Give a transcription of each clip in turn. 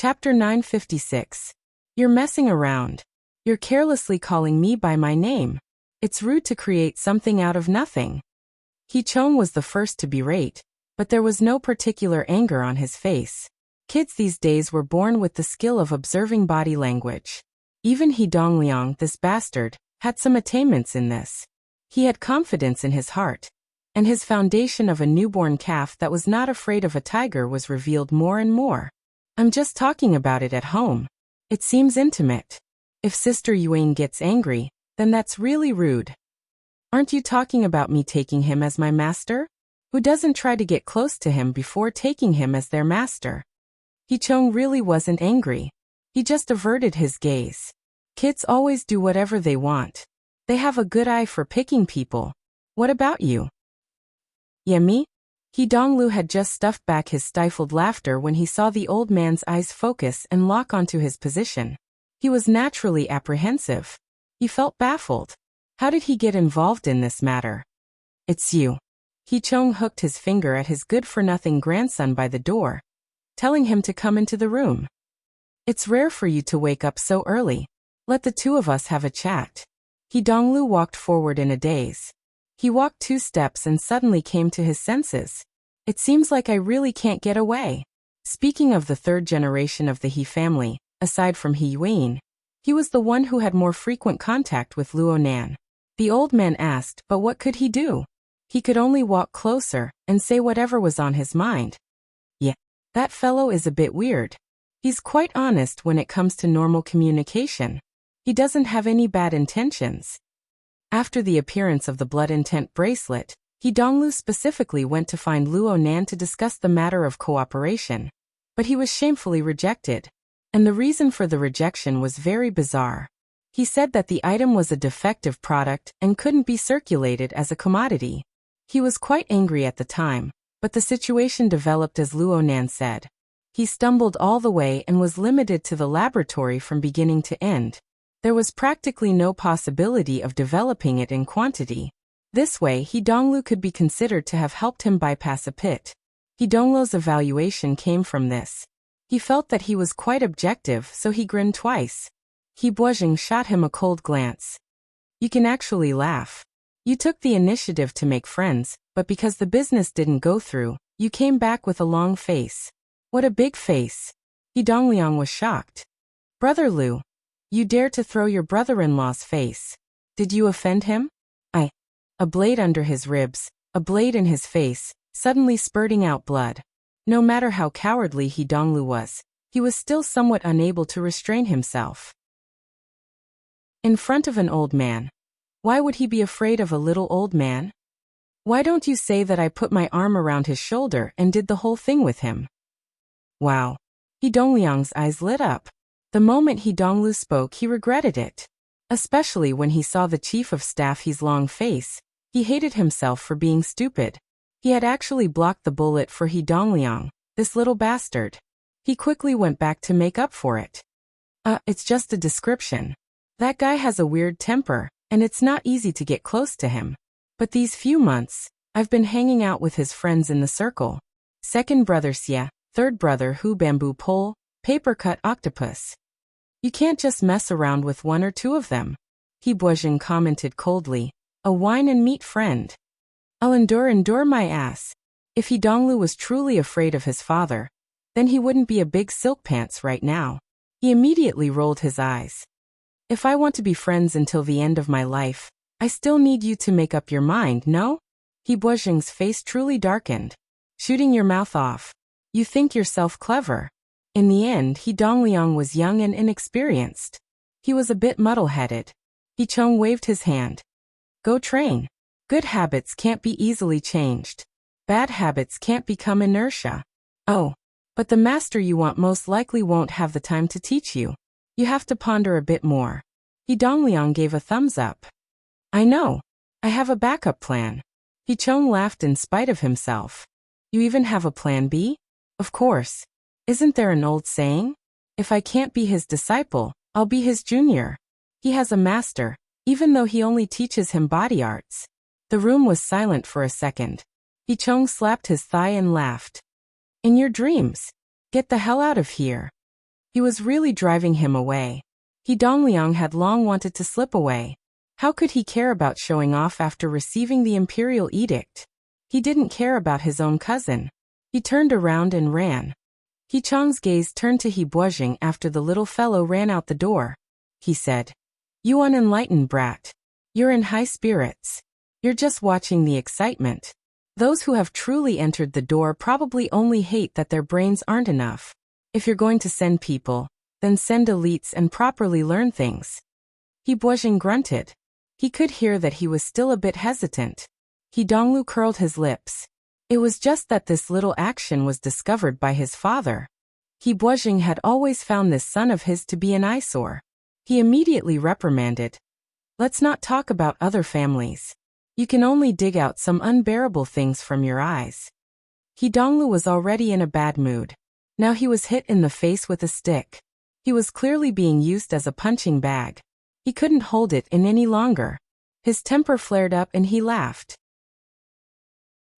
Chapter 956. You're messing around. You're carelessly calling me by my name. It's rude to create something out of nothing. Hee-chung was the first to berate, but there was no particular anger on his face. Kids these days were born with the skill of observing body language. Even Hee-dong-leong, this bastard, had some attainments in this. He had confidence in his heart, and his foundation of a newborn calf that was not afraid of a tiger was revealed more and more. I'm just talking about it at home. It seems intimate. If Sister Yuan gets angry, then that's really rude. Aren't you talking about me taking him as my master? Who doesn't try to get close to him before taking him as their master? Hee-chung really wasn't angry. He just averted his gaze. Kids always do whatever they want. They have a good eye for picking people. What about you? Yeah, me? Hee-dong-lu had just stuffed back his stifled laughter when he saw the old man's eyes focus and lock onto his position. He was naturally apprehensive. He felt baffled. How did he get involved in this matter? It's you. Hee-chung hooked his finger at his good-for-nothing grandson by the door, telling him to come into the room. It's rare for you to wake up so early. Let the two of us have a chat. Hee-dong-lu walked forward in a daze. He walked 2 steps and suddenly came to his senses. It seems like I really can't get away. Speaking of the third generation of the He family, aside from He Yuan, he was the one who had more frequent contact with Luo Nan. The old man asked, but what could he do? He could only walk closer and say whatever was on his mind. Yeah, that fellow is a bit weird. He's quite honest when it comes to normal communication. He doesn't have any bad intentions. After the appearance of the blood intent bracelet, Hee-dong-lu specifically went to find Luo Nan to discuss the matter of cooperation. But he was shamefully rejected. And the reason for the rejection was very bizarre. He said that the item was a defective product and couldn't be circulated as a commodity. He was quite angry at the time, but the situation developed as Luo Nan said. He stumbled all the way and was limited to the laboratory from beginning to end. There was practically no possibility of developing it in quantity. This way, Hee-dong-lu could be considered to have helped him bypass a pit. Hee-dong-lu's evaluation came from this. He felt that he was quite objective, so he grinned twice. Hee-buozhing shot him a cold glance. You can actually laugh. You took the initiative to make friends, but because the business didn't go through, you came back with a long face. What a big face. Hee-dong-leong was shocked. Brother Lu. You dare to throw your brother-in-law's face. Did you offend him? A blade under his ribs, a blade in his face, suddenly spurting out blood. No matter how cowardly Hee-dong-lu was, he was still somewhat unable to restrain himself. In front of an old man. Why would he be afraid of a little old man? Why don't you say that I put my arm around his shoulder and did the whole thing with him? Wow. Hee-dong-leong's eyes lit up. The moment Hee-dong-lu spoke, he regretted it. Especially when he saw the chief of staff He's long face, he hated himself for being stupid. He had actually blocked the bullet for Hee-dong-leong, this little bastard. He quickly went back to make up for it. It's just a description. That guy has a weird temper, and it's not easy to get close to him. But these few months, I've been hanging out with his friends in the circle. Second brother Xia, third brother Hu bamboo pole, paper-cut octopus. You can't just mess around with 1 or 2 of them. Hee-buozhing commented coldly. A wine and meat friend. I'll endure my ass. If Hee-dong-lu was truly afraid of his father, then he wouldn't be a big silk pants right now. He immediately rolled his eyes. If I want to be friends until the end of my life, I still need you to make up your mind, no? Hee-buozhing's face truly darkened. Shooting your mouth off. You think yourself clever. In the end, Hee-dong-leong was young and inexperienced. He was a bit muddle-headed. Hee-chung waved his hand. Go train. Good habits can't be easily changed. Bad habits can't become inertia. Oh, but the master you want most likely won't have the time to teach you. You have to ponder a bit more. Hee-dong-leong gave a thumbs up. I know. I have a backup plan. Hee-chung laughed in spite of himself. You even have a plan B? Of course. Isn't there an old saying? If I can't be his disciple, I'll be his junior. He has a master, even though he only teaches him body arts. The room was silent for a second. Hee-chung slapped his thigh and laughed. In your dreams. Get the hell out of here. He was really driving him away. He Dongliang had long wanted to slip away. How could he care about showing off after receiving the imperial edict? He didn't care about his own cousin. He turned around and ran. He Chong's gaze turned to He Buozhing after the little fellow ran out the door. He said, "You unenlightened brat. You're in high spirits. You're just watching the excitement. Those who have truly entered the door probably only hate that their brains aren't enough. If you're going to send people, then send elites and properly learn things." He Buozhing grunted. He could hear that he was still a bit hesitant. He Donglu curled his lips. It was just that this little action was discovered by his father. He Buozhing had always found this son of his to be an eyesore. He immediately reprimanded. "Let's not talk about other families. You can only dig out some unbearable things from your eyes." He Donglu was already in a bad mood. Now he was hit in the face with a stick. He was clearly being used as a punching bag. He couldn't hold it in any longer. His temper flared up and he laughed.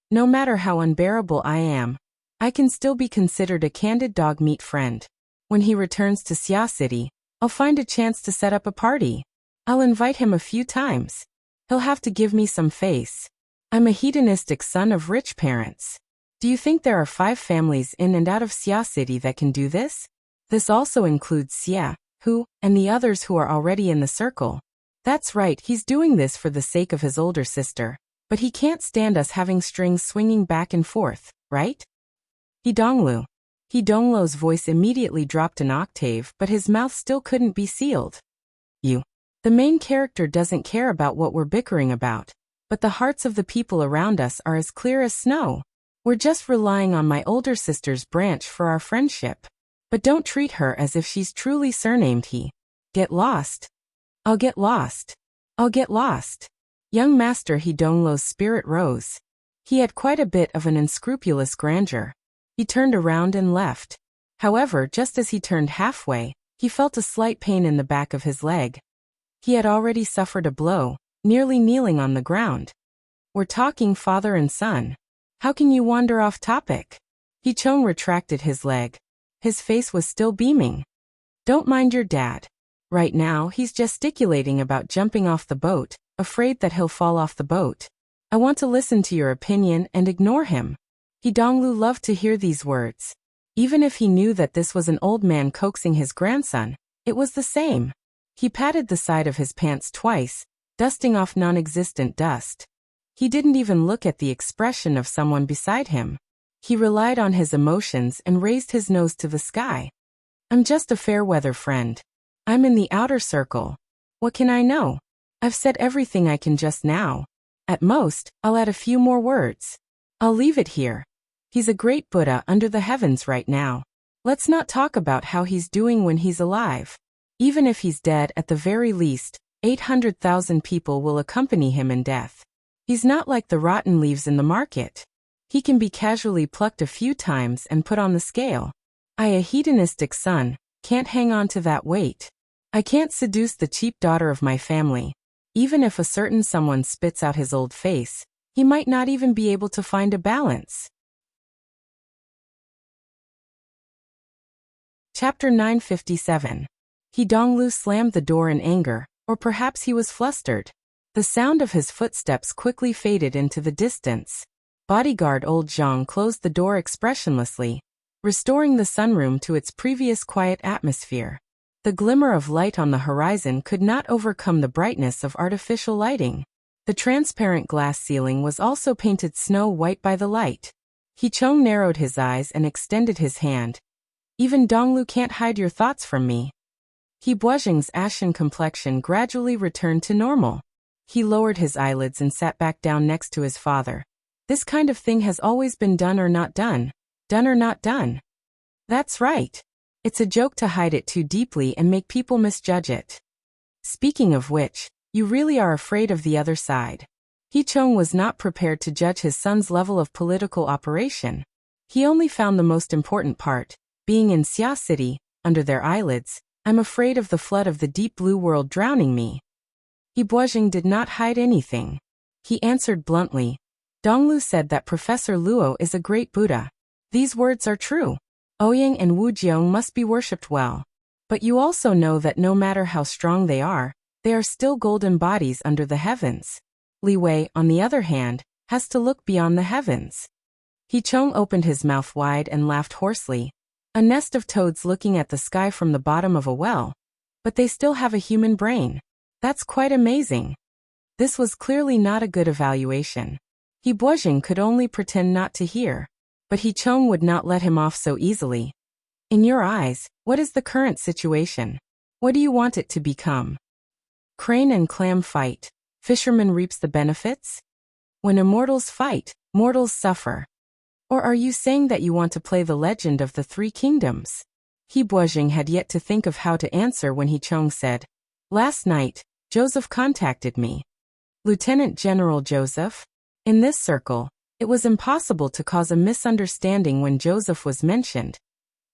"No matter how unbearable I am, I can still be considered a candid dog meat friend. When he returns to Xia City, I'll find a chance to set up a party. I'll invite him a few times. He'll have to give me some face. I'm a hedonistic son of rich parents. Do you think there are 5 families in and out of Xia City that can do this? This also includes Xia, Hu, and the others who are already in the circle. That's right, he's doing this for the sake of his older sister. But he can't stand us having strings swinging back and forth, right?" He Donglu. He Donglu's voice immediately dropped an octave, but his mouth still couldn't be sealed. "You. The main character doesn't care about what we're bickering about, but the hearts of the people around us are as clear as snow. We're just relying on my older sister's branch for our friendship. But don't treat her as if she's truly surnamed He. Get lost." "I'll get lost. I'll get lost." Young Master He Donglu's spirit rose. He had quite a bit of an unscrupulous grandeur. He turned around and left. However, just as he turned halfway, he felt a slight pain in the back of his leg. He had already suffered a blow, nearly kneeling on the ground. "We're talking father and son. How can you wander off topic?" He Chong retracted his leg. His face was still beaming. "Don't mind your dad. Right now, he's gesticulating about jumping off the boat, afraid that he'll fall off the boat. I want to listen to your opinion and ignore him." He Donglu loved to hear these words. Even if he knew that this was an old man coaxing his grandson, it was the same. He patted the side of his pants twice, dusting off non-existent dust. He didn't even look at the expression of someone beside him. He relied on his emotions and raised his nose to the sky. "I'm just a fair-weather friend. I'm in the outer circle. What can I know? I've said everything I can just now. At most, I'll add a few more words. I'll leave it here. He's a great Buddha under the heavens right now. Let's not talk about how he's doing when he's alive. Even if he's dead, at the very least, 800,000 people will accompany him in death. He's not like the rotten leaves in the market. He can be casually plucked a few times and put on the scale. I, a hedonistic son, can't hang on to that weight. I can't seduce the cheap daughter of my family. Even if a certain someone spits out his old face, he might not even be able to find a balance." Chapter 957. He Donglu slammed the door in anger, or perhaps he was flustered. The sound of his footsteps quickly faded into the distance. Bodyguard Old Zhang closed the door expressionlessly, restoring the sunroom to its previous quiet atmosphere. The glimmer of light on the horizon could not overcome the brightness of artificial lighting. The transparent glass ceiling was also painted snow white by the light. He Chong narrowed his eyes and extended his hand. "Even Donglu can't hide your thoughts from me." He Buozhing's ashen complexion gradually returned to normal. He lowered his eyelids and sat back down next to his father. "This kind of thing has always been done or not done. Done or not done." "That's right. It's a joke to hide it too deeply and make people misjudge it. Speaking of which, you really are afraid of the other side." He Chong was not prepared to judge his son's level of political operation. He only found the most important part, being in Xia City, under their eyelids. "I'm afraid of the flood of the deep blue world drowning me." He Buozhing did not hide anything. He answered bluntly. "Donglu said that Professor Luo is a great Buddha. These words are true. Ouyang and Wu Jiong must be worshipped well. But you also know that no matter how strong they are still golden bodies under the heavens. Li Wei, on the other hand, has to look beyond the heavens. He Chong opened his mouth wide and laughed hoarsely. A nest of toads looking at the sky from the bottom of a well. But they still have a human brain. That's quite amazing. This was clearly not a good evaluation. He Boijing could only pretend not to hear. But He Chong would not let him off so easily. In your eyes, what is the current situation? What do you want it to become? Crane and clam fight. Fisherman reaps the benefits? When immortals fight, mortals suffer. Or are you saying that you want to play the legend of the three kingdoms? He Boijing had yet to think of how to answer when He Chong said, "Last night, Joseph contacted me." Lieutenant General Joseph? In this circle, it was impossible to cause a misunderstanding when Joseph was mentioned,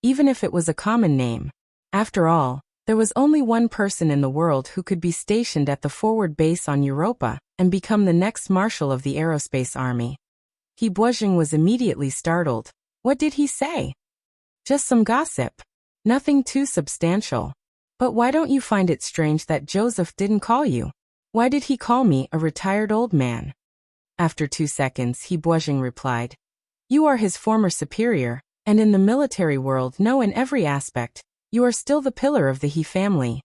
even if it was a common name. After all, there was only one person in the world who could be stationed at the forward base on Europa and become the next Marshal of the Aerospace Army. He Boijing was immediately startled. What did he say? Just some gossip. Nothing too substantial. But why don't you find it strange that Joseph didn't call you? Why did he call me a retired old man? After 2 seconds, He Boijing replied, "You are his former superior, and in the military world know in every aspect, you are still the pillar of the He family."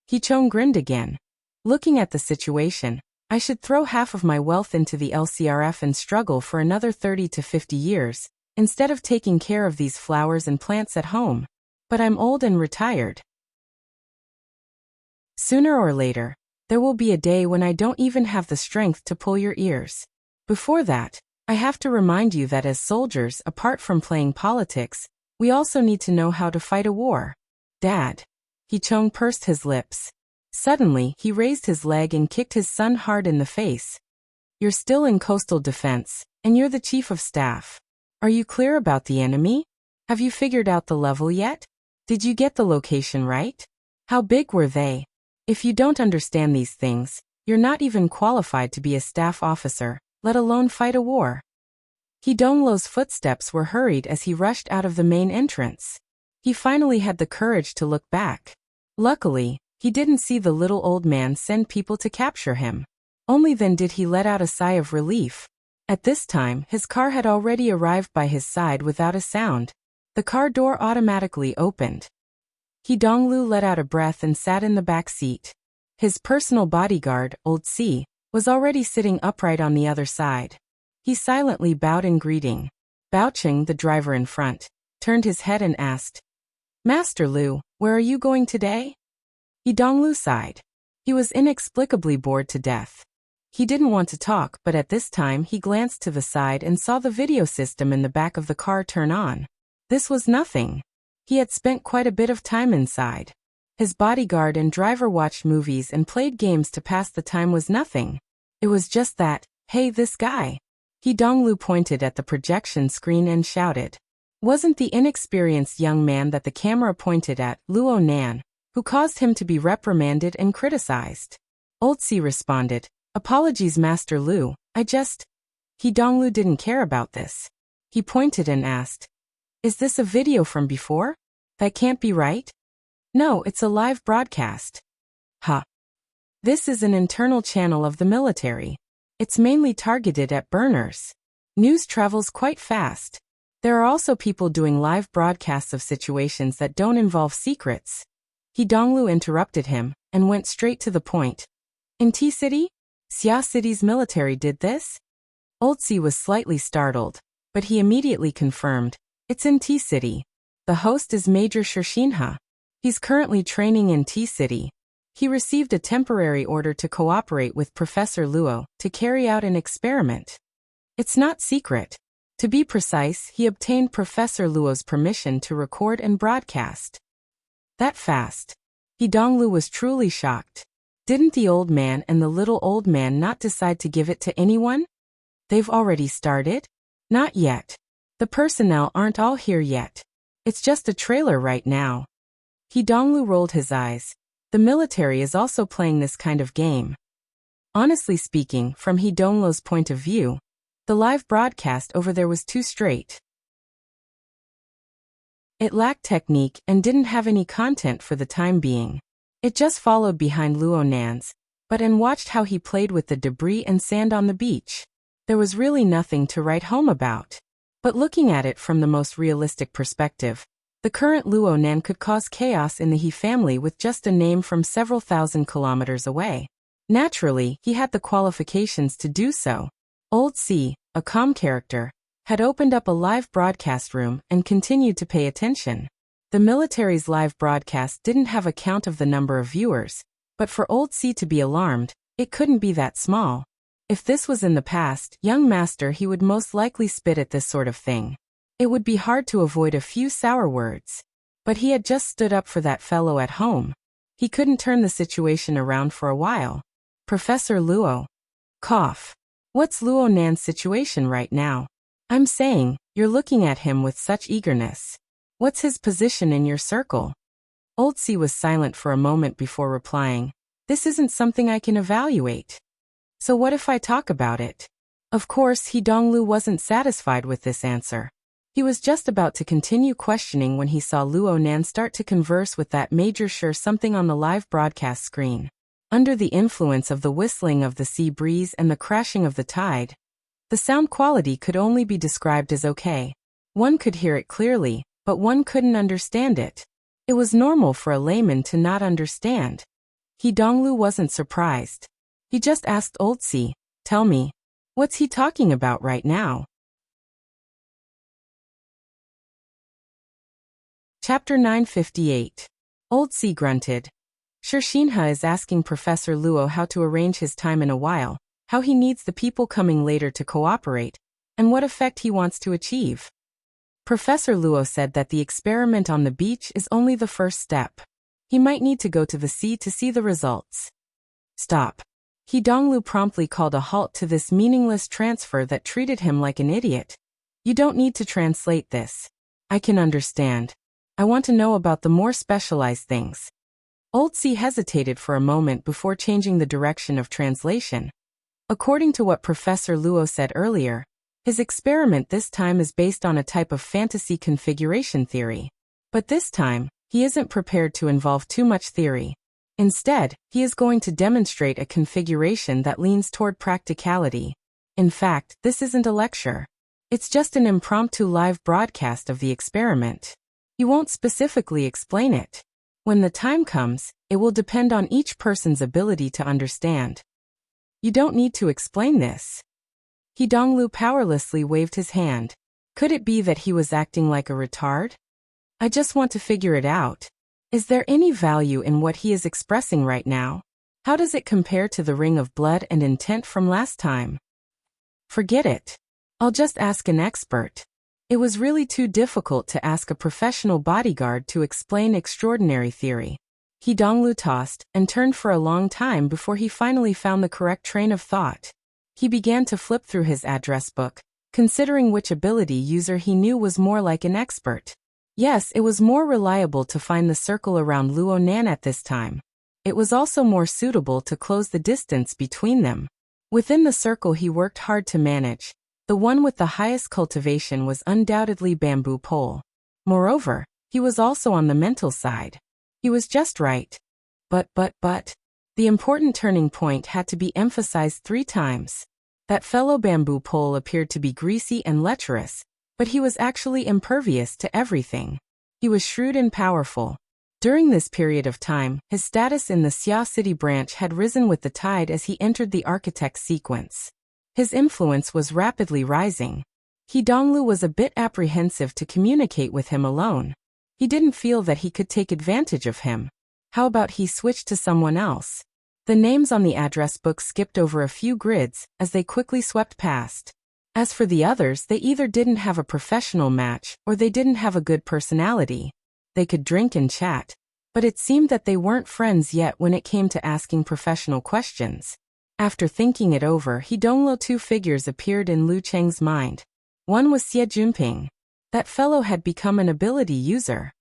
He Chong grinned again. Looking at the situation, I should throw half of my wealth into the LCRF and struggle for another 30 to 50 years, instead of taking care of these flowers and plants at home. But I'm old and retired. Sooner or later, there will be a day when I don't even have the strength to pull your ears. Before that, I have to remind you that as soldiers, apart from playing politics, we also need to know how to fight a war. Dad. He Chong pursed his lips. Suddenly, he raised his leg and kicked his son hard in the face. You're still in coastal defense, and you're the chief of staff. Are you clear about the enemy? Have you figured out the level yet? Did you get the location right? How big were they? If you don't understand these things, you're not even qualified to be a staff officer, let alone fight a war. He Donglo's footsteps were hurried as he rushed out of the main entrance. He finally had the courage to look back. Luckily, he didn't see the little old man send people to capture him. Only then did he let out a sigh of relief. At this time, his car had already arrived by his side without a sound. The car door automatically opened. He Donglu let out a breath and sat in the back seat. His personal bodyguard, Old C, was already sitting upright on the other side. He silently bowed in greeting. Baocheng, the driver in front, turned his head and asked, "Master Liu, where are you going today?" He Donglu sighed. He was inexplicably bored to death. He didn't want to talk, but at this time he glanced to the side and saw the video system in the back of the car turn on. This was nothing. He had spent quite a bit of time inside. His bodyguard and driver watched movies and played games to pass the time was nothing. It was just that, "Hey, this guy." He Donglu pointed at the projection screen and shouted. Wasn't the inexperienced young man that the camera pointed at Luo Nan, who caused him to be reprimanded and criticized? Old C responded, "Apologies, Master Liu, He Donglu didn't care about this. He pointed and asked, "Is this a video from before? That can't be right?" "No, it's a live broadcast." "Huh. This is an internal channel of the military. It's mainly targeted at burners. News travels quite fast. There are also people doing live broadcasts of situations that don't involve secrets." He Donglu interrupted him and went straight to the point. "In T-City? Xia City's military did this?" Old C was slightly startled, but he immediately confirmed, "It's in T-City. The host is Major Shershinha. He's currently training in T-City. He received a temporary order to cooperate with Professor Luo to carry out an experiment. It's not secret. To be precise, he obtained Professor Luo's permission to record and broadcast." That fast. He Donglu was truly shocked. Didn't the old man and the little old man not decide to give it to anyone? They've already started? Not yet. The personnel aren't all here yet. It's just a trailer right now. He Donglu rolled his eyes. The military is also playing this kind of game. Honestly speaking, from He Donglu's point of view, the live broadcast over there was too straight. It lacked technique and didn't have any content for the time being. It just followed behind Luo Nan's, and watched how he played with the debris and sand on the beach. There was really nothing to write home about. But looking at it from the most realistic perspective, the current Luo Nan could cause chaos in the He family with just a name from several thousand kilometers away. Naturally, he had the qualifications to do so. Old C, a calm character, had opened up a live broadcast room and continued to pay attention. The military's live broadcast didn't have a count of the number of viewers, but for Old C to be alarmed, it couldn't be that small. If this was in the past, young master, he would most likely spit at this sort of thing. It would be hard to avoid a few sour words. But he had just stood up for that fellow at home. He couldn't turn the situation around for a while. Professor Luo. Cough. What's Luo Nan's situation right now? I'm saying, you're looking at him with such eagerness. What's his position in your circle? Old C was silent for a moment before replying. This isn't something I can evaluate. So what if I talk about it? Of course, He Donglu wasn't satisfied with this answer. He was just about to continue questioning when he saw Luo Nan start to converse with that major sure something on the live broadcast screen. Under the influence of the whistling of the sea breeze and the crashing of the tide, the sound quality could only be described as okay. One could hear it clearly, but one couldn't understand it. It was normal for a layman to not understand. He Donglu wasn't surprised. He just asked Old C, tell me, what's he talking about right now? Chapter 958. Old C grunted. Sure, Shinha is asking Professor Luo how to arrange his time in a while, how he needs the people coming later to cooperate, and what effect he wants to achieve. Professor Luo said that the experiment on the beach is only the first step. He might need to go to the sea to see the results. Stop. He Donglu promptly called a halt to this meaningless transfer that treated him like an idiot. You don't need to translate this. I can understand. I want to know about the more specialized things. Old C hesitated for a moment before changing the direction of translation. According to what Professor Luo said earlier, his experiment this time is based on a type of fantasy configuration theory. But this time, he isn't prepared to involve too much theory. Instead, he is going to demonstrate a configuration that leans toward practicality. In fact, this isn't a lecture. It's just an impromptu live broadcast of the experiment. He won't specifically explain it. When the time comes, it will depend on each person's ability to understand. You don't need to explain this. He Donglu powerlessly waved his hand. Could it be that he was acting like a retard? I just want to figure it out. Is there any value in what he is expressing right now? How does it compare to the ring of blood and intent from last time? Forget it. I'll just ask an expert. It was really too difficult to ask a professional bodyguard to explain extraordinary theory. He Donglu tossed and turned for a long time before he finally found the correct train of thought. He began to flip through his address book, considering which ability user he knew was more like an expert. Yes, it was more reliable to find the circle around Luo Nan at this time. It was also more suitable to close the distance between them. Within the circle he worked hard to manage. The one with the highest cultivation was undoubtedly Bamboo Pole. Moreover, he was also on the mental side. He was just right. But. The important turning point had to be emphasized 3 times. That fellow Bamboo Pole appeared to be greasy and lecherous, but he was actually impervious to everything. He was shrewd and powerful. During this period of time, his status in the Xia City branch had risen with the tide as he entered the architect sequence. His influence was rapidly rising. He Donglu was a bit apprehensive to communicate with him alone. He didn't feel that he could take advantage of him. How about he switched to someone else? The names on the address book skipped over a few grids as they quickly swept past. As for the others, they either didn't have a professional match or they didn't have a good personality. They could drink and chat, but it seemed that they weren't friends yet when it came to asking professional questions. After thinking it over, He Donglu 2 figures appeared in Lu Cheng's mind. One was Xie Junping. That fellow had become an ability user.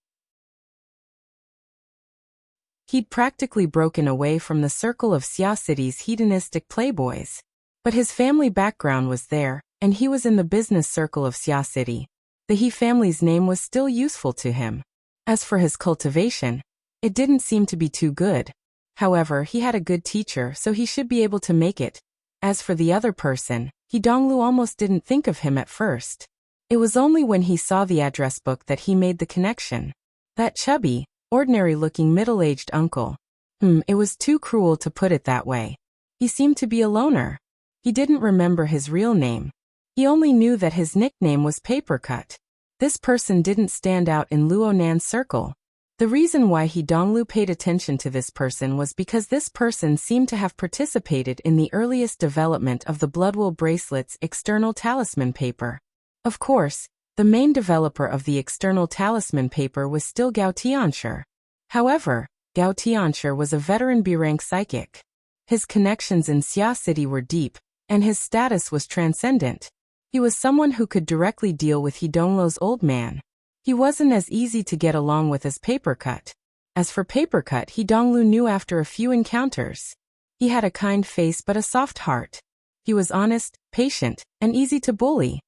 He'd practically broken away from the circle of Xia City's hedonistic playboys. But his family background was there, and he was in the business circle of Xia City. The He family's name was still useful to him. As for his cultivation, it didn't seem to be too good. However, he had a good teacher, so he should be able to make it. As for the other person, He Donglu almost didn't think of him at first. It was only when he saw the address book that he made the connection. That chubby, ordinary-looking middle-aged uncle. It was too cruel to put it that way. He seemed to be a loner. He didn't remember his real name. He only knew that his nickname was Papercut. This person didn't stand out in Luo Nan's circle. The reason why He Donglu paid attention to this person was because this person seemed to have participated in the earliest development of the Bloodwool bracelet's external talisman paper. Of course, the main developer of the external talisman paper was still Gao Tianshi. However, Gao Tianshi was a veteran B-rank psychic. His connections in Xia City were deep, and his status was transcendent. He was someone who could directly deal with He Donglu's old man. He wasn't as easy to get along with as Papercut. As for Papercut, He Donglu knew after a few encounters. He had a kind face but a soft heart. He was honest, patient, and easy to bully.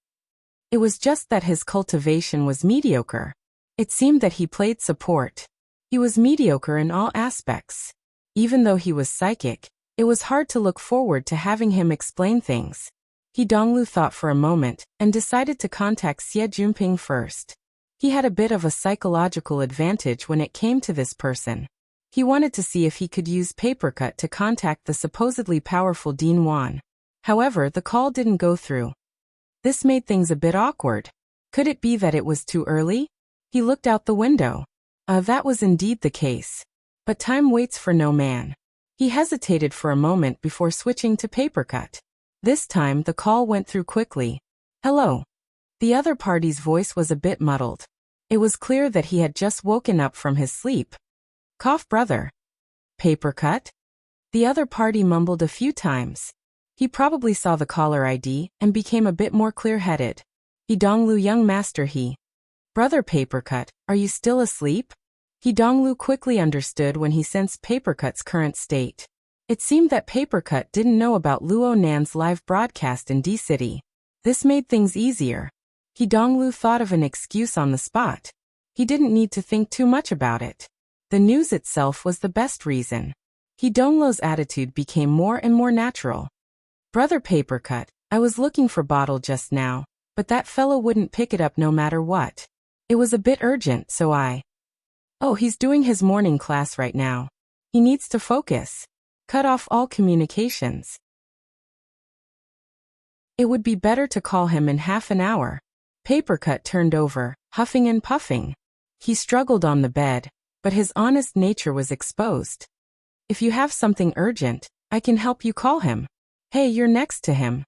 It was just that his cultivation was mediocre. It seemed that he played support. He was mediocre in all aspects. Even though he was psychic, it was hard to look forward to having him explain things. He Donglu thought for a moment and decided to contact Xie Junping first. He had a bit of a psychological advantage when it came to this person. He wanted to see if he could use Papercut to contact the supposedly powerful Dean Wan. However, the call didn't go through. This made things a bit awkward. Could it be that it was too early? He looked out the window. That was indeed the case. But time waits for no man. He hesitated for a moment before switching to Papercut. This time the call went through quickly. Hello. The other party's voice was a bit muddled. It was clear that he had just woken up from his sleep. Cough, brother. Papercut? The other party mumbled a few times. He probably saw the caller ID and became a bit more clear-headed. He Donglu, young master, he. Brother Papercut, are you still asleep? He Donglu quickly understood when he sensed Papercut's current state. It seemed that Papercut didn't know about Luo Nan's live broadcast in D-City. This made things easier. He Donglu thought of an excuse on the spot. He didn't need to think too much about it. The news itself was the best reason. He Donglu's attitude became more and more natural. Brother Papercut, I was looking for bottle just now, but that fellow wouldn't pick it up no matter what. It was a bit urgent, so I... Oh, he's doing his morning class right now. He needs to focus. Cut off all communications. It would be better to call him in half an hour. Papercut turned over, huffing and puffing. He struggled on the bed, but his honest nature was exposed. If you have something urgent, I can help you call him. Hey, you're next to him.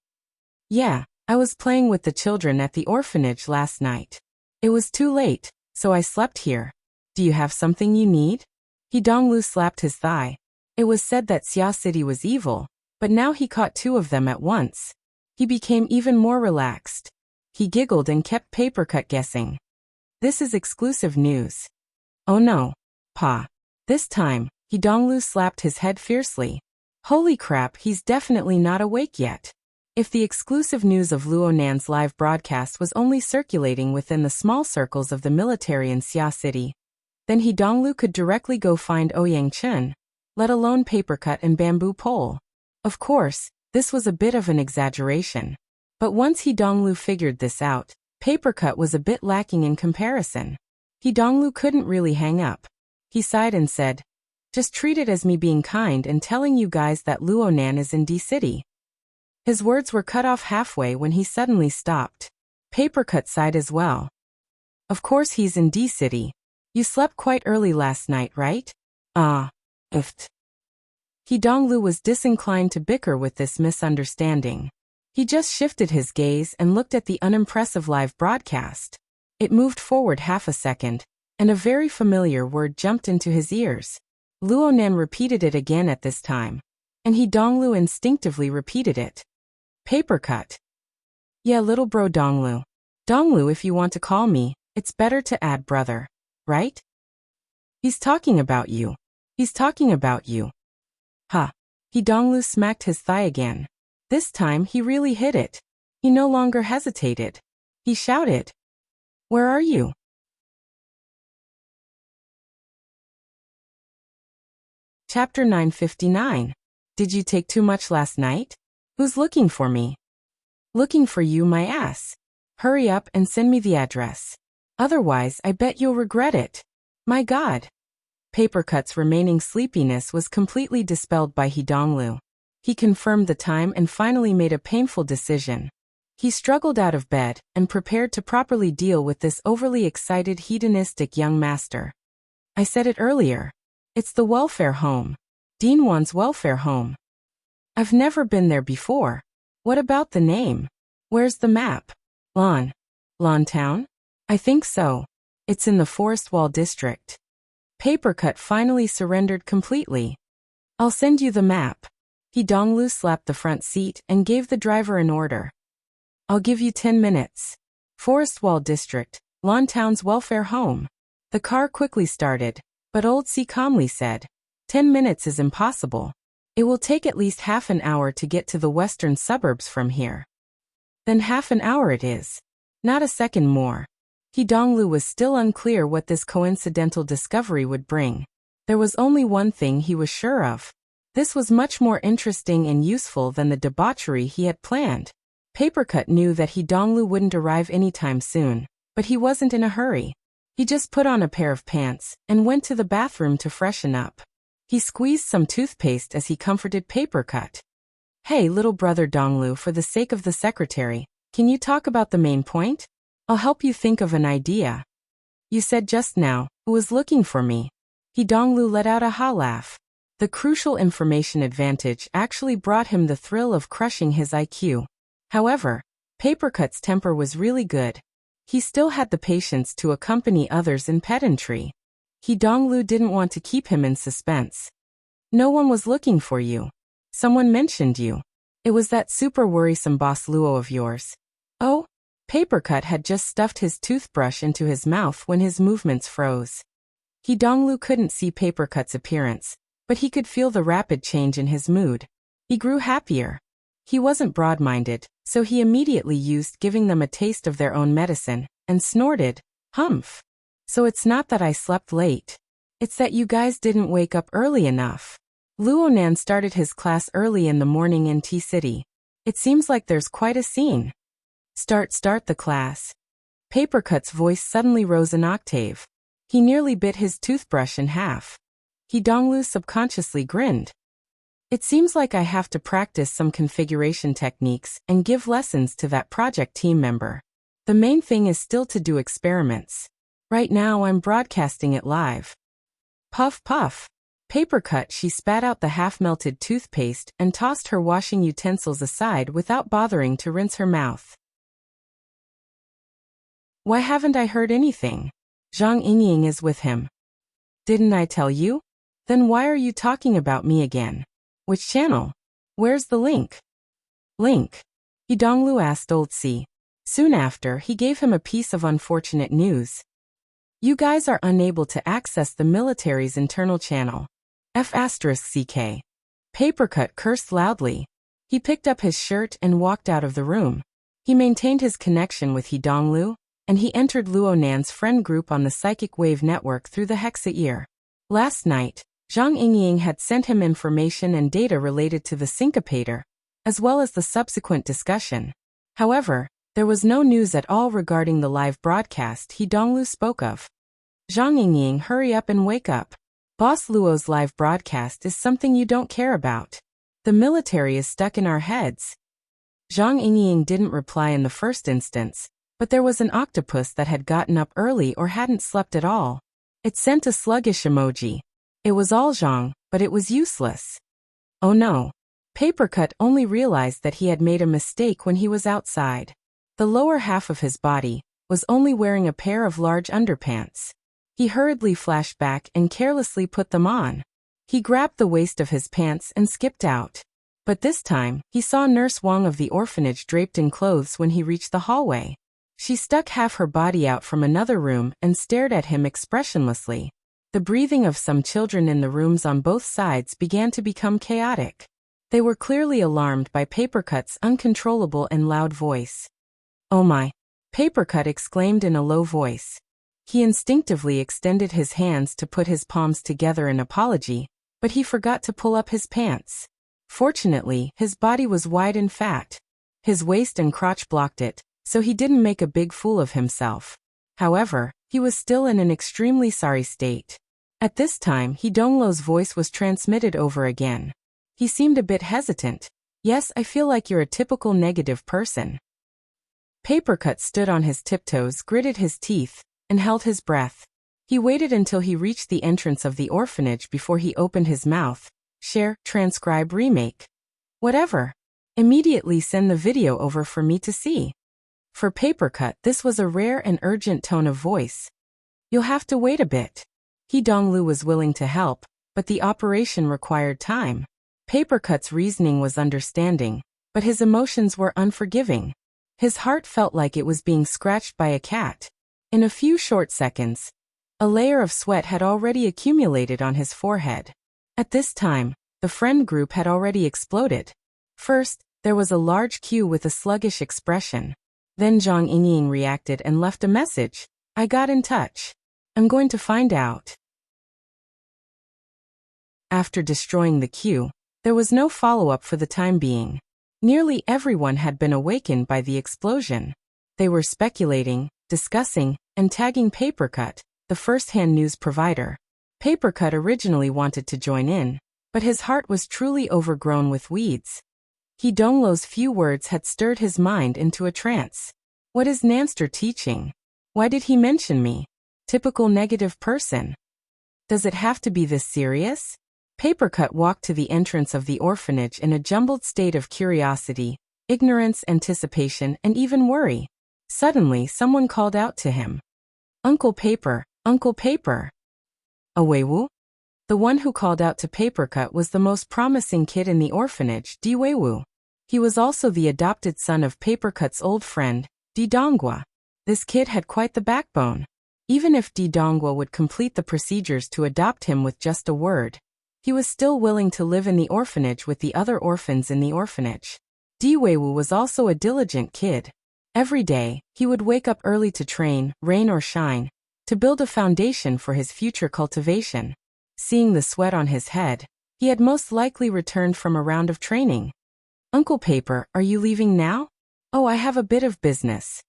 Yeah, I was playing with the children at the orphanage last night. It was too late, so I slept here. Do you have something you need? He Donglu slapped his thigh. It was said that Xia City was evil, but now he caught two of them at once. He became even more relaxed. He giggled and kept Papercut guessing. This is exclusive news. Oh no. Pa. This time, He Donglu slapped his head fiercely. Holy crap, he's definitely not awake yet. If the exclusive news of Luo Nan's live broadcast was only circulating within the small circles of the military in Xia City, then He Donglu could directly go find Ouyang Chen, let alone Papercut and Bamboo Pole. Of course, this was a bit of an exaggeration. But once He Donglu figured this out, Papercut was a bit lacking in comparison. He Donglu couldn't really hang up. He sighed and said, just treat it as me being kind and telling you guys that Luo Nan is in D-City. His words were cut off halfway when he suddenly stopped. Papercut sighed as well. Of course he's in D-City. You slept quite early last night, right? Ift. He Donglu was disinclined to bicker with this misunderstanding. He just shifted his gaze and looked at the unimpressive live broadcast. It moved forward half a second, and a very familiar word jumped into his ears. Luo Nan repeated it again at this time, and He Donglu instinctively repeated it. Papercut. Yeah, little bro Donglu. Donglu, if you want to call me, it's better to add brother, right? He's talking about you. He's talking about you. Ha. He Donglu smacked his thigh again. This time he really hit it. He no longer hesitated. He shouted. Where are you? Chapter 959. Did you take too much last night? Who's looking for me? Looking for you, my ass. Hurry up and send me the address. Otherwise, I bet you'll regret it. My God. Papercut's remaining sleepiness was completely dispelled by Hee Donglu. He confirmed the time and finally made a painful decision. He struggled out of bed and prepared to properly deal with this overly excited hedonistic young master. I said it earlier. It's the welfare home. Dean Wan's welfare home. I've never been there before. What about the name? Where's the map? Lawn Town? I think so. It's in the Forest Wall district. Papercut finally surrendered completely. I'll send you the map. Hee Donglu slapped the front seat and gave the driver an order. I'll give you 10 minutes. Forest Wall district, Lawn Town's welfare home. The car quickly started, but Old C calmly said, 10 minutes is impossible. It will take at least half an hour to get to the western suburbs from here. Then half an hour it is. Not a second more. Hee Donglu was still unclear what this coincidental discovery would bring. There was only one thing he was sure of. This was much more interesting and useful than the debauchery he had planned. Papercut knew that Hee Donglu wouldn't arrive anytime soon, but he wasn't in a hurry. He just put on a pair of pants and went to the bathroom to freshen up. He squeezed some toothpaste as he comforted Papercut. Hey, little brother Donglu, for the sake of the secretary, can you talk about the main point? I'll help you think of an idea. You said just now, who was looking for me? Hee Donglu let out a ha laugh. The crucial information advantage actually brought him the thrill of crushing his IQ. However, Papercut's temper was really good. He still had the patience to accompany others in pedantry. Hee Donglu didn't want to keep him in suspense. No one was looking for you. Someone mentioned you. It was that super worrisome boss Luo of yours. Oh? Papercut had just stuffed his toothbrush into his mouth when his movements froze. Hee Donglu couldn't see Papercut's appearance, but he could feel the rapid change in his mood. He grew happier. He wasn't broad-minded, so he immediately used giving them a taste of their own medicine, and snorted, "Humph. So it's not that I slept late. It's that you guys didn't wake up early enough." Luonan started his class early in the morning in T-City. It seems like there's quite a scene. Start the class. Papercut's voice suddenly rose an octave. He nearly bit his toothbrush in half. Hee Donglu subconsciously grinned. It seems like I have to practice some configuration techniques and give lessons to that project team member. The main thing is still to do experiments. Right now I'm broadcasting it live. Puff puff. Papercut, she spat out the half-melted toothpaste and tossed her washing utensils aside without bothering to rinse her mouth. Why haven't I heard anything? Zhang Yingying is with him. Didn't I tell you? Then why are you talking about me again? Which channel? Where's the link? Link? Hee Donglu asked Old C. Soon after, he gave him a piece of unfortunate news. You guys are unable to access the military's internal channel. F***CK. Papercut cursed loudly. He picked up his shirt and walked out of the room. He maintained his connection with Hee Donglu, and he entered Luonan's friend group on the Psychic Wave Network through the Hexa ear. Last night, Zhang Yingying had sent him information and data related to the syncopator, as well as the subsequent discussion. However, there was no news at all regarding the live broadcast Hee Donglu spoke of. Zhang Yingying, hurry up and wake up. Boss Luo's live broadcast is something you don't care about. The military is stuck in our heads. Zhang Yingying didn't reply in the first instance, but there was an octopus that had gotten up early or hadn't slept at all. It sent a sluggish emoji. It was all Zhang, but it was useless. Oh no. Papercut only realized that he had made a mistake when he was outside. The lower half of his body was only wearing a pair of large underpants. He hurriedly flashed back and carelessly put them on. He grabbed the waist of his pants and skipped out. But this time, he saw Nurse Wang of the orphanage draped in clothes when he reached the hallway. She stuck half her body out from another room and stared at him expressionlessly. The breathing of some children in the rooms on both sides began to become chaotic. They were clearly alarmed by Papercut's uncontrollable and loud voice. Oh my. Papercut exclaimed in a low voice. He instinctively extended his hands to put his palms together in apology, but he forgot to pull up his pants. Fortunately, his body was wide and fat. His waist and crotch blocked it, so he didn't make a big fool of himself. However, he was still in an extremely sorry state. At this time, Hidonglo's voice was transmitted over again. He seemed a bit hesitant. Yes, I feel like you're a typical negative person. Papercut stood on his tiptoes, gritted his teeth, and held his breath. He waited until he reached the entrance of the orphanage before he opened his mouth. Share, transcribe, remake. Whatever. Immediately send the video over for me to see. For Papercut, this was a rare and urgent tone of voice. You'll have to wait a bit. Hidonglu was willing to help, but the operation required time. Papercut's reasoning was understanding, but his emotions were unforgiving. His heart felt like it was being scratched by a cat. In a few short seconds, a layer of sweat had already accumulated on his forehead. At this time, the friend group had already exploded. First, there was a large queue with a sluggish expression. Then Zhang Yingying reacted and left a message. I got in touch. I'm going to find out. After destroying the queue, there was no follow-up for the time being. Nearly everyone had been awakened by the explosion. They were speculating, discussing, and tagging Papercut, the first-hand news provider. Papercut originally wanted to join in, but his heart was truly overgrown with weeds. Hidonglo's few words had stirred his mind into a trance. What is Nanster teaching? Why did he mention me? Typical negative person. Does it have to be this serious? Papercut walked to the entrance of the orphanage in a jumbled state of curiosity, ignorance, anticipation, and even worry. Suddenly, someone called out to him. Uncle Paper, Uncle Paper. Aweiwu? The one who called out to Papercut was the most promising kid in the orphanage, Diweiwu. He was also the adopted son of Papercut's old friend, Didongwa. This kid had quite the backbone. Even if Didongwa would complete the procedures to adopt him with just a word, he was still willing to live in the orphanage with the other orphans in the orphanage. Diweiwu was also a diligent kid. Every day, he would wake up early to train, rain or shine, to build a foundation for his future cultivation. Seeing the sweat on his head, he had most likely returned from a round of training. Uncle Paper, are you leaving now? Oh, I have a bit of business.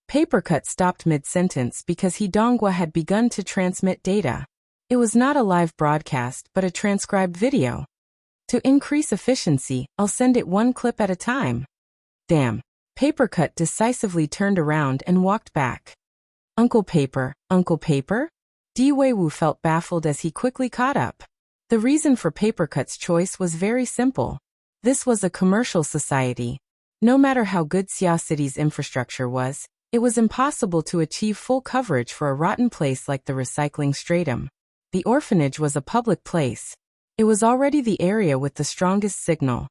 Papercut stopped mid-sentence because Hidongwa had begun to transmit data. It was not a live broadcast but a transcribed video. To increase efficiency, I'll send it one clip at a time. Damn. Papercut decisively turned around and walked back. Uncle Paper, Uncle Paper? Diweiwu felt baffled as he quickly caught up. The reason for Papercut's choice was very simple. This was a commercial society. No matter how good Xia City's infrastructure was, it was impossible to achieve full coverage for a rotten place like the recycling stratum. The orphanage was a public place. It was already the area with the strongest signal.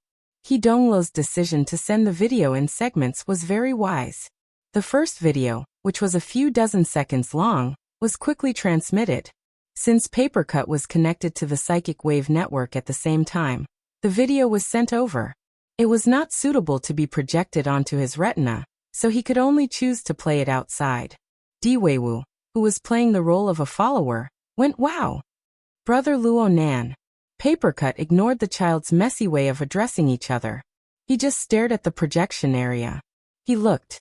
Hidonglo's decision to send the video in segments was very wise. The first video, which was a few dozen seconds long, was quickly transmitted. Since Papercut was connected to the psychic wave network at the same time, the video was sent over. It was not suitable to be projected onto his retina, so he could only choose to play it outside. Diweiwu, who was playing the role of a follower, went wow. Brother Luo Nan. Papercut ignored the child's messy way of addressing each other. He just stared at the projection area. He looked.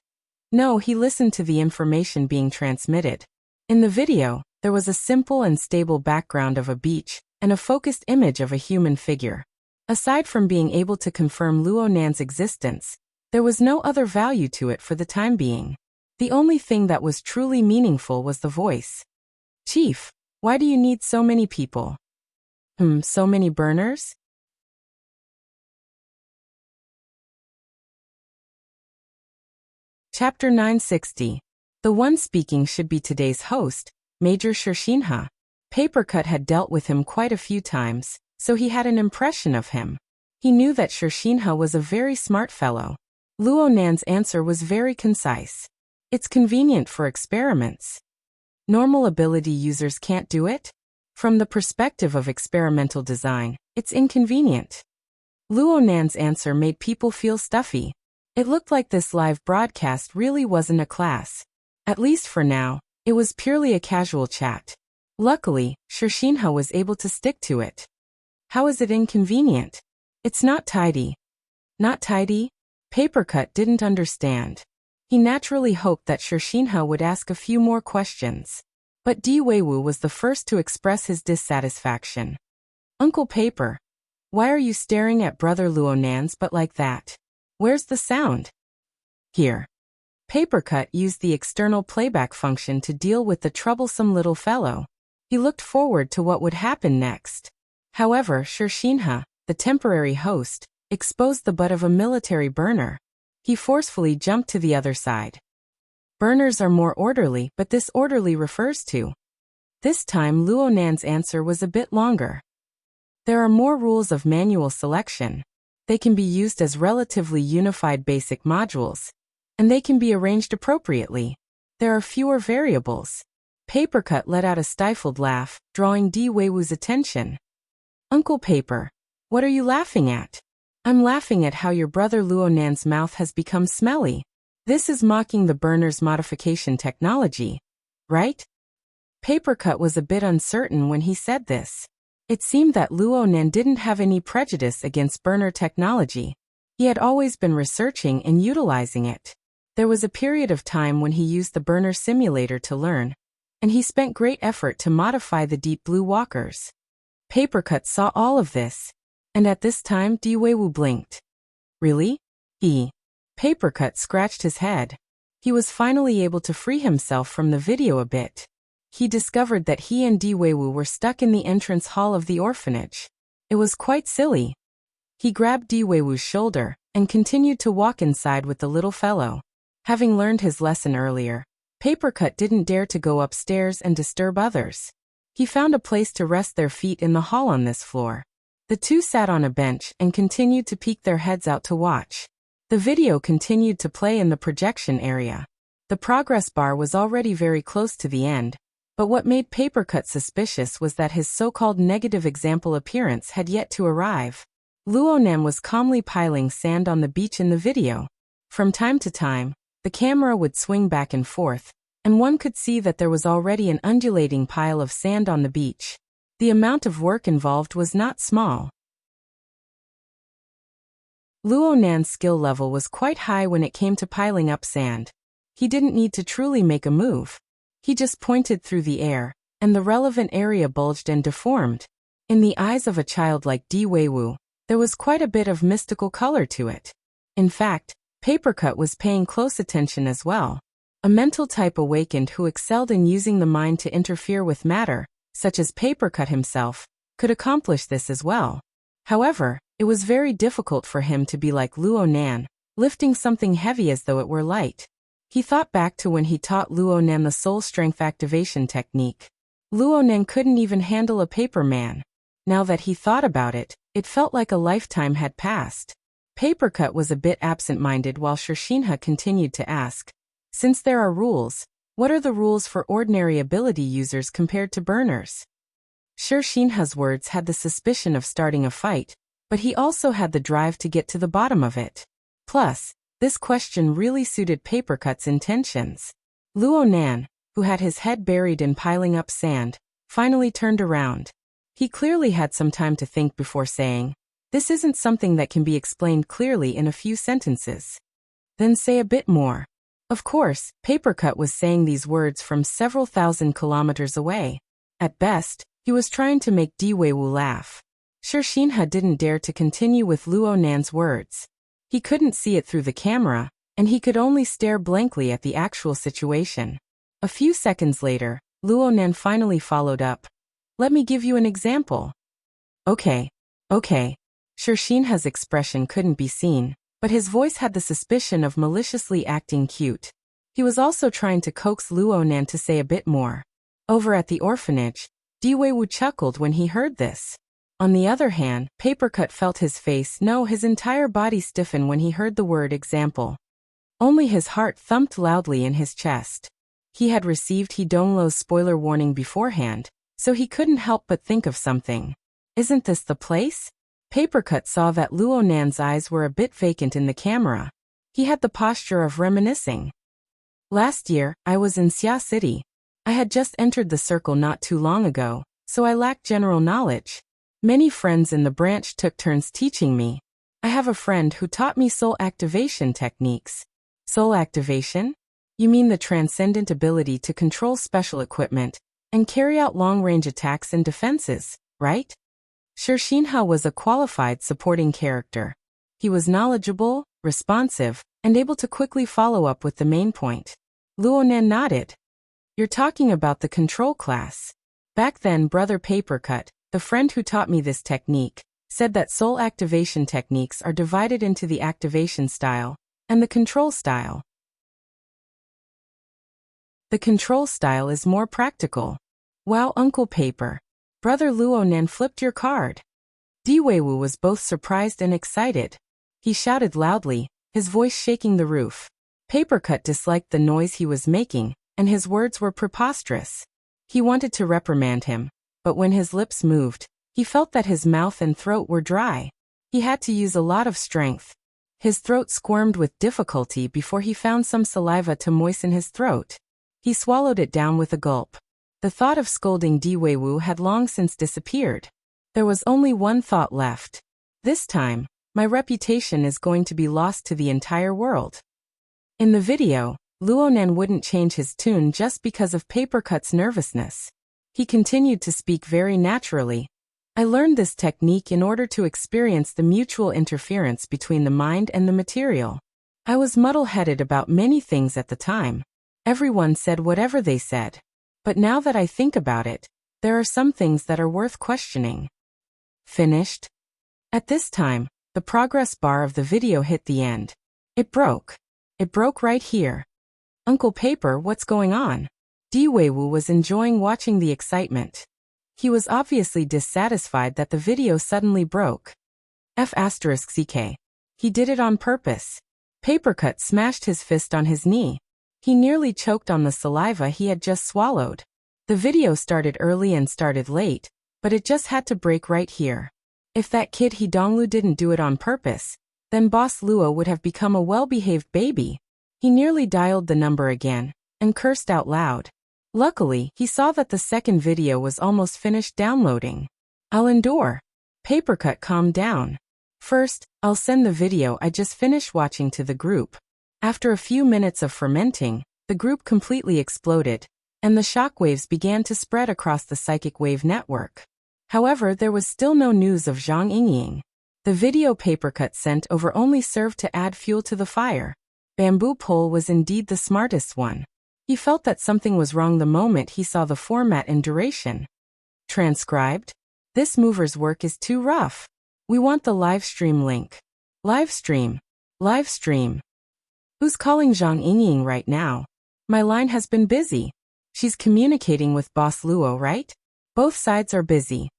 No, he listened to the information being transmitted. In the video, there was a simple and stable background of a beach, and a focused image of a human figure. Aside from being able to confirm Luo Nan's existence, there was no other value to it for the time being. The only thing that was truly meaningful was the voice. Chief, why do you need so many people? So many burners? Chapter 960. The one speaking should be today's host, Major Shirshinha. Papercut had dealt with him quite a few times, so he had an impression of him. He knew that Shirshinha was a very smart fellow. Luo Nan's answer was very concise. It's convenient for experiments. Normal ability users can't do it? From the perspective of experimental design, it's inconvenient. Luo Nan's answer made people feel stuffy. It looked like this live broadcast really wasn't a class. At least for now, it was purely a casual chat. Luckily, Shershinha was able to stick to it. How is it inconvenient? It's not tidy. Not tidy? Papercut didn't understand. He naturally hoped that Shershinha would ask a few more questions. But Diweiwu was the first to express his dissatisfaction. Uncle Paper, why are you staring at Brother Luonan's butt like that? Where's the sound? Here. Papercut used the external playback function to deal with the troublesome little fellow. He looked forward to what would happen next. However, Shershinha, the temporary host, exposed the butt of a military burner. He forcefully jumped to the other side. Burners are more orderly, but this orderly refers to. This time Luonan's answer was a bit longer. There are more rules of manual selection. They can be used as relatively unified basic modules, and they can be arranged appropriately. There are fewer variables. Papercut let out a stifled laugh, drawing Diweiwu's attention. Uncle Paper, what are you laughing at? I'm laughing at how your brother Luonan's mouth has become smelly. This is mocking the burner's modification technology, right? Papercut was a bit uncertain when he said this. It seemed that Luonan didn't have any prejudice against burner technology. He had always been researching and utilizing it. There was a period of time when he used the burner simulator to learn, and he spent great effort to modify the deep blue walkers. Papercut saw all of this, and at this time Diweiwu blinked. Really? Papercut scratched his head. He was finally able to free himself from the video a bit. He discovered that he and Diweiwu were stuck in the entrance hall of the orphanage. It was quite silly. He grabbed Diweiwu's shoulder and continued to walk inside with the little fellow. Having learned his lesson earlier, Papercut didn't dare to go upstairs and disturb others. He found a place to rest their feet in the hall on this floor. The two sat on a bench and continued to peek their heads out to watch. The video continued to play in the projection area. The progress bar was already very close to the end, but what made Papercut suspicious was that his so-called negative example appearance had yet to arrive. Luonan was calmly piling sand on the beach in the video. From time to time, the camera would swing back and forth, and one could see that there was already an undulating pile of sand on the beach. The amount of work involved was not small. Luonan's skill level was quite high when it came to piling up sand. He didn't need to truly make a move. He just pointed through the air, and the relevant area bulged and deformed. In the eyes of a child like Diweiwu, there was quite a bit of mystical color to it. In fact, Papercut was paying close attention as well. A mental type awakened who excelled in using the mind to interfere with matter, such as Papercut himself, could accomplish this as well. However, it was very difficult for him to be like Luonan, lifting something heavy as though it were light. He thought back to when he taught Luonan the soul strength activation technique. Luonan couldn't even handle a paper man. Now that he thought about it, it felt like a lifetime had passed. Papercut was a bit absent-minded while Shershinha continued to ask, since there are rules, what are the rules for ordinary ability users compared to burners? Shershinha's words had the suspicion of starting a fight, but he also had the drive to get to the bottom of it. Plus, this question really suited Papercut's intentions. Luonan, who had his head buried in piling up sand, finally turned around. He clearly had some time to think before saying, "This isn't something that can be explained clearly in a few sentences." Then say a bit more. Of course, Papercut was saying these words from several thousand kilometers away. At best, he was trying to make Diweiwu laugh. Shershinha didn't dare to continue with Luonan's words. He couldn't see it through the camera, and he could only stare blankly at the actual situation. A few seconds later, Luonan finally followed up. Let me give you an example. Okay. Shershinha's expression couldn't be seen, but his voice had the suspicion of maliciously acting cute. He was also trying to coax Luonan to say a bit more. Over at the orphanage, Diweiwu chuckled when he heard this. On the other hand, Papercut felt his his entire body stiffen when he heard the word example. Only his heart thumped loudly in his chest. He had received Hidonglo's spoiler warning beforehand, so he couldn't help but think of something. Isn't this the place? Papercut saw that Luonan's eyes were a bit vacant in the camera. He had the posture of reminiscing. Last year, I was in Xia City. I had just entered the circle not too long ago, so I lacked general knowledge. Many friends in the branch took turns teaching me. I have a friend who taught me soul activation techniques. Soul activation? You mean the transcendent ability to control special equipment and carry out long-range attacks and defenses, right? Shinha was a qualified supporting character. He was knowledgeable, responsive, and able to quickly follow up with the main point. Luonan nodded. You're talking about the control class. Back then, Brother Papercut, the friend who taught me this technique, said that soul activation techniques are divided into the activation style and the control style. The control style is more practical. Wow, Uncle Paper. Brother Luonan flipped your card. Diweiwu was both surprised and excited. He shouted loudly, his voice shaking the roof. Papercut disliked the noise he was making, and his words were preposterous. He wanted to reprimand him, but when his lips moved, he felt that his mouth and throat were dry. He had to use a lot of strength. His throat squirmed with difficulty before he found some saliva to moisten his throat. He swallowed it down with a gulp. The thought of scolding Diweiwu had long since disappeared. There was only one thought left. This time, my reputation is going to be lost to the entire world. In the video, Luonan wouldn't change his tune just because of Papercut's nervousness. He continued to speak very naturally. I learned this technique in order to experience the mutual interference between the mind and the material. I was muddle-headed about many things at the time. Everyone said whatever they said. But now that I think about it, there are some things that are worth questioning. Finished? At this time, the progress bar of the video hit the end. It broke. It broke right here. Uncle Paper, what's going on? Diweiwu was enjoying watching the excitement. He was obviously dissatisfied that the video suddenly broke. F***ck. He did it on purpose. Papercut smashed his fist on his knee. He nearly choked on the saliva he had just swallowed. The video started early and started late, but it just had to break right here. If that kid Hidonglu didn't do it on purpose, then Boss Luo would have become a well-behaved baby. He nearly dialed the number again and cursed out loud. Luckily, he saw that the second video was almost finished downloading. I'll endure. Papercut calmed down. First, I'll send the video I just finished watching to the group. After a few minutes of fermenting, the group completely exploded, and the shockwaves began to spread across the psychic wave network. However, there was still no news of Zhang Yingying. The video Papercut sent over only served to add fuel to the fire. Bamboo Pole was indeed the smartest one. He felt that something was wrong the moment he saw the format and duration. Transcribed? This mover's work is too rough. We want the live stream link. Live stream. Live stream. Who's calling Zhang Yingying right now? My line has been busy. She's communicating with Boss Luo, right? Both sides are busy.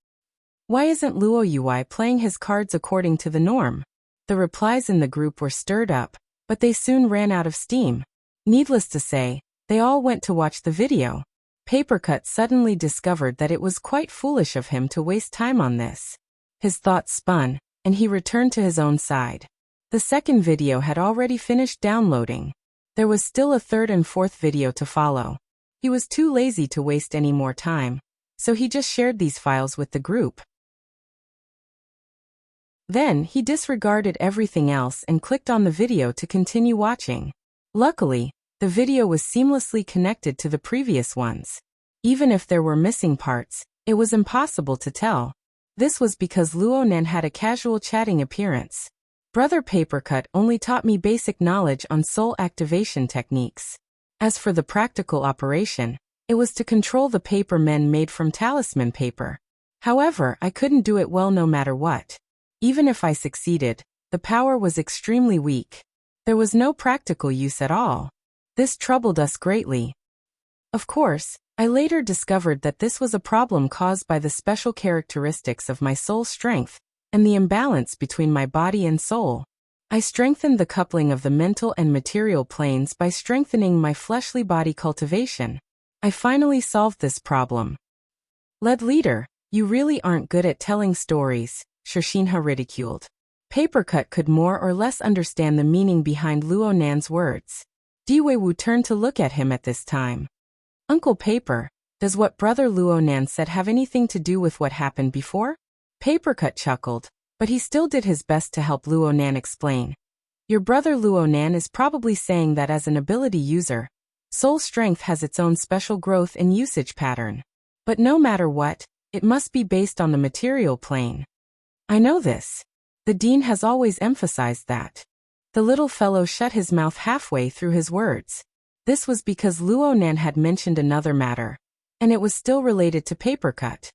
Why isn't Luo Ui playing his cards according to the norm? The replies in the group were stirred up, but they soon ran out of steam. Needless to say, they all went to watch the video. Papercut suddenly discovered that it was quite foolish of him to waste time on this. His thoughts spun, and he returned to his own side. The second video had already finished downloading. There was still a third and fourth video to follow. He was too lazy to waste any more time, so he just shared these files with the group. Then, he disregarded everything else and clicked on the video to continue watching. Luckily, the video was seamlessly connected to the previous ones. Even if there were missing parts, it was impossible to tell. This was because Luonan had a casual chatting appearance. Brother Papercut only taught me basic knowledge on soul activation techniques. As for the practical operation, it was to control the paper men made from talisman paper. However, I couldn't do it well no matter what. Even if I succeeded, the power was extremely weak. There was no practical use at all. This troubled us greatly. Of course, I later discovered that this was a problem caused by the special characteristics of my soul strength and the imbalance between my body and soul. I strengthened the coupling of the mental and material planes by strengthening my fleshly body cultivation. I finally solved this problem. Lead leader, you really aren't good at telling stories, Shinha ridiculed. Papercut could more or less understand the meaning behind Luo Nan's words. Diwei turned to look at him at this time. Uncle Paper, does what Brother Luo Nan said have anything to do with what happened before? Papercut chuckled, but he still did his best to help Luo Nan explain. Your brother Luo Nan is probably saying that as an ability user, soul strength has its own special growth and usage pattern. But no matter what, it must be based on the material plane. I know this. The dean has always emphasized that. The little fellow shut his mouth halfway through his words. This was because Luo Nan had mentioned another matter, and it was still related to Papercut.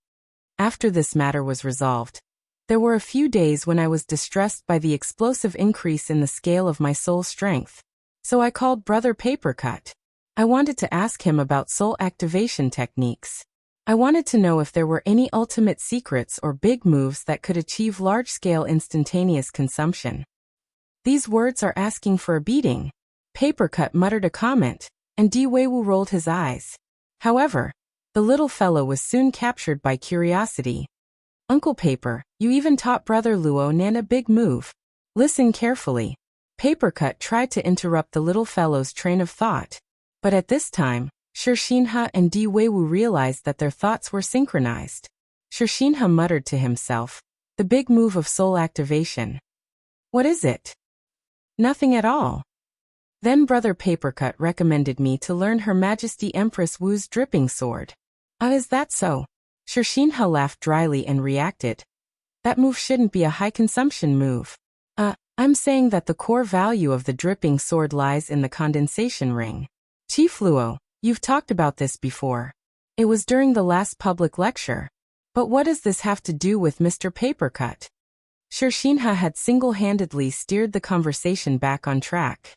After this matter was resolved, there were a few days when I was distressed by the explosive increase in the scale of my soul strength. So I called Brother Papercut. I wanted to ask him about soul activation techniques. I wanted to know if there were any ultimate secrets or big moves that could achieve large-scale instantaneous consumption. These words are asking for a beating. Papercut muttered a comment, and Diwei rolled his eyes. However, the little fellow was soon captured by curiosity. Uncle Paper, you even taught Brother Luo Nan a big move. Listen carefully. Papercut tried to interrupt the little fellow's train of thought. But at this time, Shirshinha and Diwei realized that their thoughts were synchronized. Shirshinha muttered to himself, the big move of soul activation. What is it? Nothing at all. Then Brother Papercut recommended me to learn Her Majesty Empress Wu's dripping sword. Is that so? Shirshinha laughed dryly and reacted. That move shouldn't be a high-consumption move. I'm saying that the core value of the dripping sword lies in the condensation ring. Chief Luo, you've talked about this before. It was during the last public lecture. But what does this have to do with Mr. Papercut? Shirshinha had single-handedly steered the conversation back on track.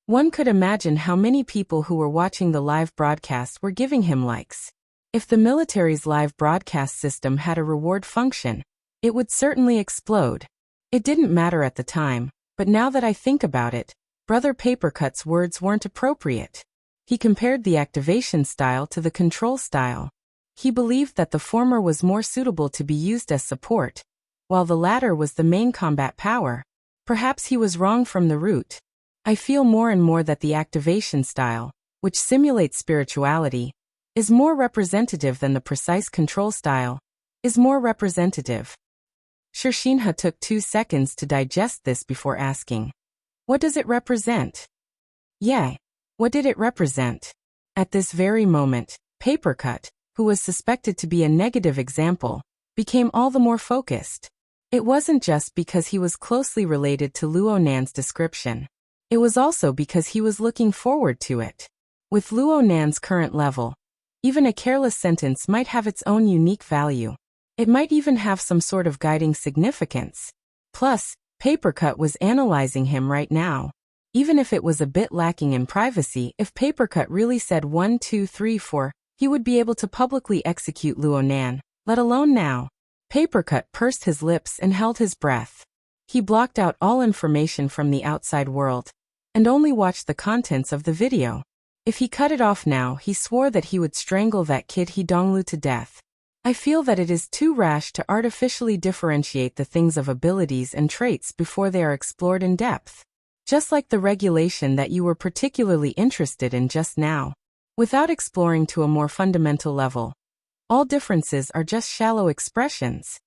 One could imagine how many people who were watching the live broadcast were giving him likes. If the military's live broadcast system had a reward function, it would certainly explode. It didn't matter at the time, but now that I think about it, Brother Papercut's words weren't appropriate. He compared the activation style to the control style. He believed that the former was more suitable to be used as support, while the latter was the main combat power. Perhaps he was wrong from the root. I feel more and more that the activation style, which simulates spirituality, is more representative than the precise control style, is more representative. Shirshinha took 2 seconds to digest this before asking, what does it represent? Yeah, what did it represent? At this very moment, Papercut, who was suspected to be a negative example, became all the more focused. It wasn't just because he was closely related to Luo Nan's description. It was also because he was looking forward to it. With Luo Nan's current level, even a careless sentence might have its own unique value. It might even have some sort of guiding significance. Plus, Papercut was analyzing him right now. Even if it was a bit lacking in privacy, if Papercut really said 1, 2, 3, 4, he would be able to publicly execute Luo Nan, let alone now. Papercut pursed his lips and held his breath. He blocked out all information from the outside world, and only watched the contents of the video. If he cut it off now, he swore that he would strangle that kid He Donglu to death. I feel that it is too rash to artificially differentiate the things of abilities and traits before they are explored in depth. Just like the regulation that you were particularly interested in just now. Without exploring to a more fundamental level, all differences are just shallow expressions.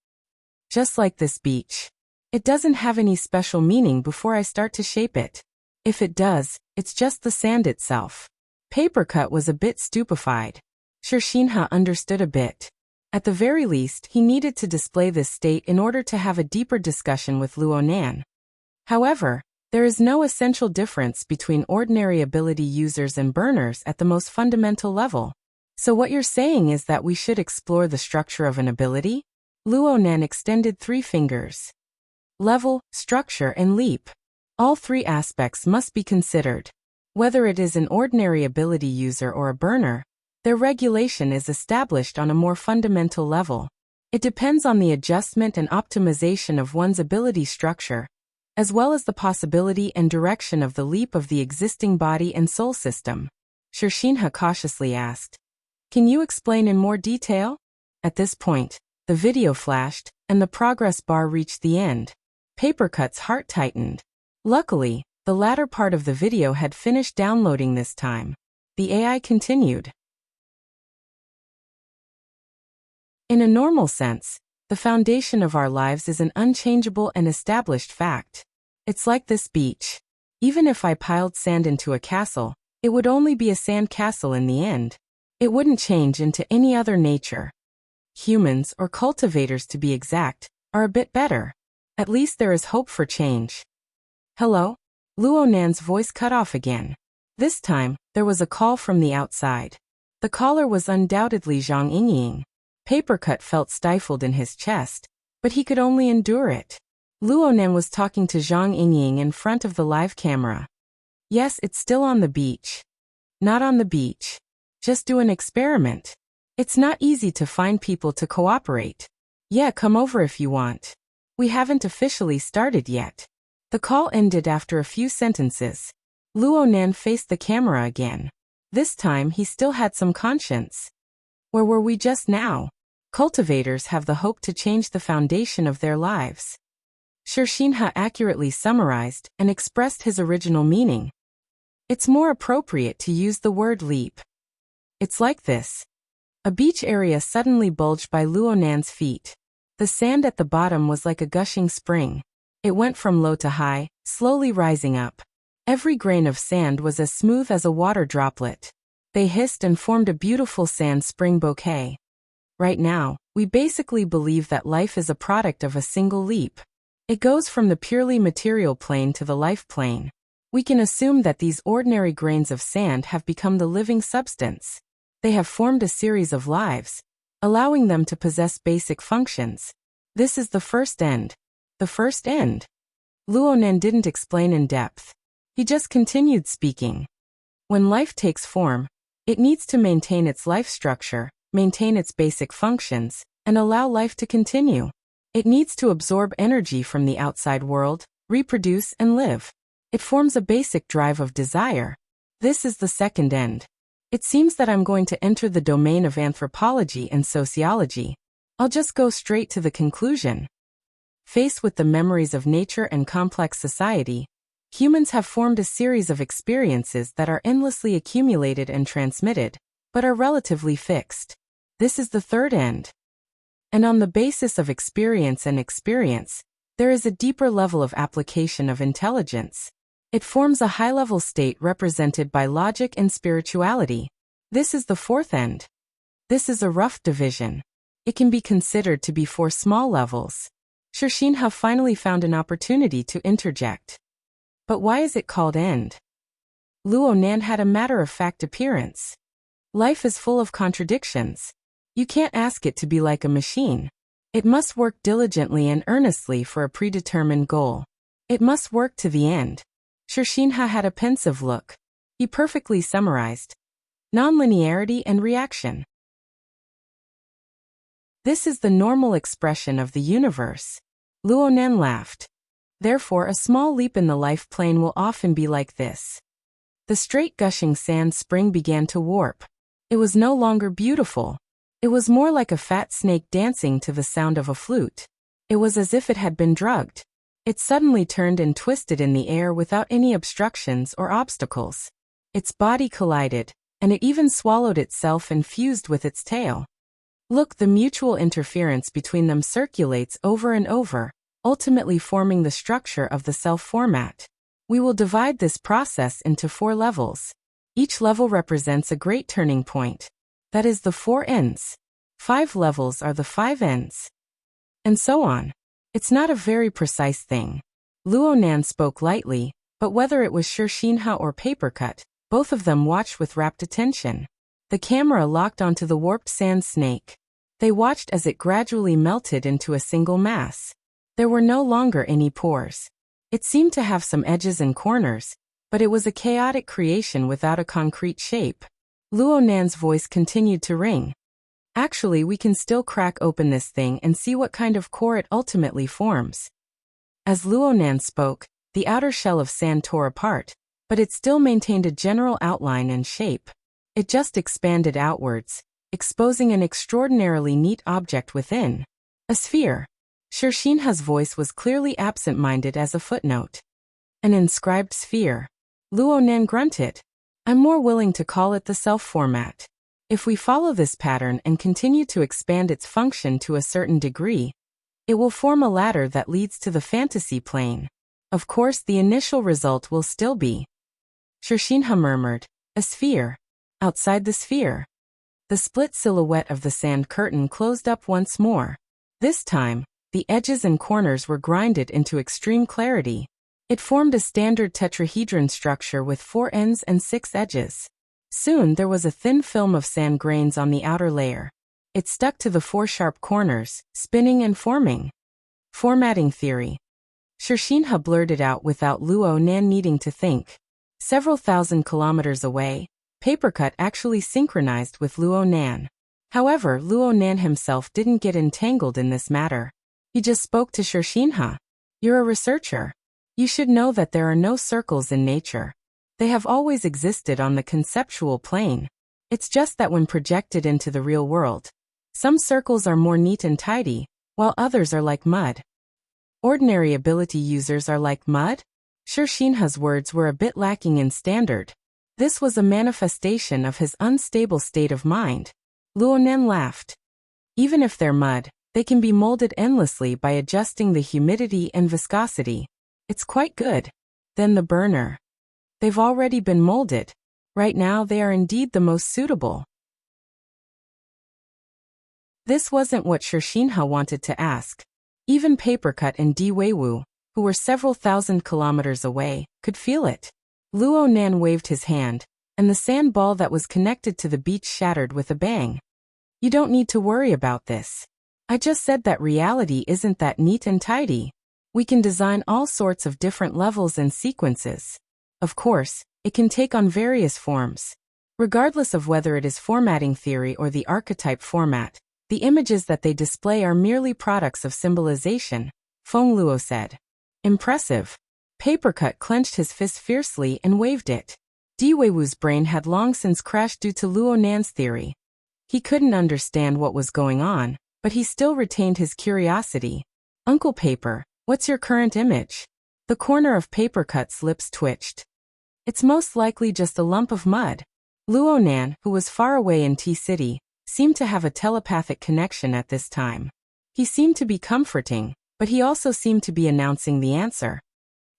Just like this beach. It doesn't have any special meaning before I start to shape it. If it does, it's just the sand itself. Papercut was a bit stupefied. Shirshinha understood a bit. At the very least, he needed to display this state in order to have a deeper discussion with Luo Nan. However, there is no essential difference between ordinary ability users and burners at the most fundamental level. So what you're saying is that we should explore the structure of an ability? Luo Nan extended 3 fingers. Level, structure, and leap. All 3 aspects must be considered. Whether it is an ordinary ability user or a burner, their regulation is established on a more fundamental level. It depends on the adjustment and optimization of one's ability structure, as well as the possibility and direction of the leap of the existing body and soul system. Shirshinha cautiously asked, "Can you explain in more detail?" At this point, the video flashed, and the progress bar reached the end. Papercut's heart tightened. Luckily, the latter part of the video had finished downloading this time. The AI continued. In a normal sense, the foundation of our lives is an unchangeable and established fact. It's like this beach. Even if I piled sand into a castle, it would only be a sand castle in the end. It wouldn't change into any other nature. Humans, or cultivators to be exact, are a bit better. At least there is hope for change. Hello? Luo Nan's voice cut off again. This time, there was a call from the outside. The caller was undoubtedly Zhang Yingying. Papercut felt stifled in his chest, but he could only endure it. Luo Nan was talking to Zhang Yingying in front of the live camera. Yes, it's still on the beach. Not on the beach. Just do an experiment. It's not easy to find people to cooperate. Yeah, come over if you want. We haven't officially started yet. The call ended after a few sentences. Luo Nan faced the camera again. This time he still had some conscience. Where were we just now? Cultivators have the hope to change the foundation of their lives. Shirshinha accurately summarized and expressed his original meaning. It's more appropriate to use the word leap. It's like this. A beach area suddenly bulged by Luo Nan's feet. The sand at the bottom was like a gushing spring. It went from low to high, slowly rising up. Every grain of sand was as smooth as a water droplet. They hissed and formed a beautiful sand spring bouquet. Right now, we basically believe that life is a product of a single leap. It goes from the purely material plane to the life plane. We can assume that these ordinary grains of sand have become the living substance. They have formed a series of lives, allowing them to possess basic functions. This is the first end. The first end? Luo Nan didn't explain in depth. He just continued speaking. When life takes form, it needs to maintain its life structure, maintain its basic functions, and allow life to continue. It needs to absorb energy from the outside world, reproduce and live. It forms a basic drive of desire. This is the second end. It seems that I'm going to enter the domain of anthropology and sociology. I'll just go straight to the conclusion. Faced with the memories of nature and complex society, humans have formed a series of experiences that are endlessly accumulated and transmitted, but are relatively fixed. This is the third end. And on the basis of experience and experience, there is a deeper level of application of intelligence. It forms a high-level state represented by logic and spirituality. This is the fourth end. This is a rough division. It can be considered to be 4 small levels. Shirshinha finally found an opportunity to interject. But why is it called end? Luo Nan had a matter-of-fact appearance. Life is full of contradictions. You can't ask it to be like a machine. It must work diligently and earnestly for a predetermined goal. It must work to the end. Shirshinha had a pensive look. He perfectly summarized. Nonlinearity and reaction. This is the normal expression of the universe. Luo Nan laughed. Therefore, a small leap in the life plane will often be like this. The straight gushing sand spring began to warp. It was no longer beautiful. It was more like a fat snake dancing to the sound of a flute. It was as if it had been drugged. It suddenly turned and twisted in the air without any obstructions or obstacles. Its body collided, and it even swallowed itself and fused with its tail. Look, the mutual interference between them circulates over and over, ultimately forming the structure of the self-format. We will divide this process into 4 levels. Each level represents a great turning point. That is the 4 ends. 5 levels are the 5 ends. And so on. It's not a very precise thing. Luo Nan spoke lightly, but whether it was Shirshinha or Papercut, both of them watched with rapt attention. The camera locked onto the warped sand snake. They watched as it gradually melted into a single mass. There were no longer any pores. It seemed to have some edges and corners, but it was a chaotic creation without a concrete shape. Luo Nan's voice continued to ring. Actually, we can still crack open this thing and see what kind of core it ultimately forms. As Luo Nan spoke, the outer shell of sand tore apart, but it still maintained a general outline and shape. It just expanded outwards, exposing an extraordinarily neat object within. A sphere. Shirshinha's voice was clearly absent-minded as a footnote. An inscribed sphere. Luonan grunted. I'm more willing to call it the self-format. If we follow this pattern and continue to expand its function to a certain degree, it will form a ladder that leads to the fantasy plane. Of course, the initial result will still be. Shirshinha murmured, a sphere. Outside the sphere. The split silhouette of the sand curtain closed up once more. This time, the edges and corners were grinded into extreme clarity. It formed a standard tetrahedron structure with 4 ends and 6 edges. Soon there was a thin film of sand grains on the outer layer. It stuck to the 4 sharp corners, spinning and forming. Formatting theory. Shirshinha blurted out without Luo Nan needing to think. Several thousand kilometers away, Papercut actually synchronized with Luo Nan. However, Luo Nan himself didn't get entangled in this matter. He just spoke to Shirshinha. You're a researcher. You should know that there are no circles in nature. They have always existed on the conceptual plane. It's just that when projected into the real world, some circles are more neat and tidy, while others are like mud. Ordinary ability users are like mud? Shirshinha's words were a bit lacking in standard. This was a manifestation of his unstable state of mind. Luonan laughed. Even if they're mud, they can be molded endlessly by adjusting the humidity and viscosity. It's quite good. Then the burner. They've already been molded. Right now they are indeed the most suitable. This wasn't what Shirshinha wanted to ask. Even Papercut and Di Weiwu, who were several thousand kilometers away, could feel it. Luo Nan waved his hand, and the sand ball that was connected to the beach shattered with a bang. You don't need to worry about this. I just said that reality isn't that neat and tidy. We can design all sorts of different levels and sequences. Of course, it can take on various forms. Regardless of whether it is formatting theory or the archetype format, the images that they display are merely products of symbolization, Feng Luo said. Impressive. Papercut clenched his fist fiercely and waved it. Di Weiwu's brain had long since crashed due to Luo Nan's theory. He couldn't understand what was going on, but he still retained his curiosity. Uncle Paper, what's your current image? The corner of Papercut's lips twitched. It's most likely just a lump of mud. Luo Nan, who was far away in T-City, seemed to have a telepathic connection at this time. He seemed to be comforting, but he also seemed to be announcing the answer.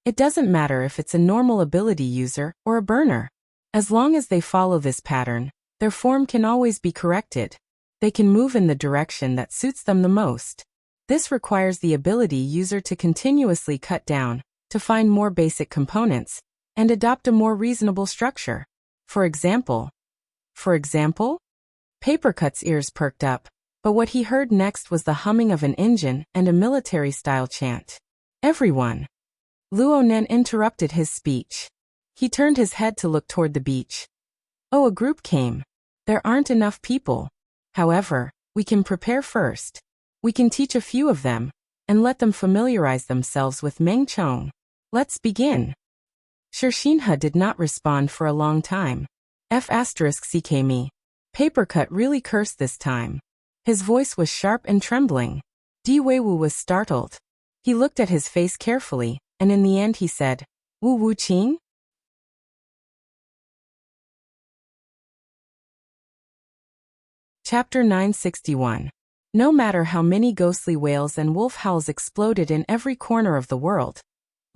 It doesn't matter if it's a normal ability user or a burner. As long as they follow this pattern, their form can always be corrected. They can move in the direction that suits them the most. This requires the ability user to continuously cut down, to find more basic components, and adopt a more reasonable structure. For example? Papercut's ears perked up, but what he heard next was the humming of an engine and a military-style chant. Everyone! Luo Nan interrupted his speech. He turned his head to look toward the beach. Oh, a group came. There aren't enough people. However, we can prepare first. We can teach a few of them, and let them familiarize themselves with Meng Chong. Let's begin. Shirshinha did not respond for a long time. *CK me. Papercut really cursed this time. His voice was sharp and trembling. Di Weiwu was startled. He looked at his face carefully, and in the end he said, Wu Wu Qing? Chapter 961. No matter how many ghostly wails and wolf howls exploded in every corner of the world,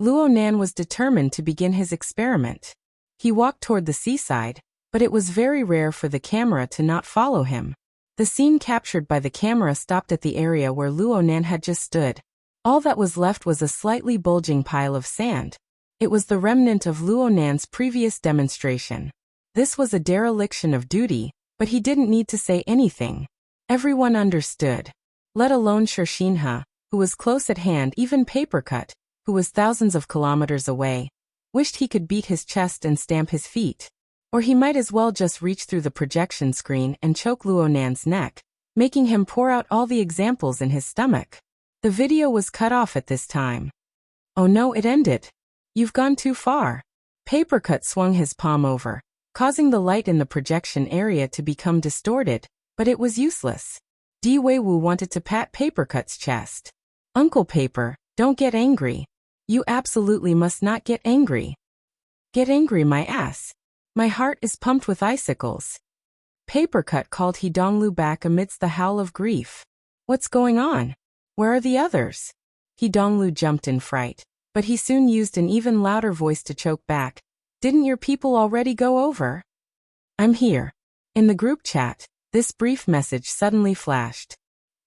Luo Nan was determined to begin his experiment. He walked toward the seaside, but it was very rare for the camera to not follow him. The scene captured by the camera stopped at the area where Luo Nan had just stood. All that was left was a slightly bulging pile of sand. It was the remnant of Luo Nan's previous demonstration. This was a dereliction of duty, but he didn't need to say anything. Everyone understood. Let alone Shirshinha, who was close at hand. Even Papercut, who was thousands of kilometers away, wished he could beat his chest and stamp his feet. Or he might as well just reach through the projection screen and choke Luo Nan's neck, making him pour out all the examples in his stomach. The video was cut off at this time. Oh no, it ended. You've gone too far. Papercut swung his palm over, causing the light in the projection area to become distorted, but it was useless. Di Weiwu wanted to pat Papercut's chest. Uncle Paper, don't get angry. You absolutely must not get angry. Get angry, my ass. My heart is pumped with icicles. Papercut called He Donglu back amidst the howl of grief. What's going on? Where are the others? He Donglu jumped in fright, but he soon used an even louder voice to choke back. Didn't your people already go over? I'm here. In the group chat, this brief message suddenly flashed.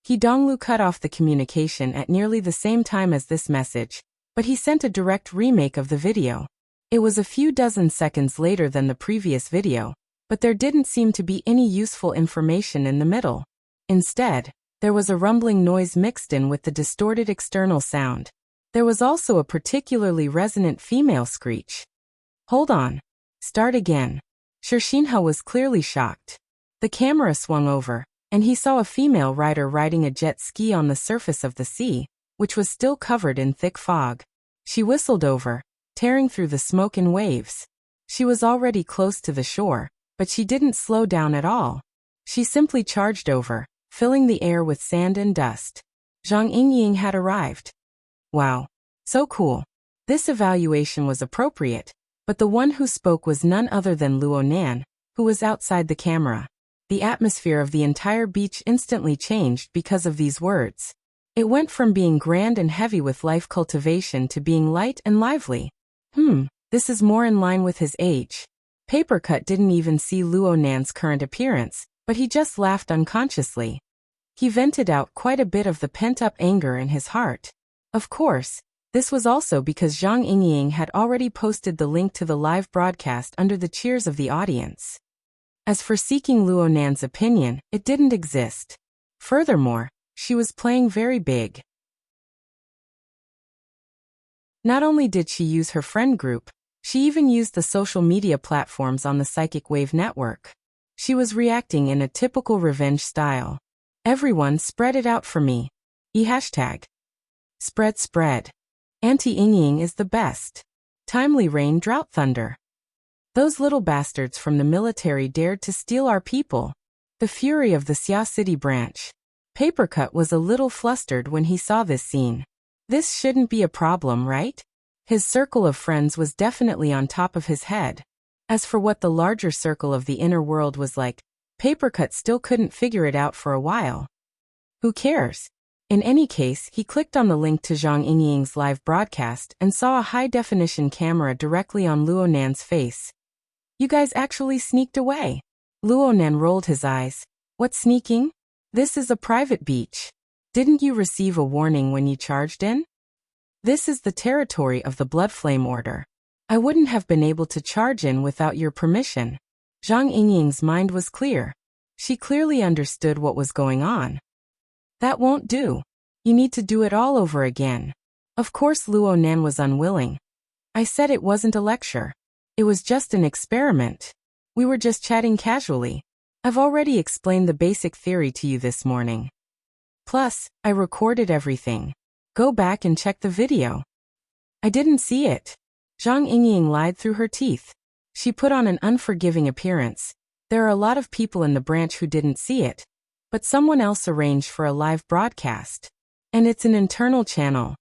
He Donglu cut off the communication at nearly the same time as this message, but he sent a direct remake of the video. It was a few dozen seconds later than the previous video, but there didn't seem to be any useful information in the middle. Instead, there was a rumbling noise mixed in with the distorted external sound. There was also a particularly resonant female screech. Hold on. Start again. Shershinha was clearly shocked. The camera swung over, and he saw a female rider riding a jet ski on the surface of the sea, which was still covered in thick fog. She whistled over, tearing through the smoke and waves. She was already close to the shore, but she didn't slow down at all. She simply charged over, filling the air with sand and dust. Zhang Yingying had arrived. Wow. So cool. This evaluation was appropriate, but the one who spoke was none other than Luo Nan, who was outside the camera. The atmosphere of the entire beach instantly changed because of these words. It went from being grand and heavy with life cultivation to being light and lively. This is more in line with his age. Papercut didn't even see Luo Nan's current appearance, but he just laughed unconsciously. He vented out quite a bit of the pent-up anger in his heart. Of course, this was also because Zhang Yingying had already posted the link to the live broadcast under the cheers of the audience. As for seeking Luo Nan's opinion, it didn't exist. Furthermore, she was playing very big. Not only did she use her friend group, she even used the social media platforms on the Psychic Wave network. She was reacting in a typical revenge style. Everyone spread it out for me. #. Spread. Anti-Yingying is the best. Timely rain, drought, thunder. Those little bastards from the military dared to steal our people. The fury of the Xia City branch. Papercut was a little flustered when he saw this scene. This shouldn't be a problem, right? His circle of friends was definitely on top of his head. As for what the larger circle of the inner world was like, Papercut still couldn't figure it out for a while. Who cares? In any case, he clicked on the link to Zhang Yingying's live broadcast and saw a high-definition camera directly on Luo Nan's face. You guys actually sneaked away. Luo Nan rolled his eyes. What sneaking? This is a private beach. Didn't you receive a warning when you charged in? This is the territory of the Blood Flame Order. I wouldn't have been able to charge in without your permission. Zhang Yingying's mind was clear. She clearly understood what was going on. That won't do. You need to do it all over again. Of course Luo Nan was unwilling. I said it wasn't a lecture. It was just an experiment. We were just chatting casually. I've already explained the basic theory to you this morning. Plus, I recorded everything. Go back and check the video. I didn't see it. Zhang Yingying lied through her teeth. She put on an unforgiving appearance. There are a lot of people in the branch who didn't see it, but someone else arranged for a live broadcast. And it's an internal channel.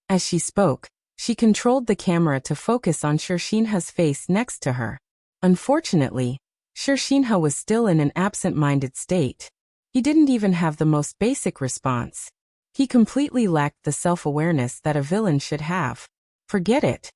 As she spoke, she controlled the camera to focus on Shershinha's face next to her. Unfortunately, Shershinha was still in an absent-minded state. He didn't even have the most basic response. He completely lacked the self-awareness that a villain should have. Forget it.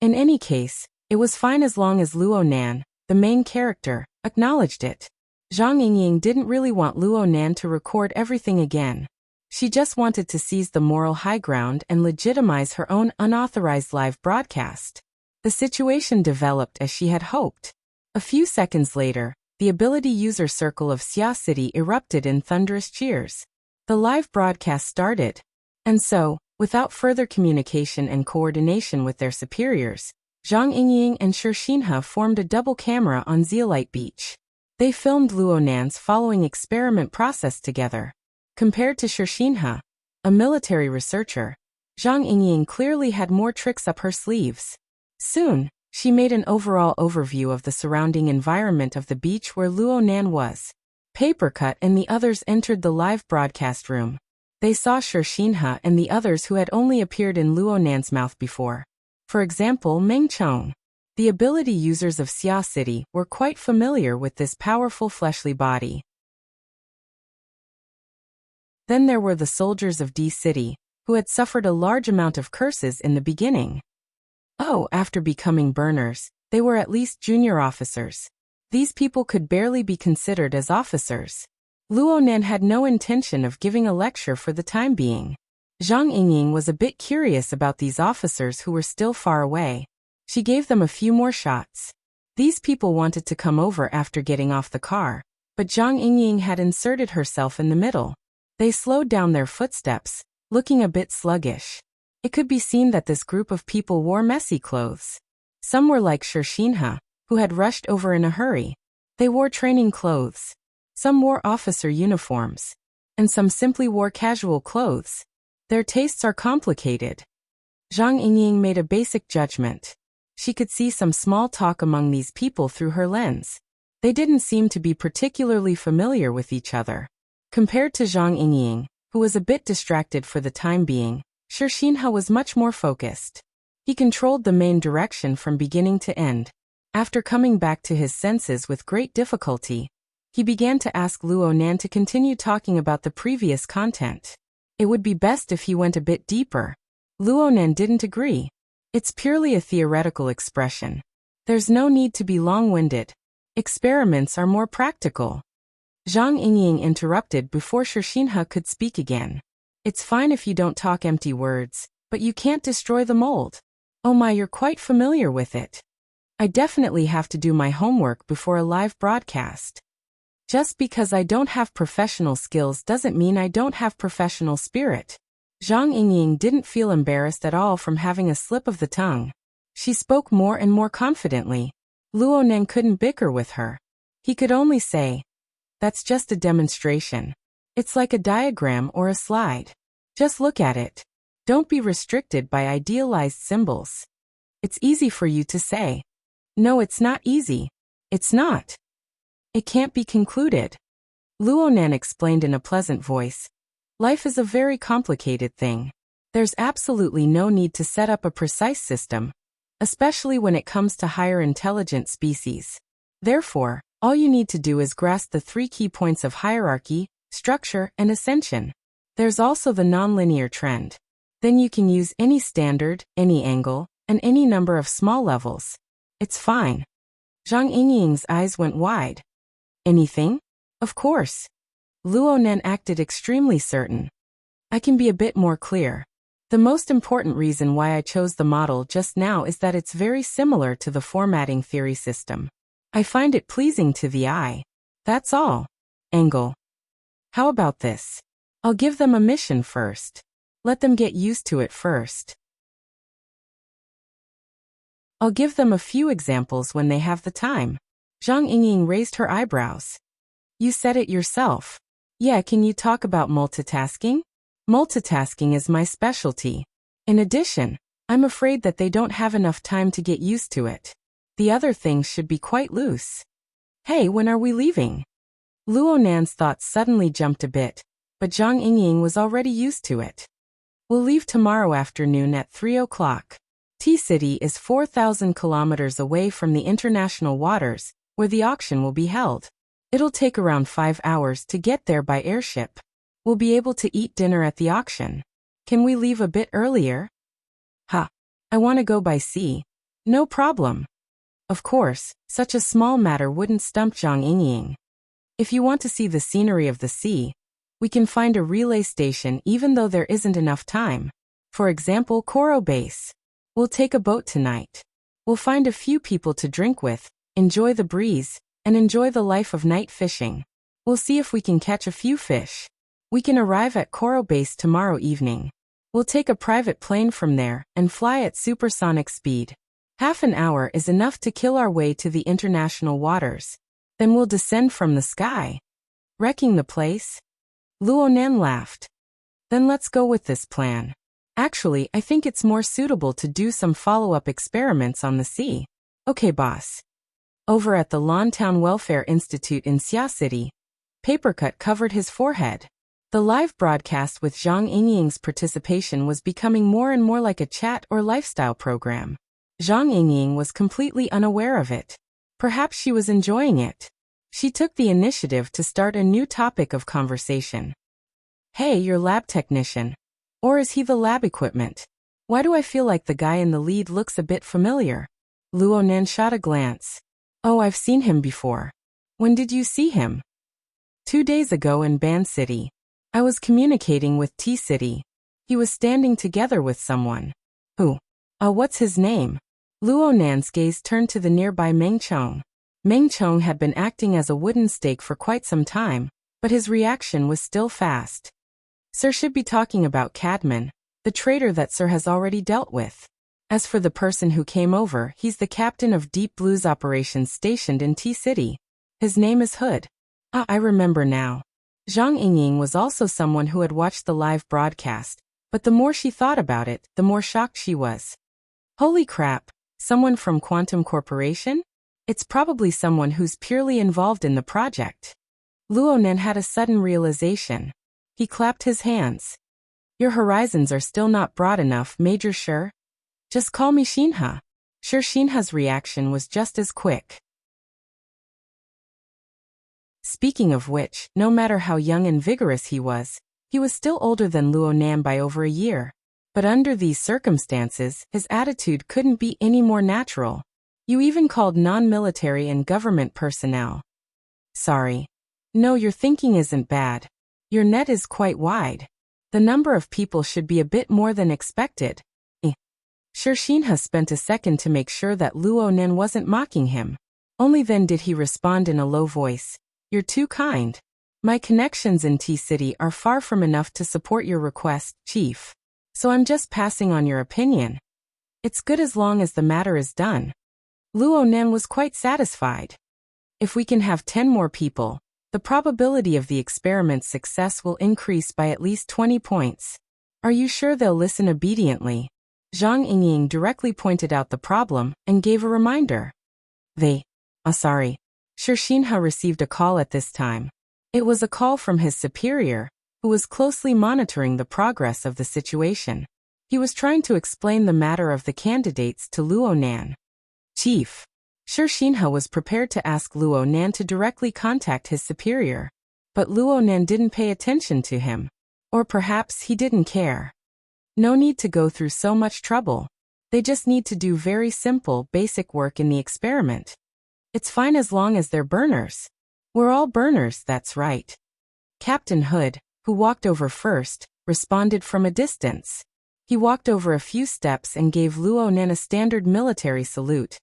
In any case, it was fine as long as Luo Nan, the main character, acknowledged it. Zhang Yingying didn't really want Luo Nan to record everything again. She just wanted to seize the moral high ground and legitimize her own unauthorized live broadcast. The situation developed as she had hoped. A few seconds later, the ability user circle of Xia City erupted in thunderous cheers. The live broadcast started. And so, without further communication and coordination with their superiors, Zhang Yingying and Shershinha formed a double camera on Zeolite Beach. They filmed Luo Nan's following experiment process together. Compared to Shershinha, a military researcher, Zhang Yingying clearly had more tricks up her sleeves. Soon, she made an overall overview of the surrounding environment of the beach where Luo Nan was. Papercut and the others entered the live broadcast room. They saw Shershinha and the others who had only appeared in Luo Nan's mouth before. For example, Meng Chong. The ability users of Xia City were quite familiar with this powerful fleshly body. Then there were the soldiers of D City, who had suffered a large amount of curses in the beginning. Oh, after becoming burners, they were at least junior officers. These people could barely be considered as officers. Luo Nan had no intention of giving a lecture for the time being. Zhang Yingying was a bit curious about these officers who were still far away. She gave them a few more shots. These people wanted to come over after getting off the car, but Zhang Yingying had inserted herself in the middle. They slowed down their footsteps, looking a bit sluggish. It could be seen that this group of people wore messy clothes. Some were like Shershinha, who had rushed over in a hurry. They wore training clothes. Some wore officer uniforms. And some simply wore casual clothes. Their tastes are complicated. Zhang Yingying made a basic judgment. She could see some small talk among these people through her lens. They didn't seem to be particularly familiar with each other. Compared to Zhang Yingying, who was a bit distracted for the time being, Shershinha was much more focused. He controlled the main direction from beginning to end. After coming back to his senses with great difficulty, he began to ask Luo Nan to continue talking about the previous content. It would be best if he went a bit deeper. Luo Nan didn't agree. It's purely a theoretical expression. There's no need to be long-winded. Experiments are more practical. Zhang Yingying interrupted before Shershinha could speak again. It's fine if you don't talk empty words, but you can't destroy the mold. Oh my, you're quite familiar with it. I definitely have to do my homework before a live broadcast. Just because I don't have professional skills doesn't mean I don't have professional spirit. Zhang Yingying didn't feel embarrassed at all from having a slip of the tongue. She spoke more and more confidently. Luo Nan couldn't bicker with her. He could only say, "That's just a demonstration. It's like a diagram or a slide. Just look at it. Don't be restricted by idealized symbols. It's easy for you to say. No, it's not easy. It's not. It can't be concluded." Luo Nan explained in a pleasant voice. Life is a very complicated thing. There's absolutely no need to set up a precise system, especially when it comes to higher intelligent species. Therefore, all you need to do is grasp the 3 key points of hierarchy, structure, and ascension. There's also the nonlinear trend. Then you can use any standard, any angle, and any number of small levels. It's fine. Zhang Yingying's eyes went wide. Anything? Of course. Luo Nan acted extremely certain. I can be a bit more clear. The most important reason why I chose the model just now is that it's very similar to the formatting theory system. I find it pleasing to the eye. That's all. Angle. How about this? I'll give them a mission first. Let them get used to it first. I'll give them a few examples when they have the time. Zhang Yingying raised her eyebrows. You said it yourself. Yeah, can you talk about multitasking? Multitasking is my specialty. In addition, I'm afraid that they don't have enough time to get used to it. The other things should be quite loose. Hey, when are we leaving? Luo Nan's thoughts suddenly jumped a bit, but Zhang Yingying was already used to it. We'll leave tomorrow afternoon at 3 o'clock. T-City is 4,000 kilometers away from the international waters, where the auction will be held. It'll take around 5 hours to get there by airship. We'll be able to eat dinner at the auction. Can we leave a bit earlier? Ha! I want to go by sea. No problem. Of course, such a small matter wouldn't stump Zhang Yingying. If you want to see the scenery of the sea, we can find a relay station even though there isn't enough time. For example, Koro Base. We'll take a boat tonight. We'll find a few people to drink with, enjoy the breeze, and enjoy the life of night fishing. We'll see if we can catch a few fish. We can arrive at Koro Base tomorrow evening. We'll take a private plane from there and fly at supersonic speed. Half an hour is enough to kill our way to the international waters. Then we'll descend from the sky. Wrecking the place? Luo Nan laughed. Then let's go with this plan. Actually, I think it's more suitable to do some follow-up experiments on the sea. Okay, boss. Over at the Lantown Welfare Institute in Xia City, Papercut covered his forehead. The live broadcast with Zhang Yingying's participation was becoming more and more like a chat or lifestyle program. Zhang Yingying was completely unaware of it. Perhaps she was enjoying it. She took the initiative to start a new topic of conversation. Hey, you're lab technician. Or is he the lab equipment? Why do I feel like the guy in the lead looks a bit familiar? Luo Nan shot a glance. Oh, I've seen him before. When did you see him? 2 days ago in Ban City. I was communicating with T City. He was standing together with someone. Who? What's his name? Luo Nan's gaze turned to the nearby Meng Chong. Meng Chong had been acting as a wooden stake for quite some time, but his reaction was still fast. Sir should be talking about Cadman, the traitor that Sir has already dealt with. As for the person who came over, he's the captain of Deep Blue's operations stationed in T City. His name is Hood. I remember now. Zhang Yingying was also someone who had watched the live broadcast, but the more she thought about it, the more shocked she was. Holy crap, someone from Quantum Corporation? It's probably someone who's purely involved in the project. Luo Nan had a sudden realization. He clapped his hands. Your horizons are still not broad enough, Major Shi. Just call me Xinhe. Sure, Xinhe's reaction was just as quick. Speaking of which, no matter how young and vigorous he was still older than Luo Nan by over a year. But under these circumstances, his attitude couldn't be any more natural. You even called non-military and government personnel. Sorry. No, your thinking isn't bad. Your net is quite wide. The number of people should be a bit more than expected. Sure, Xinhe spent a second to make sure that Luo Nan wasn't mocking him. Only then did he respond in a low voice. You're too kind. My connections in T-City are far from enough to support your request, Chief. So I'm just passing on your opinion. It's good as long as the matter is done. Luo Nan was quite satisfied. If we can have 10 more people, the probability of the experiment's success will increase by at least 20 points. Are you sure they'll listen obediently? Zhang Yingying directly pointed out the problem and gave a reminder. Sorry. Sure, Xinhe received a call at this time. It was a call from his superior, who was closely monitoring the progress of the situation. He was trying to explain the matter of the candidates to Luo Nan. Chief. Sure, Xinhe was prepared to ask Luo Nan to directly contact his superior. But Luo Nan didn't pay attention to him. Or perhaps he didn't care. No need to go through so much trouble. They just need to do very simple, basic work in the experiment. It's fine as long as they're burners. We're all burners, that's right. Captain Hood, who walked over first, responded from a distance. He walked over a few steps and gave Luo Nan a standard military salute.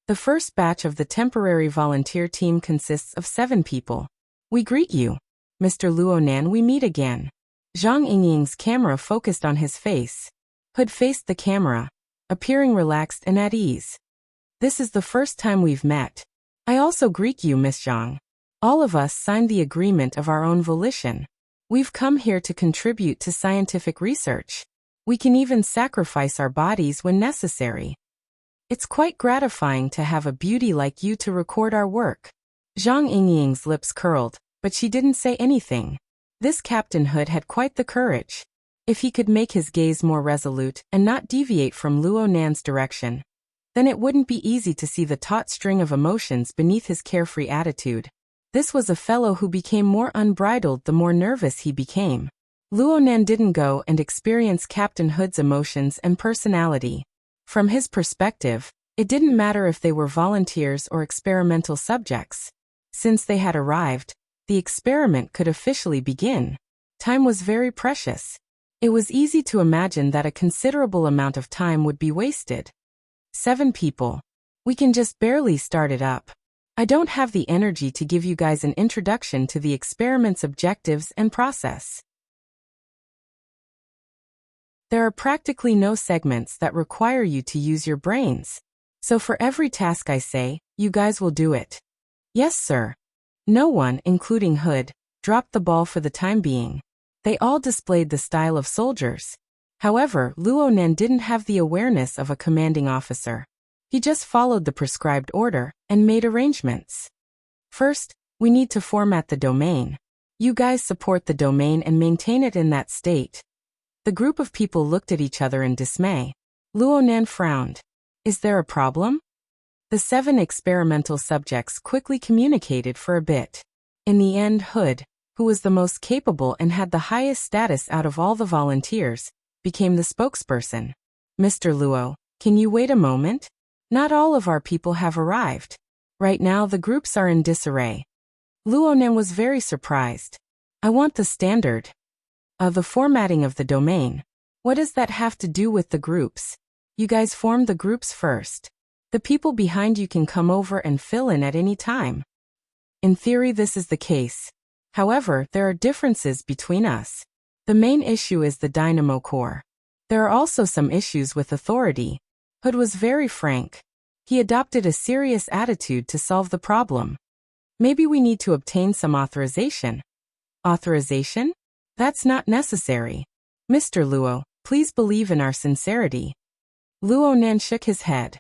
The first batch of the temporary volunteer team consists of 7 people. We greet you. Mr. Luo Nan, we meet again. Zhang Yingying's camera focused on his face. Hood faced the camera, appearing relaxed and at ease. This is the first time we've met. I also greet you, Miss Zhang. All of us signed the agreement of our own volition. We've come here to contribute to scientific research. We can even sacrifice our bodies when necessary. It's quite gratifying to have a beauty like you to record our work. Zhang Yingying's lips curled, but she didn't say anything. This Captain Hood had quite the courage. If he could make his gaze more resolute and not deviate from Luo Nan's direction, then it wouldn't be easy to see the taut string of emotions beneath his carefree attitude. This was a fellow who became more unbridled the more nervous he became. Luo Nan didn't go and experience Captain Hood's emotions and personality. From his perspective, it didn't matter if they were volunteers or experimental subjects. Since they had arrived, the experiment could officially begin. Time was very precious. It was easy to imagine that a considerable amount of time would be wasted. 7 people. We can just barely start it up. I don't have the energy to give you guys an introduction to the experiment's objectives and process. There are practically no segments that require you to use your brains. So for every task I say, you guys will do it. Yes, sir. No one, including Hood, dropped the ball for the time being. They all displayed the style of soldiers. However, Luo Nan didn't have the awareness of a commanding officer. He just followed the prescribed order and made arrangements. First, we need to format the domain. You guys support the domain and maintain it in that state. The group of people looked at each other in dismay. Luonan frowned. Is there a problem? The 7 experimental subjects quickly communicated for a bit. In the end, Hood, who was the most capable and had the highest status out of all the volunteers, became the spokesperson. Mr. Luo, can you wait a moment? Not all of our people have arrived. Right now the groups are in disarray. Luonan was very surprised. I want the standard. The formatting of the domain. What does that have to do with the groups? You guys formed the groups first. The people behind you can come over and fill in at any time. In theory this is the case. However, there are differences between us. The main issue is the dynamo core. There are also some issues with authority. Hood was very frank. He adopted a serious attitude to solve the problem. Maybe we need to obtain some authorization. Authorization? That's not necessary. Mr. Luo, please believe in our sincerity. Luonan shook his head.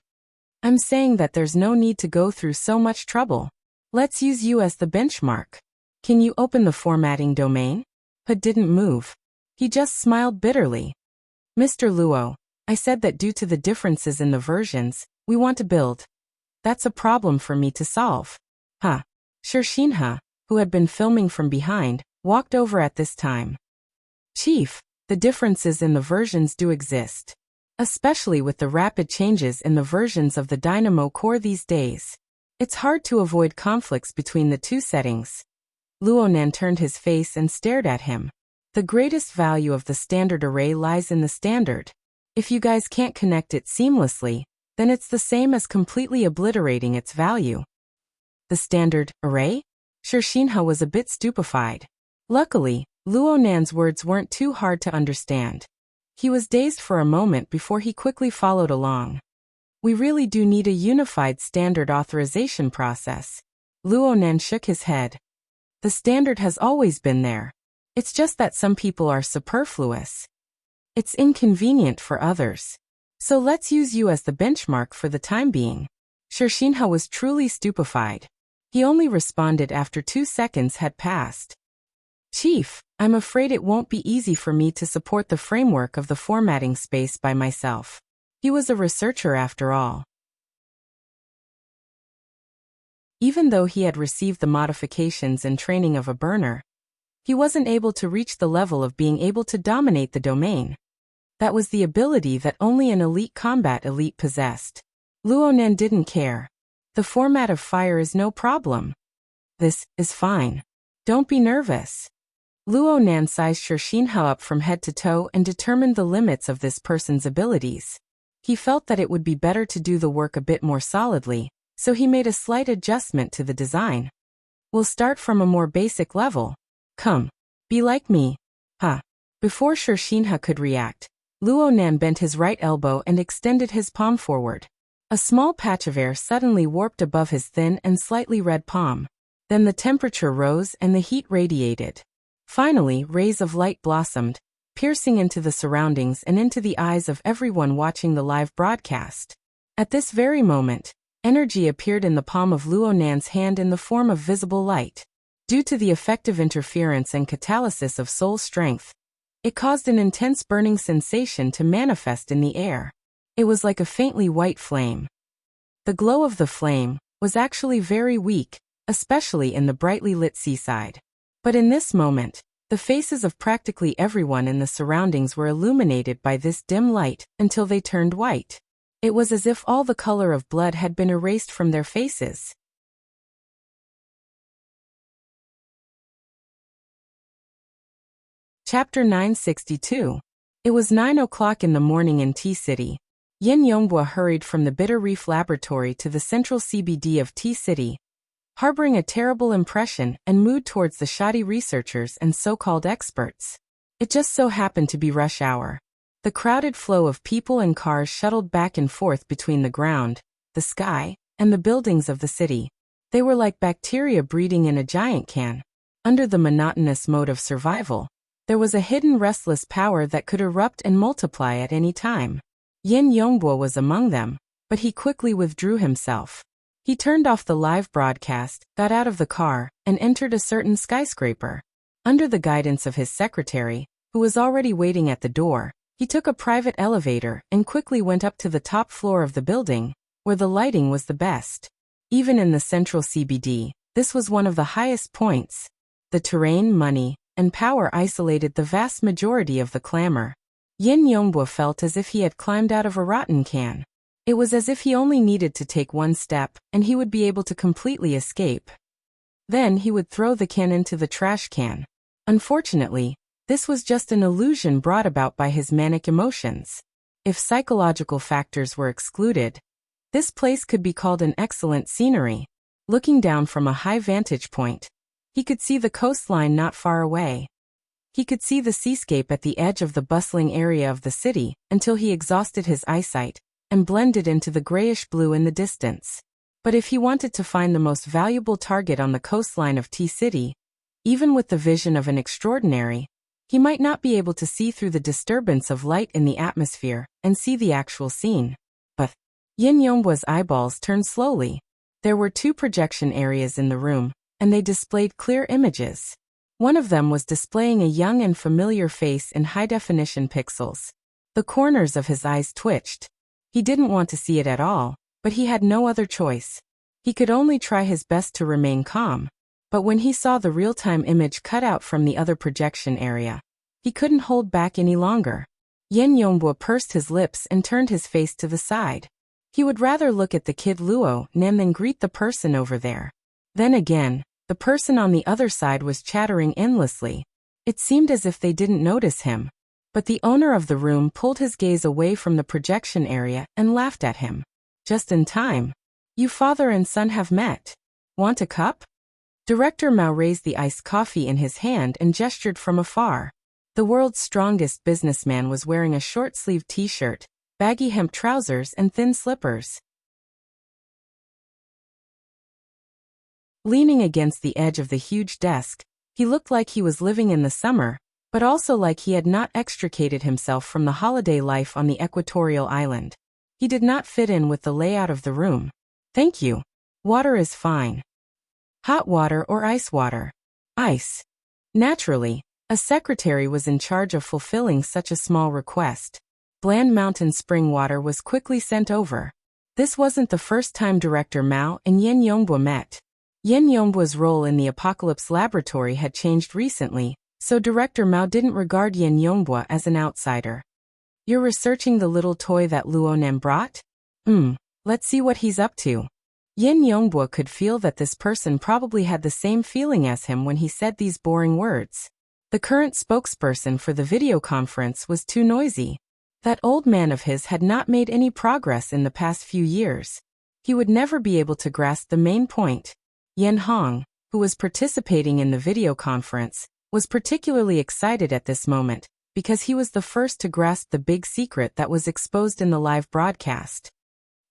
I'm saying that there's no need to go through so much trouble. Let's use you as the benchmark. Can you open the formatting domain? Hood didn't move. He just smiled bitterly. Mr. Luo, I said that due to the differences in the versions, we want to build. That's a problem for me to solve. Shershinha, who had been filming from behind, walked over at this time. Chief, the differences in the versions do exist. Especially with the rapid changes in the versions of the Dynamo core these days. It's hard to avoid conflicts between the two settings. Luonan turned his face and stared at him. The greatest value of the standard array lies in the standard. If you guys can't connect it seamlessly, then it's the same as completely obliterating its value. The standard array? Shershinha was a bit stupefied. Luckily, Luonan's words weren't too hard to understand. He was dazed for a moment before he quickly followed along. We really do need a unified standard authorization process. Luonan shook his head. The standard has always been there. It's just that some people are superfluous. It's inconvenient for others. So let's use you as the benchmark for the time being. Shershinha was truly stupefied. He only responded after 2 seconds had passed. Chief, I'm afraid it won't be easy for me to support the framework of the formatting space by myself. He was a researcher after all. Even though he had received the modifications and training of a burner, he wasn't able to reach the level of being able to dominate the domain. That was the ability that only an elite combat elite possessed. Luonan didn't care. The format of fire is no problem. This is fine. Don't be nervous. Luonan sized Shershinha up from head to toe and determined the limits of this person's abilities. He felt that it would be better to do the work a bit more solidly, so he made a slight adjustment to the design. We'll start from a more basic level. Come, be like me. Before Shershinha could react, Luonan bent his right elbow and extended his palm forward. A small patch of air suddenly warped above his thin and slightly red palm. Then the temperature rose and the heat radiated. Finally, rays of light blossomed, piercing into the surroundings and into the eyes of everyone watching the live broadcast. At this very moment, energy appeared in the palm of Luonan's hand in the form of visible light. Due to the effective interference and catalysis of soul strength, it caused an intense burning sensation to manifest in the air. It was like a faintly white flame. The glow of the flame was actually very weak, especially in the brightly lit seaside. But in this moment, the faces of practically everyone in the surroundings were illuminated by this dim light until they turned white. It was as if all the color of blood had been erased from their faces. Chapter 962. It was 9 o'clock in the morning in T-City. Yin Yonghua hurried from the Bitter Reef Laboratory to the central CBD of T-City, harboring a terrible impression and mood towards the shoddy researchers and so-called experts. It just so happened to be rush hour. The crowded flow of people and cars shuttled back and forth between the ground, the sky, and the buildings of the city. They were like bacteria breeding in a giant can. Under the monotonous mode of survival, there was a hidden restless power that could erupt and multiply at any time. Yin Yonghua was among them, but he quickly withdrew himself. He turned off the live broadcast, got out of the car, and entered a certain skyscraper. Under the guidance of his secretary, who was already waiting at the door, he took a private elevator and quickly went up to the top floor of the building, where the lighting was the best. Even in the central CBD, this was one of the highest points. The terrain, money, and power isolated the vast majority of the clamor. Yin Yongbwa felt as if he had climbed out of a rotten can. It was as if he only needed to take one step, and he would be able to completely escape. Then he would throw the can into the trash can. Unfortunately, this was just an illusion brought about by his manic emotions. If psychological factors were excluded, this place could be called an excellent scenery. Looking down from a high vantage point, he could see the coastline not far away. He could see the seascape at the edge of the bustling area of the city until he exhausted his eyesight and blended into the grayish blue in the distance. But if he wanted to find the most valuable target on the coastline of T-City, even with the vision of an extraordinary, he might not be able to see through the disturbance of light in the atmosphere and see the actual scene. But Yin Yongbwa's eyeballs turned slowly. There were 2 projection areas in the room, and they displayed clear images. One of them was displaying a young and familiar face in high-definition pixels. The corners of his eyes twitched. He didn't want to see it at all, but he had no other choice. He could only try his best to remain calm. But when he saw the real-time image cut out from the other projection area, he couldn't hold back any longer. Yin Yongbwa pursed his lips and turned his face to the side. He would rather look at the kid Luo Nan than greet the person over there. Then again, the person on the other side was chattering endlessly. It seemed as if they didn't notice him. But the owner of the room pulled his gaze away from the projection area and laughed at him. Just in time. You father and son have met. Want a cup? Director Mao raised the iced coffee in his hand and gestured from afar. The world's strongest businessman was wearing a short-sleeved t-shirt, baggy hemp trousers and thin slippers. Leaning against the edge of the huge desk, he looked like he was living in the summer, but also like he had not extricated himself from the holiday life on the equatorial island. He did not fit in with the layout of the room. Thank you. Water is fine. Hot water or ice water? Ice. Naturally, a secretary was in charge of fulfilling such a small request. Bland mountain spring water was quickly sent over. This wasn't the first time Director Mao and Yin Yongbwa met. Yin Yongbwa's role in the Apocalypse Laboratory had changed recently, so Director Mao didn't regard Yin Yongbwa as an outsider. You're researching the little toy that Luo Nan brought? Let's see what he's up to. Yin Yongbwa could feel that this person probably had the same feeling as him when he said these boring words. The current spokesperson for the video conference was too noisy. That old man of his had not made any progress in the past few years. He would never be able to grasp the main point. Yen Hong, who was participating in the video conference, was particularly excited at this moment, because he was the first to grasp the big secret that was exposed in the live broadcast.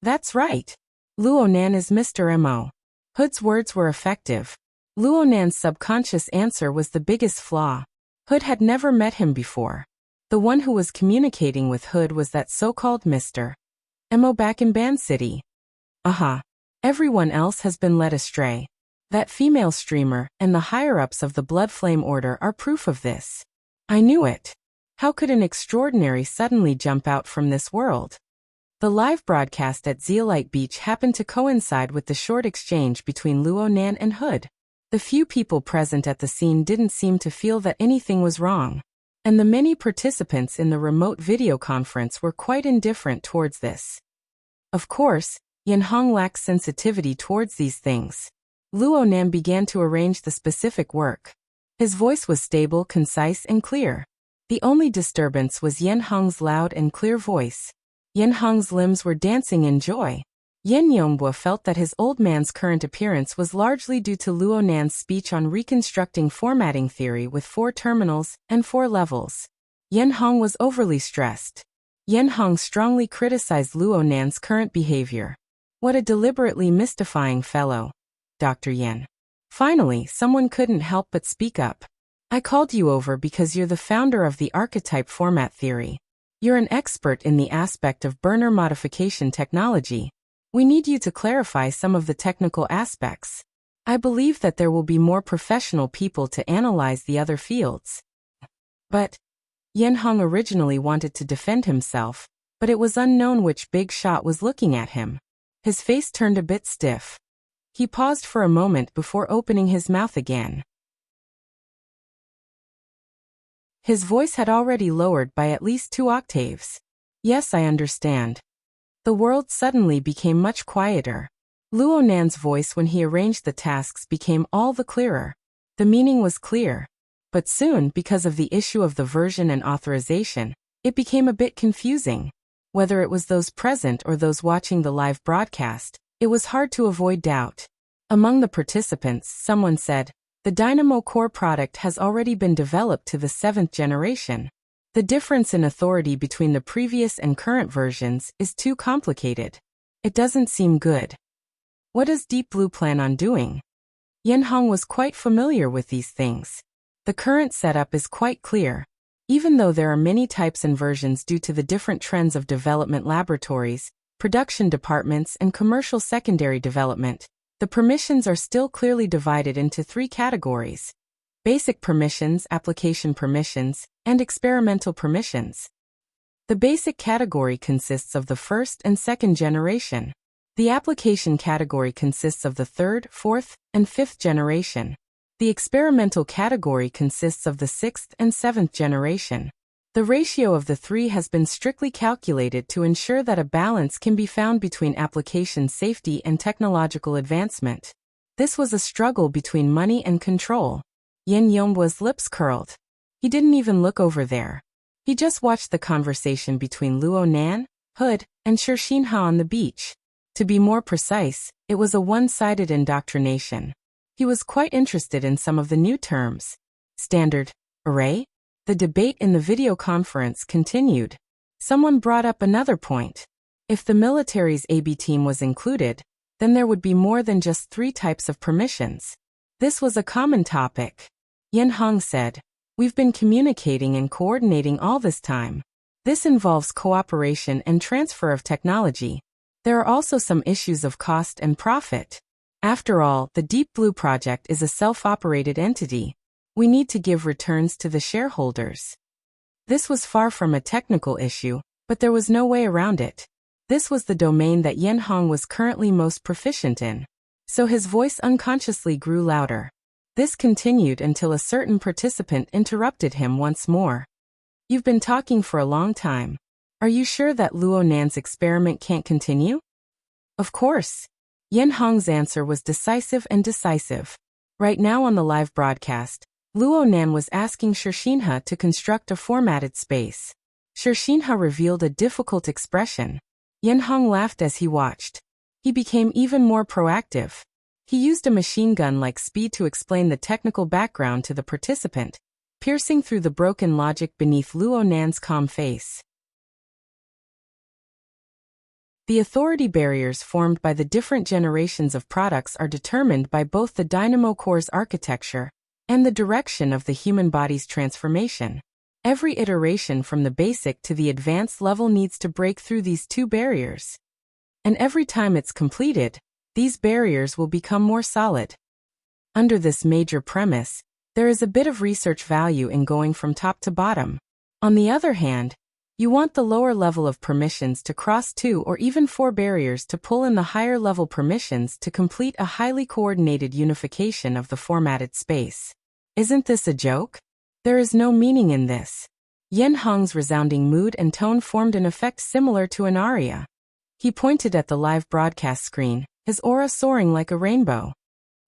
That's right. Luo Nan is Mr. Mo. Hood's words were effective. Luo Nan's subconscious answer was the biggest flaw. Hood had never met him before. The one who was communicating with Hood was that so-called Mr. Mo back in Ban City. Aha. Everyone else has been led astray. That female streamer and the higher-ups of the Blood Flame Order are proof of this. I knew it. How could an extraordinary suddenly jump out from this world? The live broadcast at Zeolite Beach happened to coincide with the short exchange between Luo Nan and Hood. The few people present at the scene didn't seem to feel that anything was wrong, and the many participants in the remote video conference were quite indifferent towards this. Of course, Yin Hong lacked sensitivity towards these things. Luo Nan began to arrange the specific work. His voice was stable, concise, and clear. The only disturbance was Yin Hong's loud and clear voice. Yin Hong's limbs were dancing in joy. Yin Yongbwa felt that his old man's current appearance was largely due to Luo Nan's speech on reconstructing formatting theory with 4 terminals and 4 levels. Yin Hong was overly stressed. Yin Hong strongly criticized Luo Nan's current behavior. What a deliberately mystifying fellow. Dr. Yin. Finally, someone couldn't help but speak up. I called you over because you're the founder of the archetype format theory. You're an expert in the aspect of burner modification technology. We need you to clarify some of the technical aspects. I believe that there will be more professional people to analyze the other fields. But Yen Hong originally wanted to defend himself, but it was unknown which big shot was looking at him. His face turned a bit stiff. He paused for a moment before opening his mouth again. His voice had already lowered by at least 2 octaves. Yes, I understand. The world suddenly became much quieter. Luo Nan's voice when he arranged the tasks became all the clearer. The meaning was clear. But soon, because of the issue of the version and authorization, it became a bit confusing. Whether it was those present or those watching the live broadcast, it was hard to avoid doubt. Among the participants, someone said, "The Dynamo Core product has already been developed to the 7th generation. The difference in authority between the previous and current versions is too complicated. It doesn't seem good. What does Deep Blue plan on doing?" Yen Hong was quite familiar with these things. The current setup is quite clear. Even though there are many types and versions due to the different trends of development laboratories, production departments and commercial secondary development, the permissions are still clearly divided into 3 categories: basic permissions, application permissions, and experimental permissions. The basic category consists of the 1st and 2nd generation. The application category consists of the 3rd, 4th, and 5th generation. The experimental category consists of the 6th and 7th generation. The ratio of the 3 has been strictly calculated to ensure that a balance can be found between application safety and technological advancement. This was a struggle between money and control. Yen Yongbo's lips curled. He didn't even look over there. He just watched the conversation between Luo Nan, Hood, and Shinha on the beach. To be more precise, it was a one-sided indoctrination. He was quite interested in some of the new terms. Standard array? The debate in the video conference continued. Someone brought up another point. If the military's AB team was included, then there would be more than just 3 types of permissions. This was a common topic. Yen Hong said, "We've been communicating and coordinating all this time. This involves cooperation and transfer of technology. There are also some issues of cost and profit. After all, the Deep Blue project is a self-operated entity. We need to give returns to the shareholders." This was far from a technical issue, but there was no way around it. This was the domain that Yen Hong was currently most proficient in. So his voice unconsciously grew louder. This continued until a certain participant interrupted him once more. "You've been talking for a long time. Are you sure that Luo Nan's experiment can't continue?" "Of course." Yen Hong's answer was decisive and decisive. Right now on the live broadcast, Luo Nan was asking Shinha to construct a formatted space. Shinha revealed a difficult expression. Yen Hong laughed as he watched. He became even more proactive. He used a machine gun-like speed to explain the technical background to the participant, piercing through the broken logic beneath Luo Nan's calm face. The authority barriers formed by the different generations of products are determined by both the Dynamo Core's architecture and the direction of the human body's transformation. Every iteration from the basic to the advanced level needs to break through these 2 barriers. And every time it's completed, these barriers will become more solid. Under this major premise, there is a bit of research value in going from top to bottom. On the other hand, you want the lower level of permissions to cross 2 or even 4 barriers to pull in the higher level permissions to complete a highly coordinated unification of the formatted space. Isn't this a joke? There is no meaning in this. Yen Hong's resounding mood and tone formed an effect similar to an aria. He pointed at the live broadcast screen, his aura soaring like a rainbow.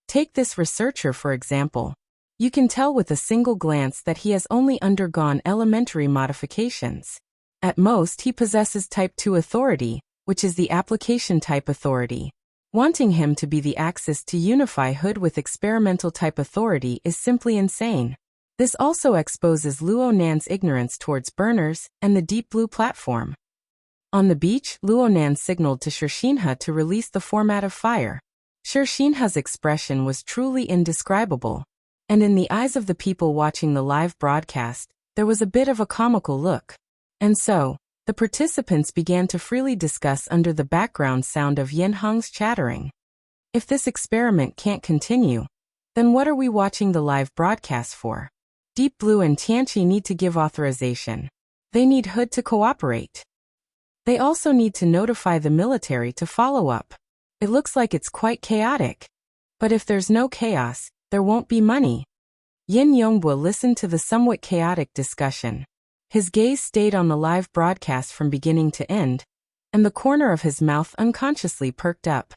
Take this researcher for example. You can tell with a single glance that he has only undergone elementary modifications. At most, he possesses Type 2 authority, which is the application type authority. Wanting him to be the axis to unify Hood with experimental type authority is simply insane. This also exposes Luo Nan's ignorance towards burners and the Deep Blue platform. On the beach, Luo Nan signaled to Shinha to release the format of fire. Shinha's expression was truly indescribable. And in the eyes of the people watching the live broadcast, there was a bit of a comical look. And so, the participants began to freely discuss under the background sound of Yen Hong's chattering. If this experiment can't continue, then what are we watching the live broadcast for? Deep Blue and Tianqi need to give authorization. They need Hood to cooperate. They also need to notify the military to follow up. It looks like it's quite chaotic. But if there's no chaos, there won't be money. Yin Yongbua listened to the somewhat chaotic discussion. His gaze stayed on the live broadcast from beginning to end, and the corner of his mouth unconsciously perked up.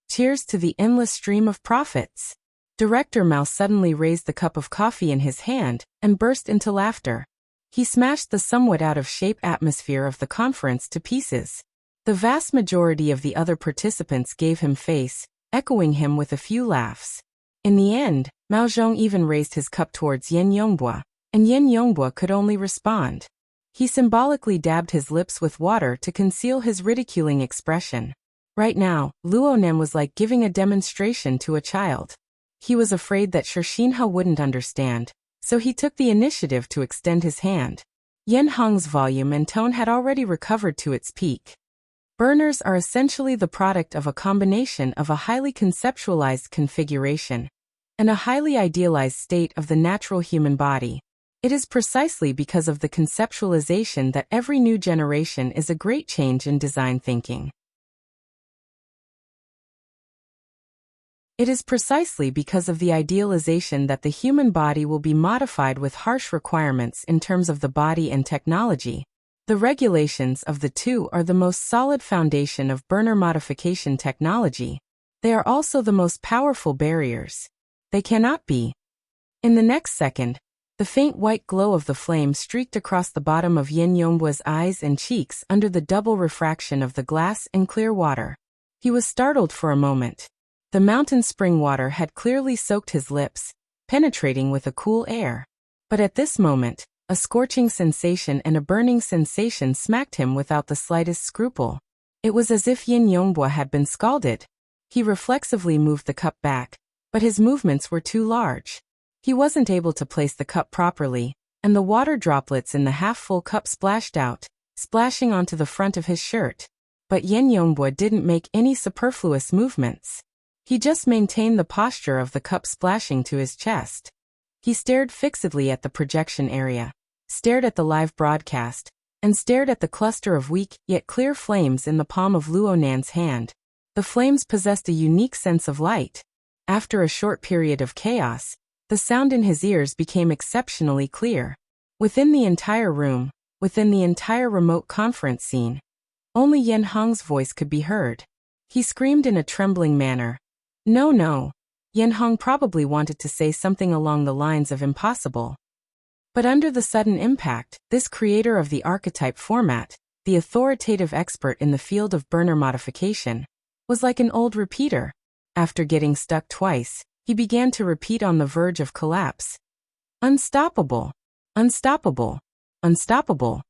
Cheers to the endless stream of profits. Director Mao suddenly raised the cup of coffee in his hand and burst into laughter. He smashed the somewhat out-of-shape atmosphere of the conference to pieces. The vast majority of the other participants gave him face, echoing him with a few laughs. In the end, Mao Zhong even raised his cup towards Yin Yongbua, and Yin Yongbua could only respond. He symbolically dabbed his lips with water to conceal his ridiculing expression. Right now, Luonan was like giving a demonstration to a child. He was afraid that Shishinha wouldn't understand, so he took the initiative to extend his hand. Yen Hong's volume and tone had already recovered to its peak. Burners are essentially the product of a combination of a highly conceptualized configuration and a highly idealized state of the natural human body. It is precisely because of the conceptualization that every new generation is a great change in design thinking. It is precisely because of the idealization that the human body will be modified with harsh requirements in terms of the body and technology. The regulations of the two are the most solid foundation of burner modification technology. They are also the most powerful barriers. They cannot be. In the next second, the faint white glow of the flame streaked across the bottom of Yin Yongbua's eyes and cheeks under the double refraction of the glass and clear water. He was startled for a moment. The mountain spring water had clearly soaked his lips, penetrating with a cool air. But at this moment, a scorching sensation and a burning sensation smacked him without the slightest scruple. It was as if Yin Yongbua had been scalded. He reflexively moved the cup back, but his movements were too large. He wasn't able to place the cup properly, and the water droplets in the half-full cup splashed out, splashing onto the front of his shirt. But Yin Yongbua didn't make any superfluous movements. He just maintained the posture of the cup splashing to his chest. He stared fixedly at the projection area, stared at the live broadcast, and stared at the cluster of weak yet clear flames in the palm of Luonan's hand. The flames possessed a unique sense of light. After a short period of chaos, the sound in his ears became exceptionally clear. Within the entire room, within the entire remote conference scene, only Yen Hong's voice could be heard. He screamed in a trembling manner. No. Yen Hong probably wanted to say something along the lines of impossible. But under the sudden impact, this creator of the archetype format, the authoritative expert in the field of burner modification, was like an old repeater. After getting stuck twice, he began to repeat on the verge of collapse. Unstoppable. Unstoppable. Unstoppable.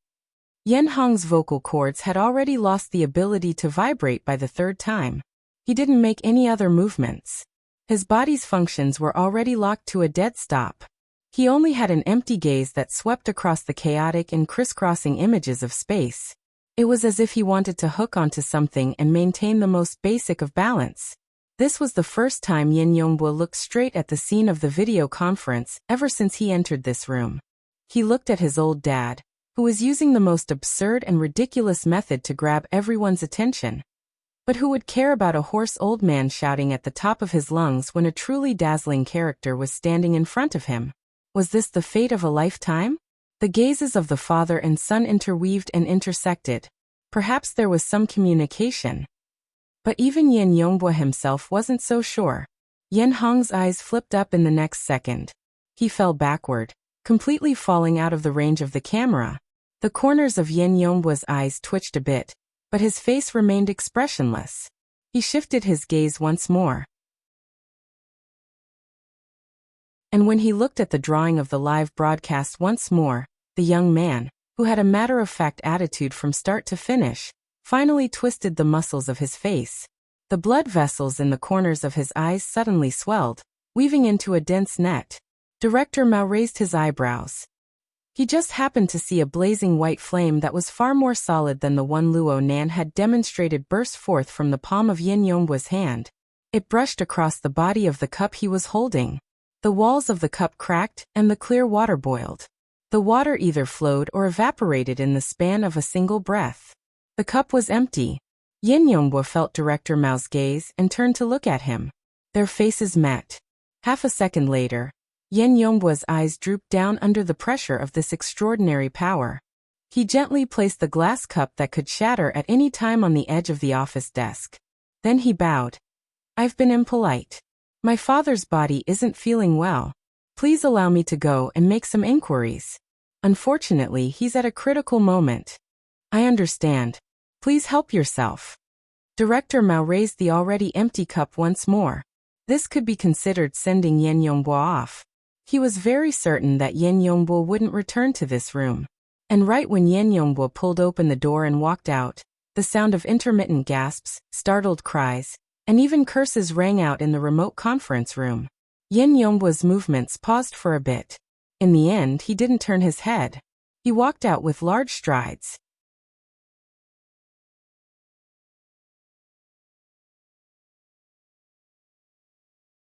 Yen Hong's vocal cords had already lost the ability to vibrate by the third time. He didn't make any other movements. His body's functions were already locked to a dead stop. He only had an empty gaze that swept across the chaotic and crisscrossing images of space. It was as if he wanted to hook onto something and maintain the most basic of balance. This was the first time Yin Yongbua looked straight at the scene of the video conference ever since he entered this room. He looked at his old dad, who was using the most absurd and ridiculous method to grab everyone's attention. But who would care about a hoarse old man shouting at the top of his lungs when a truly dazzling character was standing in front of him? Was this the fate of a lifetime? The gazes of the father and son interweaved and intersected. Perhaps there was some communication. But even Yin Yongbua himself wasn't so sure. Yen Hong's eyes flipped up in the next second. He fell backward, completely falling out of the range of the camera. The corners of Yin Yongbua's eyes twitched a bit, but his face remained expressionless. He shifted his gaze once more. And when he looked at the drawing of the live broadcast once more, the young man, who had a matter-of-fact attitude from start to finish, finally twisted the muscles of his face. The blood vessels in the corners of his eyes suddenly swelled, weaving into a dense net. Director Mao raised his eyebrows. He just happened to see a blazing white flame that was far more solid than the one Luo Nan had demonstrated burst forth from the palm of Yin Yongbua's hand. It brushed across the body of the cup he was holding. The walls of the cup cracked, and the clear water boiled. The water either flowed or evaporated in the span of a single breath. The cup was empty. Yin Yongbwa felt Director Mao's gaze and turned to look at him. Their faces met. Half a second later, Yin Yongbwa's eyes drooped down under the pressure of this extraordinary power. He gently placed the glass cup that could shatter at any time on the edge of the office desk. Then he bowed. "I've been impolite. My father's body isn't feeling well. Please allow me to go and make some inquiries. Unfortunately, he's at a critical moment." "I understand. Please help yourself." Director Mao raised the already empty cup once more. This could be considered sending Yin Yongbwa off. He was very certain that Yin Yongbwa wouldn't return to this room. And right when Yin Yongbwa pulled open the door and walked out, the sound of intermittent gasps, startled cries, and even curses rang out in the remote conference room. Yin Yongbwa's movements paused for a bit. In the end, he didn't turn his head. He walked out with large strides.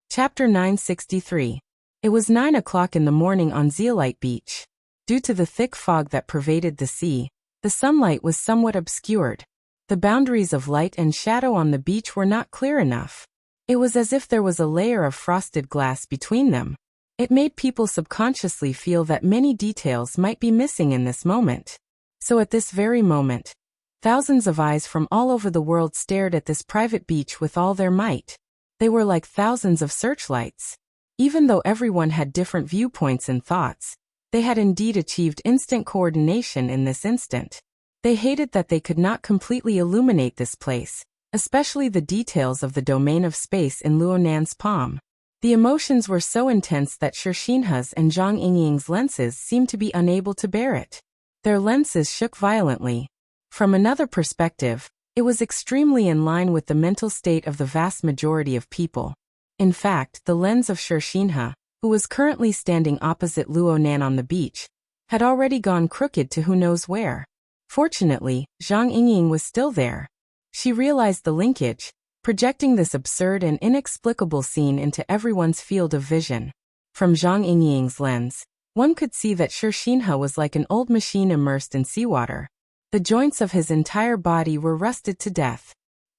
Chapter 963. It was 9 o'clock in the morning on Zeolite Beach. Due to the thick fog that pervaded the sea, the sunlight was somewhat obscured. The boundaries of light and shadow on the beach were not clear enough. It was as if there was a layer of frosted glass between them. It made people subconsciously feel that many details might be missing in this moment. So at this very moment, thousands of eyes from all over the world stared at this private beach with all their might. They were like thousands of searchlights. Even though everyone had different viewpoints and thoughts, they had indeed achieved instant coordination in this instant. They hated that they could not completely illuminate this place, especially the details of the domain of space in Luo Nan's palm. The emotions were so intense that Shixinha's and Zhang Yingying's lenses seemed to be unable to bear it. Their lenses shook violently. From another perspective, it was extremely in line with the mental state of the vast majority of people. In fact, the lens of Shixinha, who was currently standing opposite Luo Nan on the beach, had already gone crooked to who knows where. Fortunately, Zhang Yingying was still there. She realized the linkage, projecting this absurd and inexplicable scene into everyone's field of vision. From Zhang Yingying's lens, one could see that Shixinha was like an old machine immersed in seawater. The joints of his entire body were rusted to death.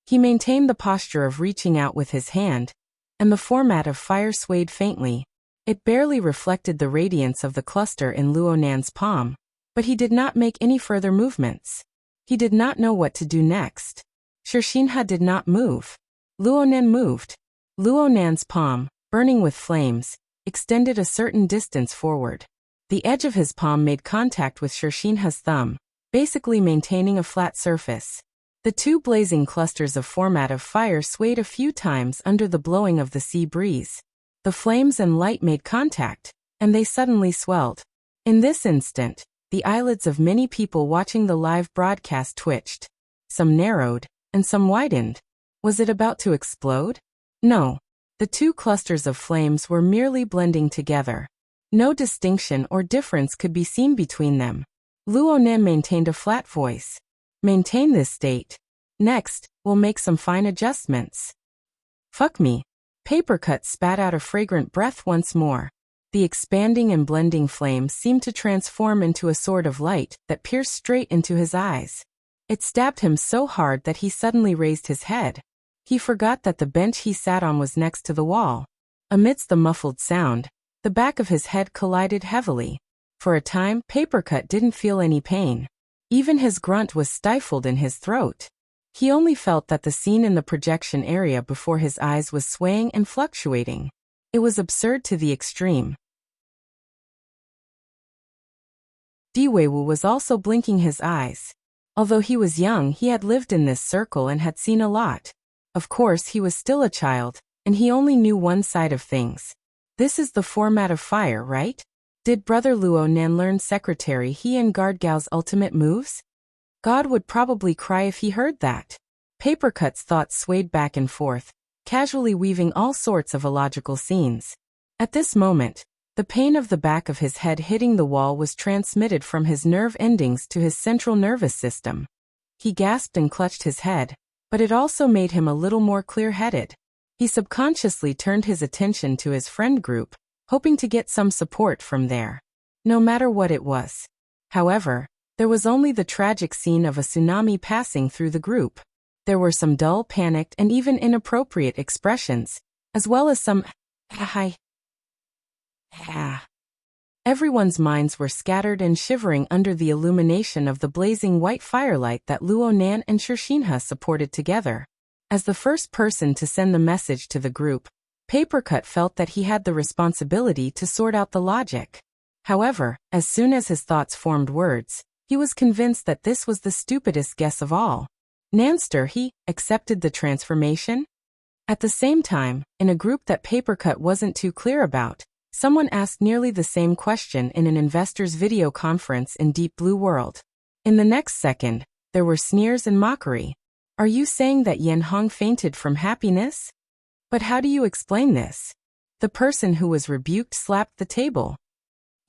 He maintained the posture of reaching out with his hand, and the format of fire swayed faintly. It barely reflected the radiance of the cluster in Luo Nan's palm, but he did not make any further movements. He did not know what to do next. Shixinha did not move. Luo Nan moved. Luo Nan's palm, burning with flames, extended a certain distance forward. The edge of his palm made contact with Shixinha's thumb, basically maintaining a flat surface. The two blazing clusters of format of fire swayed a few times under the blowing of the sea breeze. The flames and light made contact, and they suddenly swelled. In this instant, the eyelids of many people watching the live broadcast twitched. Some narrowed, and some widened. Was it about to explode? No. The two clusters of flames were merely blending together. No distinction or difference could be seen between them. Luo Nan maintained a flat voice. "Maintain this state. Next, we'll make some fine adjustments." "Fuck me." Papercut spat out a fragrant breath once more. The expanding and blending flames seemed to transform into a sword of light that pierced straight into his eyes. It stabbed him so hard that he suddenly raised his head. He forgot that the bench he sat on was next to the wall. Amidst the muffled sound, the back of his head collided heavily. For a time, Papercut didn't feel any pain. Even his grunt was stifled in his throat. He only felt that the scene in the projection area before his eyes was swaying and fluctuating. It was absurd to the extreme. Diweiwu was also blinking his eyes. Although he was young, he had lived in this circle and had seen a lot. Of course, he was still a child, and he only knew one side of things. This is the format of fire, right? Did Brother Luo Nan learn Secretary He and Guard Gao's ultimate moves? God would probably cry if he heard that. Papercut's thoughts swayed back and forth, casually weaving all sorts of illogical scenes. At this moment, the pain of the back of his head hitting the wall was transmitted from his nerve endings to his central nervous system. He gasped and clutched his head, but it also made him a little more clear-headed. He subconsciously turned his attention to his friend group, hoping to get some support from there. No matter what it was. However, there was only the tragic scene of a tsunami passing through the group. There were some dull, panicked, and even inappropriate expressions, as well as some hi. Everyone's minds were scattered and shivering under the illumination of the blazing white firelight that Luo Nan and Shirshinha supported together. As the first person to send the message to the group, Papercut felt that he had the responsibility to sort out the logic. However, as soon as his thoughts formed words, he was convinced that this was the stupidest guess of all. Nanster, he accepted the transformation? At the same time, in a group that Papercut wasn't too clear about, someone asked nearly the same question in an investor's video conference in Deep Blue World. In the next second, there were sneers and mockery. Are you saying that Yen Hong fainted from happiness? But how do you explain this? The person who was rebuked slapped the table.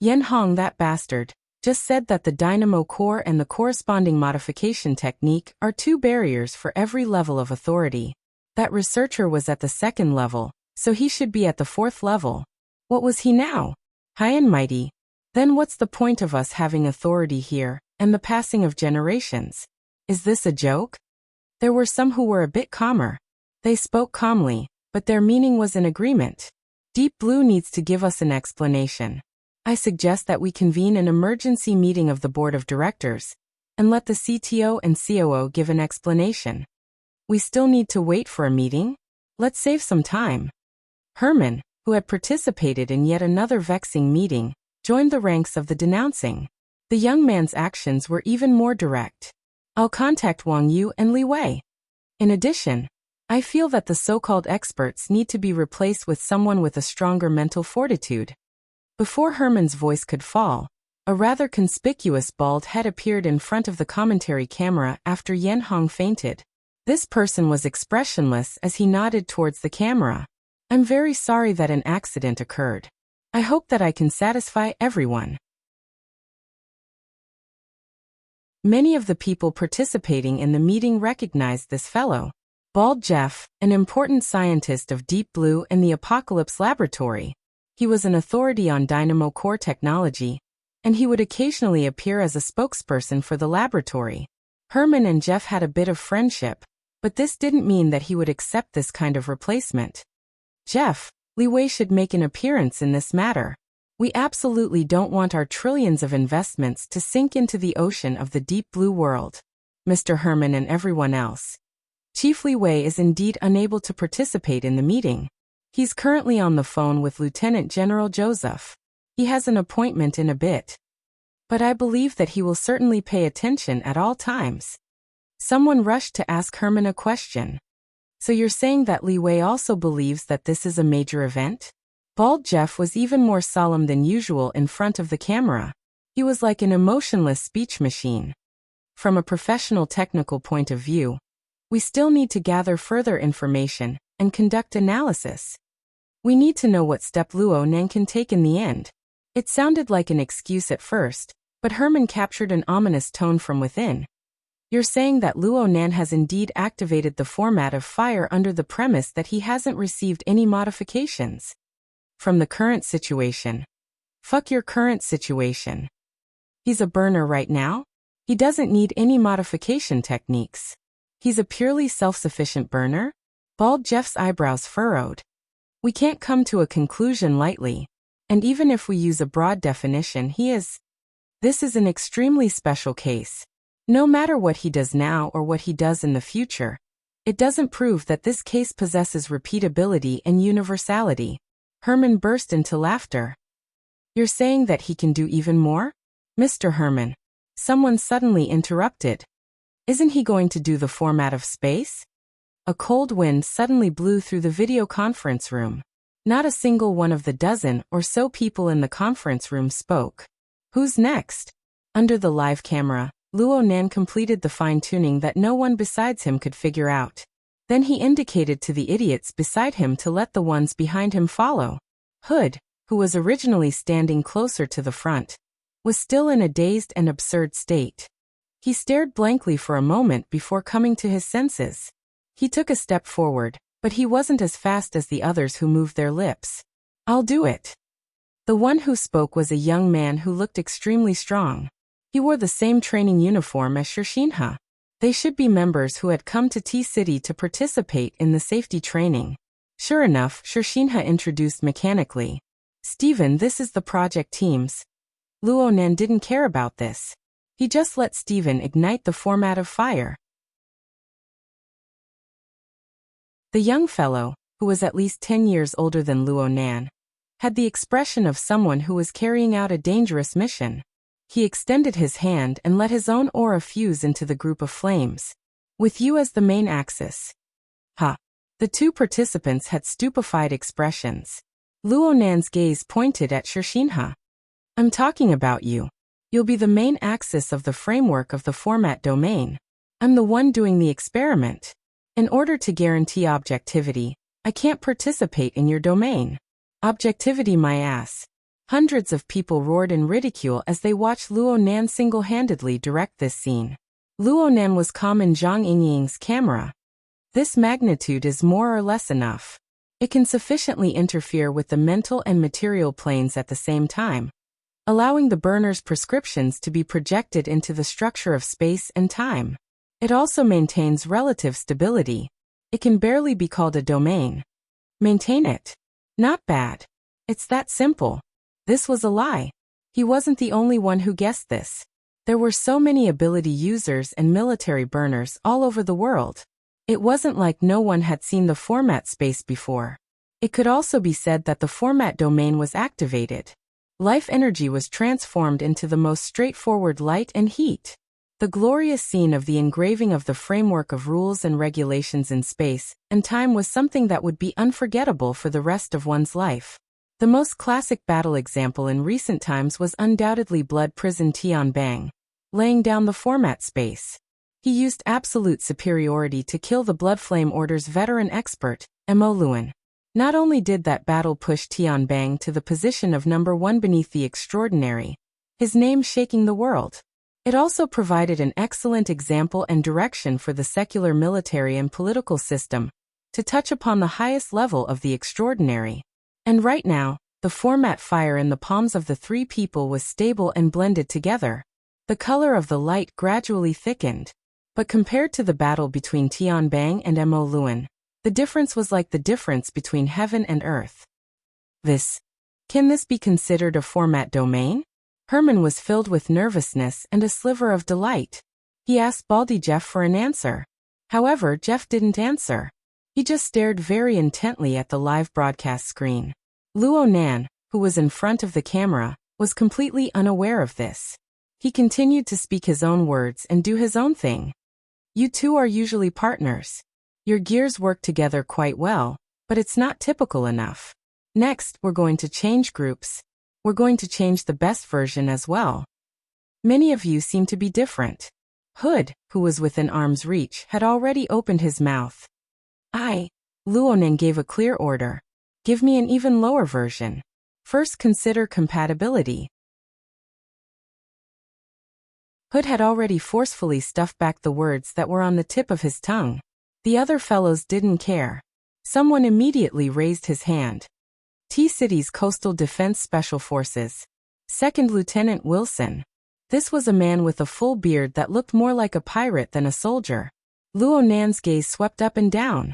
Yen Hong, that bastard, just said that the dynamo core and the corresponding modification technique are two barriers for every level of authority. That researcher was at the 2nd level, so he should be at the 4th level. What was he now? High and mighty. Then what's the point of us having authority here, and the passing of generations? Is this a joke? There were some who were a bit calmer. They spoke calmly, but their meaning was in agreement. Deep Blue needs to give us an explanation. I suggest that we convene an emergency meeting of the board of directors, and let the CTO and COO give an explanation. We still need to wait for a meeting? Let's save some time. Herman, who had participated in yet another vexing meeting, joined the ranks of the denouncing. The young man's actions were even more direct. I'll contact Wang Yu and Li Wei. In addition, I feel that the so-called experts need to be replaced with someone with a stronger mental fortitude. Before Herman's voice could fall, a rather conspicuous bald head appeared in front of the commentary camera after Yen Hong fainted. This person was expressionless as he nodded towards the camera. I'm very sorry that an accident occurred. I hope that I can satisfy everyone. Many of the people participating in the meeting recognized this fellow. Bald Jeff, an important scientist of Deep Blue and the Apocalypse Laboratory. He was an authority on dynamo core technology, and he would occasionally appear as a spokesperson for the laboratory. Herman and Jeff had a bit of friendship, but this didn't mean that he would accept this kind of replacement. Jeff, Li Wei should make an appearance in this matter. We absolutely don't want our trillions of investments to sink into the ocean of the Deep Blue World. Mr. Herman and everyone else. Chief Li Wei is indeed unable to participate in the meeting. He's currently on the phone with Lieutenant General Joseph. He has an appointment in a bit. But I believe that he will certainly pay attention at all times. Someone rushed to ask Herman a question. So you're saying that Li Wei also believes that this is a major event? Bald Jeff was even more solemn than usual in front of the camera. He was like an emotionless speech machine. From a professional technical point of view, we still need to gather further information and conduct analysis. We need to know what step Luo Nan can take in the end. It sounded like an excuse at first, but Herman captured an ominous tone from within. You're saying that Luo Nan has indeed activated the format of fire under the premise that he hasn't received any modifications. From the current situation. Fuck your current situation. He's a burner right now? He doesn't need any modification techniques. He's a purely self-sufficient burner? Bald Jeff's eyebrows furrowed. We can't come to a conclusion lightly, and even if we use a broad definition, this is an extremely special case. No matter what he does now or what he does in the future, it doesn't prove that this case possesses repeatability and universality. Herman burst into laughter. You're saying that he can do even more? Mr. Herman. Someone suddenly interrupted. Isn't he going to do the format of space? A cold wind suddenly blew through the video conference room. Not a single one of the dozen or so people in the conference room spoke. Who's next? Under the live camera, Luo Nan completed the fine-tuning that no one besides him could figure out. Then he indicated to the idiots beside him to let the ones behind him follow. Hood, who was originally standing closer to the front, was still in a dazed and absurd state. He stared blankly for a moment before coming to his senses. He took a step forward, But he wasn't as fast as the others who moved their lips. "I'll do it." The one who spoke was a young man who looked extremely strong. He wore the same training uniform as Shirshinha. They should be members who had come to T-City to participate in the safety training. Sure enough, Shirshinha introduced mechanically. "Steven, this is the project teams." Luonan didn't care about this. He just let Steven ignite the format of fire. The young fellow, who was at least 10 years older than Luonan, had the expression of someone who was carrying out a dangerous mission. He extended his hand and let his own aura fuse into the group of flames. "With you as the main axis." Ha! The two participants had stupefied expressions. Luonan's gaze pointed at Shirshinha. "I'm talking about you. You'll be the main axis of the framework of the format domain. I'm the one doing the experiment. In order to guarantee objectivity, I can't participate in your domain." "Objectivity, my ass." Hundreds of people roared in ridicule as they watched Luonan single-handedly direct this scene. Luonan was calm in Zhang Yingying's camera. This magnitude is more or less enough. It can sufficiently interfere with the mental and material planes at the same time, allowing the burner's prescriptions to be projected into the structure of space and time. It also maintains relative stability. It can barely be called a domain. Maintain it. Not bad. It's that simple. This was a lie. He wasn't the only one who guessed this. There were so many ability users and military burners all over the world. It wasn't like no one had seen the format space before. It could also be said that the format domain was activated. Life energy was transformed into the most straightforward light and heat. The glorious scene of the engraving of the framework of rules and regulations in space and time was something that would be unforgettable for the rest of one's life. The most classic battle example in recent times was undoubtedly Blood Prison Tianbang, laying down the format space. He used absolute superiority to kill the Bloodflame Order's veteran expert, Mo Luan. Not only did that battle push Tianbang to the position of number 1 beneath the extraordinary, his name shaking the world, it also provided an excellent example and direction for the secular military and political system to touch upon the highest level of the extraordinary. And right now, the format fire in the palms of the three people was stable and blended together. The color of the light gradually thickened. But compared to the battle between Tianbang and Mo Luan, the difference was like the difference between heaven and earth. Can this be considered a format domain? Herman was filled with nervousness and a sliver of delight. He asked Baldy Jeff for an answer. However, Jeff didn't answer. He just stared very intently at the live broadcast screen. Luonan, who was in front of the camera, was completely unaware of this. He continued to speak his own words and do his own thing. "You two are usually partners. Your gears work together quite well, but it's not typical enough. Next, we're going to change groups. We're going to change the best version as well. Many of you seem to be different." Hood, who was within arm's reach, had already opened his mouth. Luonan gave a clear order. "Give me an even lower version. First consider compatibility." Hood had already forcefully stuffed back the words that were on the tip of his tongue. The other fellows didn't care. Someone immediately raised his hand. T-City's Coastal Defense Special Forces. Second Lieutenant Wilson. This was a man with a full beard that looked more like a pirate than a soldier. Luonan's gaze swept up and down.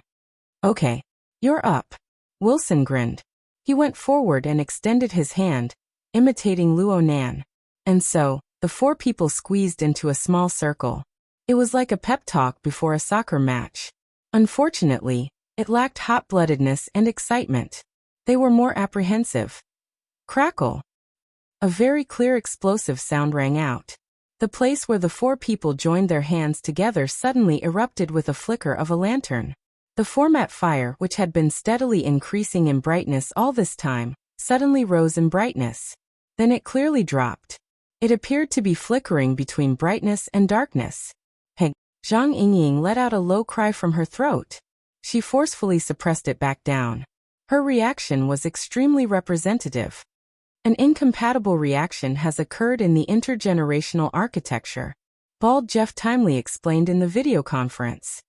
"Okay. You're up." Wilson grinned. He went forward and extended his hand, imitating Luonan. And so, the four people squeezed into a small circle. It was like a pep talk before a soccer match. Unfortunately, it lacked hot-bloodedness and excitement. They were more apprehensive. Crackle. A very clear explosive sound rang out. The place where the four people joined their hands together suddenly erupted with a flicker of a lantern. The format fire, which had been steadily increasing in brightness all this time, suddenly rose in brightness. Then it clearly dropped. It appeared to be flickering between brightness and darkness. "Hey!" Zhang Yingying let out a low cry from her throat. She forcefully suppressed it back down. Her reaction was extremely representative. An incompatible reaction has occurred in the intergenerational architecture, Bald Jeff timely explained in the video conference.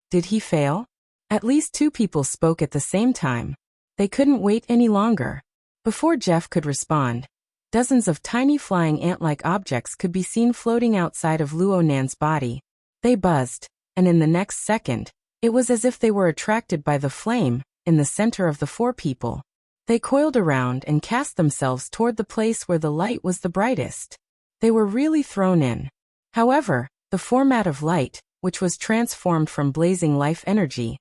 Did he fail? At least two people spoke at the same time. They couldn't wait any longer. Before Jeff could respond, dozens of tiny flying ant-like objects could be seen floating outside of Luo Nan's body. They buzzed, and in the next second, it was as if they were attracted by the flame in the center of the four people. They coiled around and cast themselves toward the place where the light was the brightest. They were really thrown in. However, the format of light, which was transformed from blazing life energy,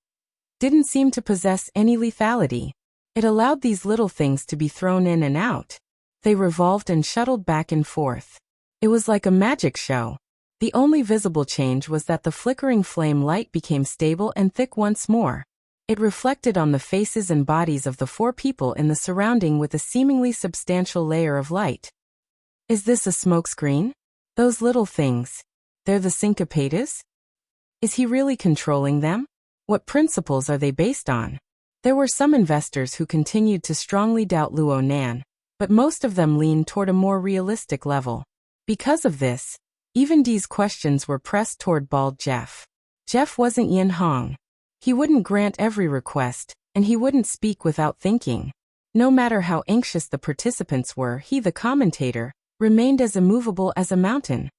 didn't seem to possess any lethality. It allowed these little things to be thrown in and out. They revolved and shuttled back and forth. It was like a magic show. The only visible change was that the flickering flame light became stable and thick once more. It reflected on the faces and bodies of the four people in the surrounding with a seemingly substantial layer of light. Is this a smokescreen? Those little things. They're the syncopatas? Is he really controlling them? What principles are they based on? There were some investors who continued to strongly doubt Luo Nan, but most of them leaned toward a more realistic level. Because of this, even Dee's questions were pressed toward bald Jeff. Jeff wasn't Yin Hong. He wouldn't grant every request, and he wouldn't speak without thinking. No matter how anxious the participants were, he, the commentator, remained as immovable as a mountain.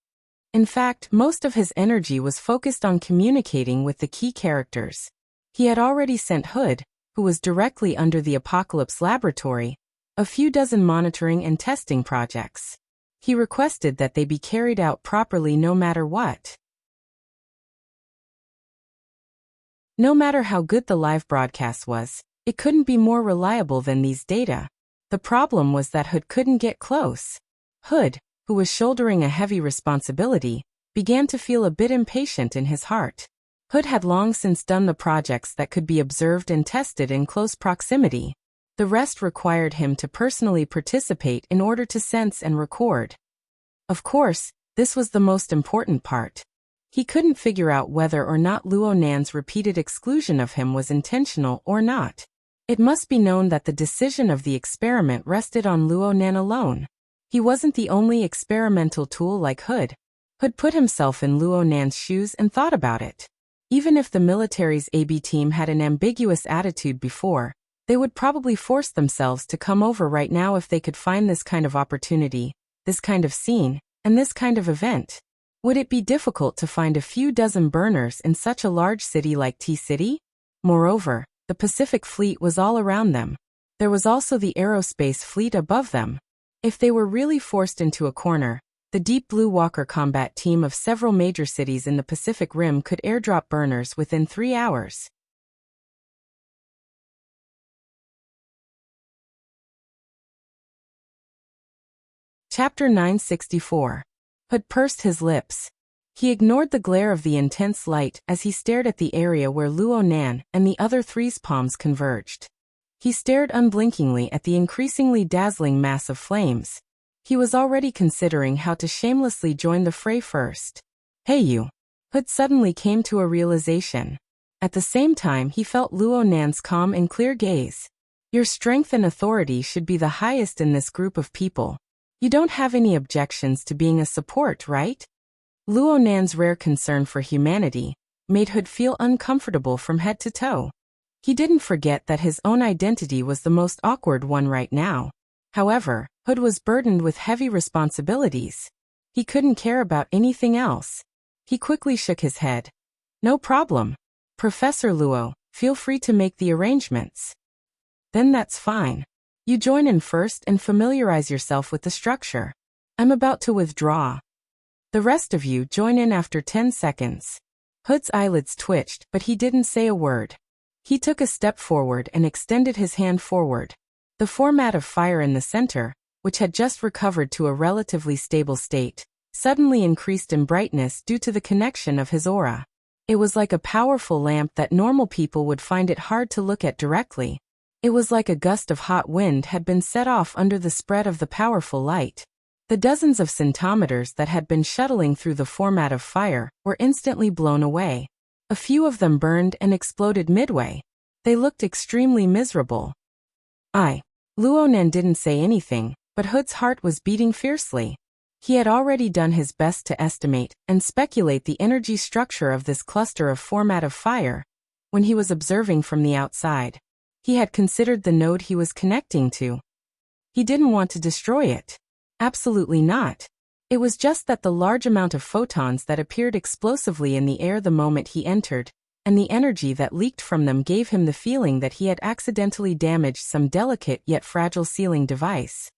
In fact, most of his energy was focused on communicating with the key characters. He had already sent Hood, who was directly under the Apocalypse Laboratory, a few dozen monitoring and testing projects. He requested that they be carried out properly no matter what. No matter how good the live broadcast was, it couldn't be more reliable than these data. The problem was that Hood couldn't get close. Hood, who was shouldering a heavy responsibility, began to feel a bit impatient in his heart. Hood had long since done the projects that could be observed and tested in close proximity. The rest required him to personally participate in order to sense and record. Of course, this was the most important part. He couldn't figure out whether or not Luo Nan's repeated exclusion of him was intentional or not. It must be known that the decision of the experiment rested on Luo Nan alone. He wasn't the only experimental tool like Hood. Hood put himself in Luo Nan's shoes and thought about it. Even if the military's AB team had an ambiguous attitude before, they would probably force themselves to come over right now if they could find this kind of opportunity, this kind of scene, and this kind of event. Would it be difficult to find a few dozen burners in such a large city like T-City? Moreover, the Pacific Fleet was all around them. There was also the Aerospace Fleet above them. If they were really forced into a corner, the Deep Blue Walker combat team of several major cities in the Pacific Rim could airdrop burners within 3 hours. Chapter 964. Hood pursed his lips. He ignored the glare of the intense light as he stared at the area where Luo Nan and the other three's palms converged. He stared unblinkingly at the increasingly dazzling mass of flames. He was already considering how to shamelessly join the fray first. Hey you! Hood suddenly came to a realization. At the same time he felt Luo Nan's calm and clear gaze. Your strength and authority should be the highest in this group of people. You don't have any objections to being a support, right? Luo Nan's rare concern for humanity made Hood feel uncomfortable from head to toe. He didn't forget that his own identity was the most awkward one right now. However, Hood was burdened with heavy responsibilities. He couldn't care about anything else. He quickly shook his head. No problem. Professor Luo, feel free to make the arrangements. Then that's fine. You join in first and familiarize yourself with the structure. I'm about to withdraw. The rest of you join in after 10 seconds. Hood's eyelids twitched, but he didn't say a word. He took a step forward and extended his hand forward. The format of fire in the center, which had just recovered to a relatively stable state, suddenly increased in brightness due to the connection of his aura. It was like a powerful lamp that normal people would find it hard to look at directly. It was like a gust of hot wind had been set off under the spread of the powerful light. The dozens of scintometers that had been shuttling through the format of fire were instantly blown away. A few of them burned and exploded midway. They looked extremely miserable. Luo Nan didn't say anything, but Hood's heart was beating fiercely. He had already done his best to estimate and speculate the energy structure of this cluster of format of fire. when he was observing from the outside. He had considered the node he was connecting to. He didn't want to destroy it. Absolutely not. It was just that the large amount of photons that appeared explosively in the air the moment he entered, and the energy that leaked from them gave him the feeling that he had accidentally damaged some delicate yet fragile sealing device.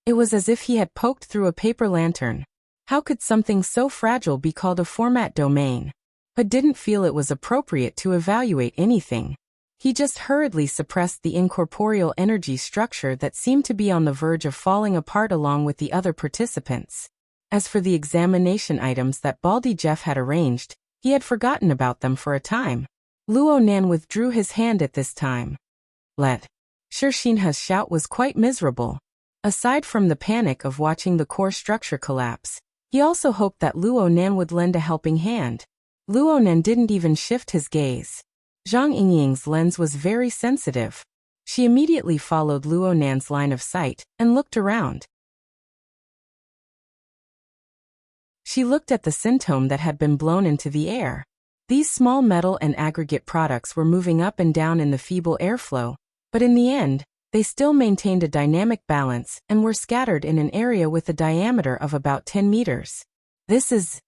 It was as if he had poked through a paper lantern. How could something so fragile be called a format domain? But didn't feel it was appropriate to evaluate anything. He just hurriedly suppressed the incorporeal energy structure that seemed to be on the verge of falling apart along with the other participants. As for the examination items that Baldy Jeff had arranged, he had forgotten about them for a time. Luo Nan withdrew his hand at this time. Let. Shinha's shout was quite miserable. Aside from the panic of watching the core structure collapse, he also hoped that Luo Nan would lend a helping hand. Luo Nan didn't even shift his gaze. Zhang Yingying's lens was very sensitive. She immediately followed Luo Nan's line of sight and looked around. She looked at the syntome that had been blown into the air. These small metal and aggregate products were moving up and down in the feeble airflow, but in the end, they still maintained a dynamic balance and were scattered in an area with a diameter of about 10 meters. This is...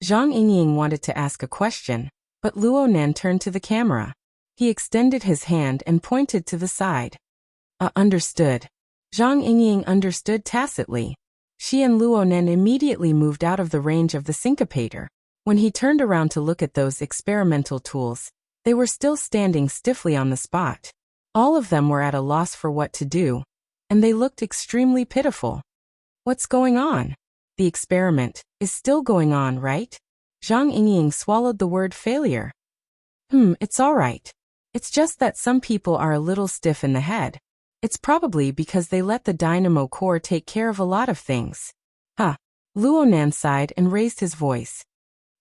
Zhang Yingying wanted to ask a question, but Luo Nan turned to the camera. He extended his hand and pointed to the side. Understood. Zhang Yingying understood tacitly. She and Luo Nan immediately moved out of the range of the syncopator. When he turned around to look at those experimental tools, they were still standing stiffly on the spot. All of them were at a loss for what to do, and they looked extremely pitiful. What's going on? The experiment is still going on, right? Zhang Yingying swallowed the word failure. It's all right. It's just that some people are a little stiff in the head. It's probably because they let the dynamo core take care of a lot of things. Luo Nan sighed and raised his voice.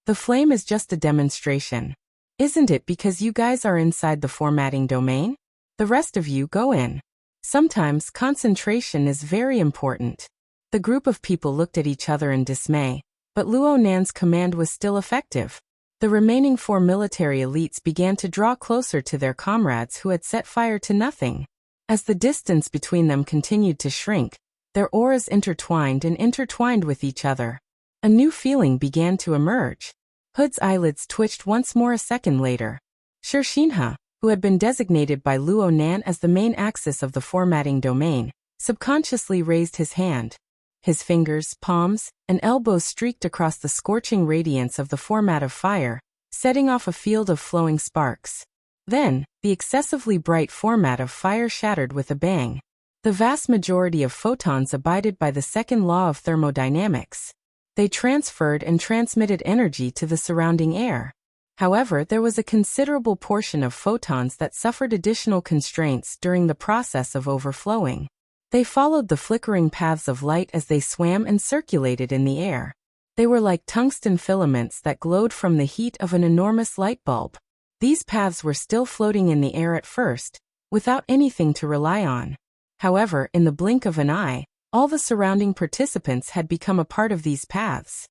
The flame is just a demonstration. Isn't it because you guys are inside the formatting domain? The rest of you go in. Sometimes concentration is very important. The group of people looked at each other in dismay, but Luo Nan's command was still effective. The remaining 4 military elites began to draw closer to their comrades who had set fire to nothing. As the distance between them continued to shrink, their auras intertwined with each other. A new feeling began to emerge. Hood's eyelids twitched once more a second later. Shinha, who had been designated by Luo Nan as the main axis of the formatting domain, subconsciously raised his hand. His fingers, palms, and elbows streaked across the scorching radiance of the format of fire, setting off a field of flowing sparks. Then, the excessively bright format of fire shattered with a bang. The vast majority of photons abided by the second law of thermodynamics. They transferred and transmitted energy to the surrounding air. However, there was a considerable portion of photons that suffered additional constraints during the process of overflowing. They followed the flickering paths of light as they swam and circulated in the air. They were like tungsten filaments that glowed from the heat of an enormous light bulb. These paths were still floating in the air at first, without anything to rely on. However, in the blink of an eye, all the surrounding participants had become a part of these paths.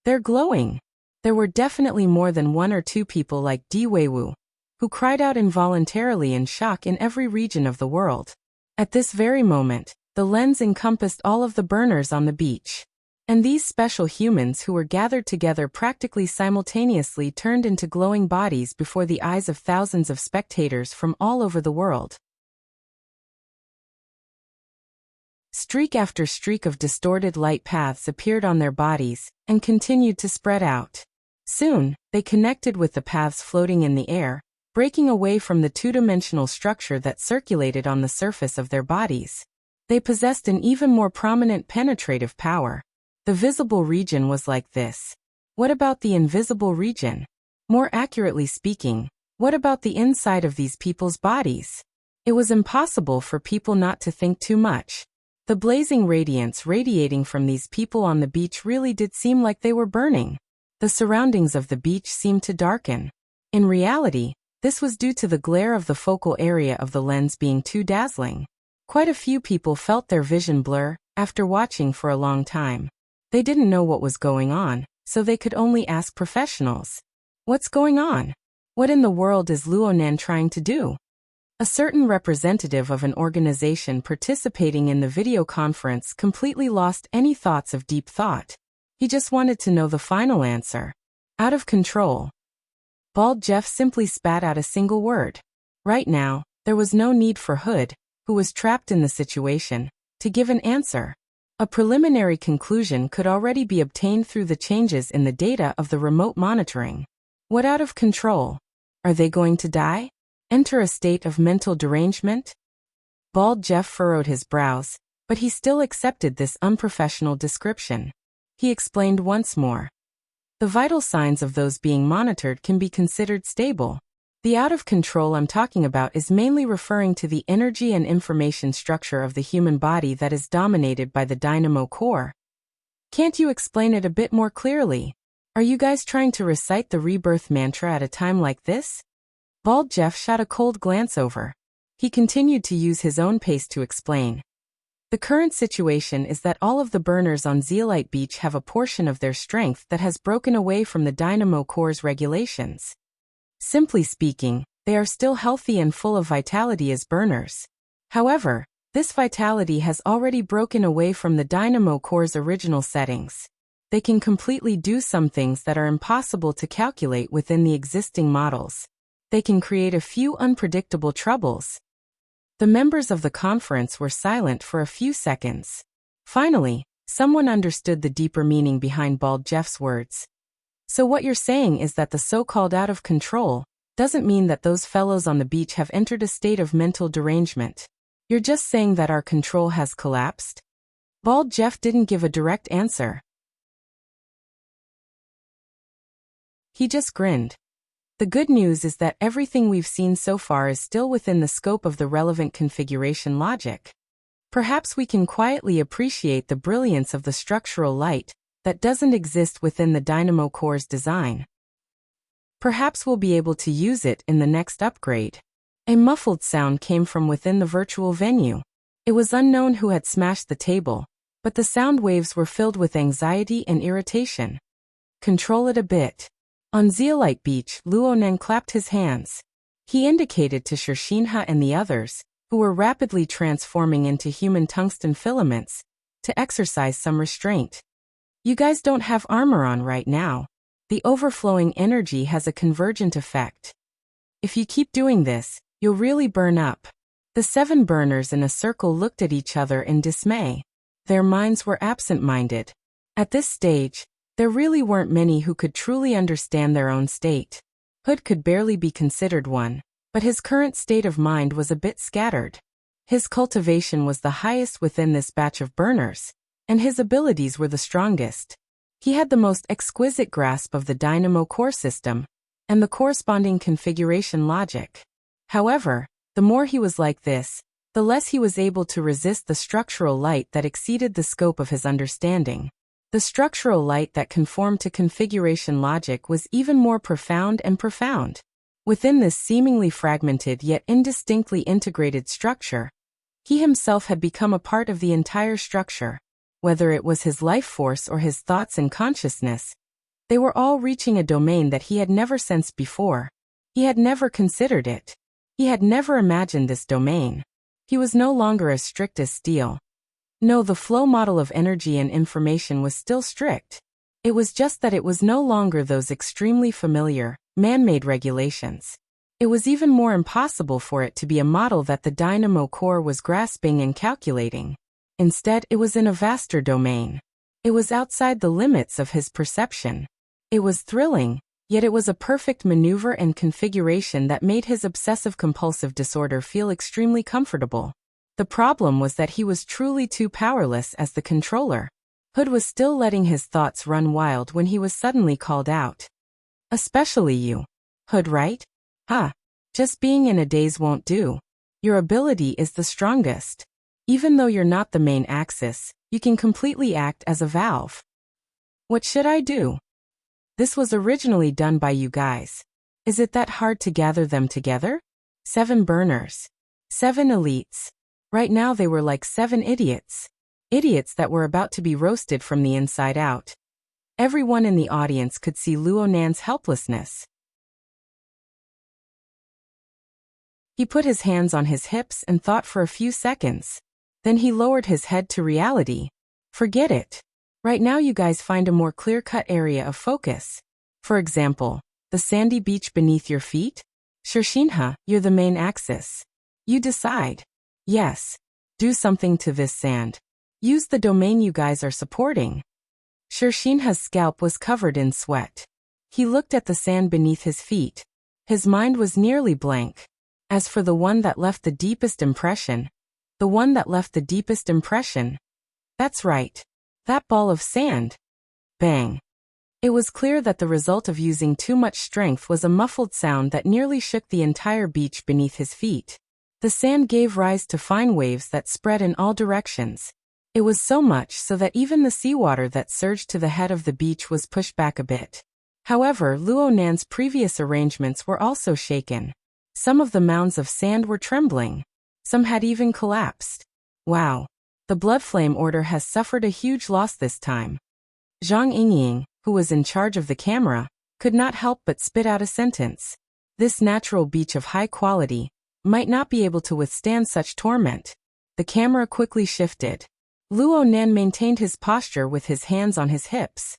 They're glowing. There were definitely more than 1 or 2 people like Di Weiwu, who cried out involuntarily in shock in every region of the world. At this very moment, the lens encompassed all of the burners on the beach. And these special humans who were gathered together practically simultaneously turned into glowing bodies before the eyes of thousands of spectators from all over the world. Streak after streak of distorted light paths appeared on their bodies and continued to spread out. Soon, they connected with the paths floating in the air, breaking away from the two-dimensional structure that circulated on the surface of their bodies. They possessed an even more prominent penetrative power. The visible region was like this. What about the invisible region? More accurately speaking, what about the inside of these people's bodies? It was impossible for people not to think too much. The blazing radiance radiating from these people on the beach really did seem like they were burning. The surroundings of the beach seemed to darken. In reality, this was due to the glare of the focal area of the lens being too dazzling. Quite a few people felt their vision blur after watching for a long time. They didn't know what was going on, so they could only ask professionals. What's going on? What in the world is Luonan trying to do? A certain representative of an organization participating in the video conference completely lost any thoughts of deep thought. He just wanted to know the final answer. Out of control. Bald Jeff simply spat out a single word. Right now, there was no need for Hood, who was trapped in the situation, to give an answer. A preliminary conclusion could already be obtained through the changes in the data of the remote monitoring. What out of control? Are they going to die? Enter a state of mental derangement? Bald Jeff furrowed his brows, but he still accepted this unprofessional description. He explained once more. The vital signs of those being monitored can be considered stable. The out of control I'm talking about is mainly referring to the energy and information structure of the human body that is dominated by the dynamo core. Can't you explain it a bit more clearly? Are you guys trying to recite the rebirth mantra at a time like this? Bald Jeff shot a cold glance over. He continued to use his own pace to explain. The current situation is that all of the burners on Zeolite Beach have a portion of their strength that has broken away from the dynamo core's regulations. Simply speaking, they are still healthy and full of vitality as burners. However, this vitality has already broken away from the dynamo core's original settings. They can completely do some things that are impossible to calculate within the existing models. They can create a few unpredictable troubles. The members of the conference were silent for a few seconds. Finally, someone understood the deeper meaning behind Bald Jeff's words. So what you're saying is that the so-called out of control doesn't mean that those fellows on the beach have entered a state of mental derangement. You're just saying that our control has collapsed? Bald Jeff didn't give a direct answer. He just grinned. The good news is that everything we've seen so far is still within the scope of the relevant configuration logic. Perhaps we can quietly appreciate the brilliance of the structural light that doesn't exist within the dynamo core's design. Perhaps we'll be able to use it in the next upgrade. A muffled sound came from within the virtual venue. It was unknown who had smashed the table, but the sound waves were filled with anxiety and irritation. Control it a bit. On Zeolite Beach, Luonan clapped his hands. He indicated to Shirshinha and the others, who were rapidly transforming into human tungsten filaments, to exercise some restraint. You guys don't have armor on right now. The overflowing energy has a convergent effect. If you keep doing this, you'll really burn up. The 7 burners in a circle looked at each other in dismay. Their minds were absent-minded. At this stage, there really weren't many who could truly understand their own state. Hood could barely be considered one, but his current state of mind was a bit scattered. His cultivation was the highest within this batch of burners, and his abilities were the strongest. He had the most exquisite grasp of the dynamo core system, and the corresponding configuration logic. However, the more he was like this, the less he was able to resist the structural light that exceeded the scope of his understanding. The structural light that conformed to configuration logic was even more profound and profound. Within this seemingly fragmented yet indistinctly integrated structure, he himself had become a part of the entire structure. Whether it was his life force or his thoughts and consciousness, they were all reaching a domain that he had never sensed before. He had never considered it. He had never imagined this domain. He was no longer as strict as steel. No, the flow model of energy and information was still strict. It was just that it was no longer those extremely familiar, man-made regulations. It was even more impossible for it to be a model that the dynamo core was grasping and calculating. Instead, it was in a vaster domain. It was outside the limits of his perception. It was thrilling, yet it was a perfect maneuver and configuration that made his obsessive-compulsive disorder feel extremely comfortable. The problem was that he was truly too powerless as the controller. Hood was still letting his thoughts run wild when he was suddenly called out. Especially you. Hood, right? Just being in a daze won't do. Your ability is the strongest. Even though you're not the main axis, you can completely act as a valve. What should I do? This was originally done by you guys. Is it that hard to gather them together? 7 burners. 7 elites. Right now they were like 7 idiots. Idiots that were about to be roasted from the inside out. Everyone in the audience could see Luonan's helplessness. He put his hands on his hips and thought for a few seconds. Then he lowered his head to reality. Forget it. Right now you guys find a more clear-cut area of focus. For example, the sandy beach beneath your feet? Shershinha, you're the main axis. You decide. Yes. Do something to this sand. Use the domain you guys are supporting. Shershinha's scalp was covered in sweat. He looked at the sand beneath his feet. His mind was nearly blank. As for the one that left the deepest impression, that's right. That ball of sand. Bang. It was clear that the result of using too much strength was a muffled sound that nearly shook the entire beach beneath his feet. The sand gave rise to fine waves that spread in all directions. It was so much so that even the seawater that surged to the head of the beach was pushed back a bit. However, Luo Nan's previous arrangements were also shaken. Some of the mounds of sand were trembling. Some had even collapsed. Wow. The blood flame order has suffered a huge loss this time. Zhang Yingying, who was in charge of the camera, could not help but spit out a sentence. This natural beach of high quality might not be able to withstand such torment. The camera quickly shifted. Luo Nan maintained his posture with his hands on his hips.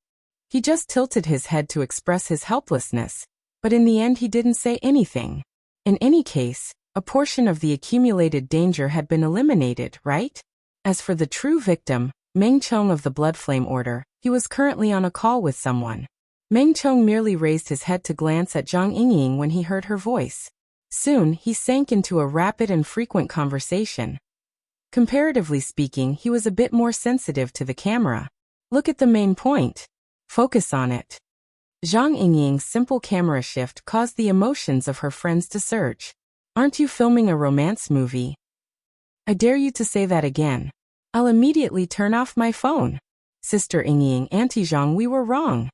He just tilted his head to express his helplessness, but in the end he didn't say anything. In any case, a portion of the accumulated danger had been eliminated, right? As for the true victim, Meng Chong of the Blood Flame Order, he was currently on a call with someone. Meng Chong merely raised his head to glance at Zhang Yingying when he heard her voice. Soon, he sank into a rapid and frequent conversation. Comparatively speaking, he was a bit more sensitive to the camera. Look at the main point. Focus on it. Zhang Yingying's simple camera shift caused the emotions of her friends to surge. Aren't you filming a romance movie? I dare you to say that again. I'll immediately turn off my phone. Sister Yingying, Auntie Zhang, we were wrong.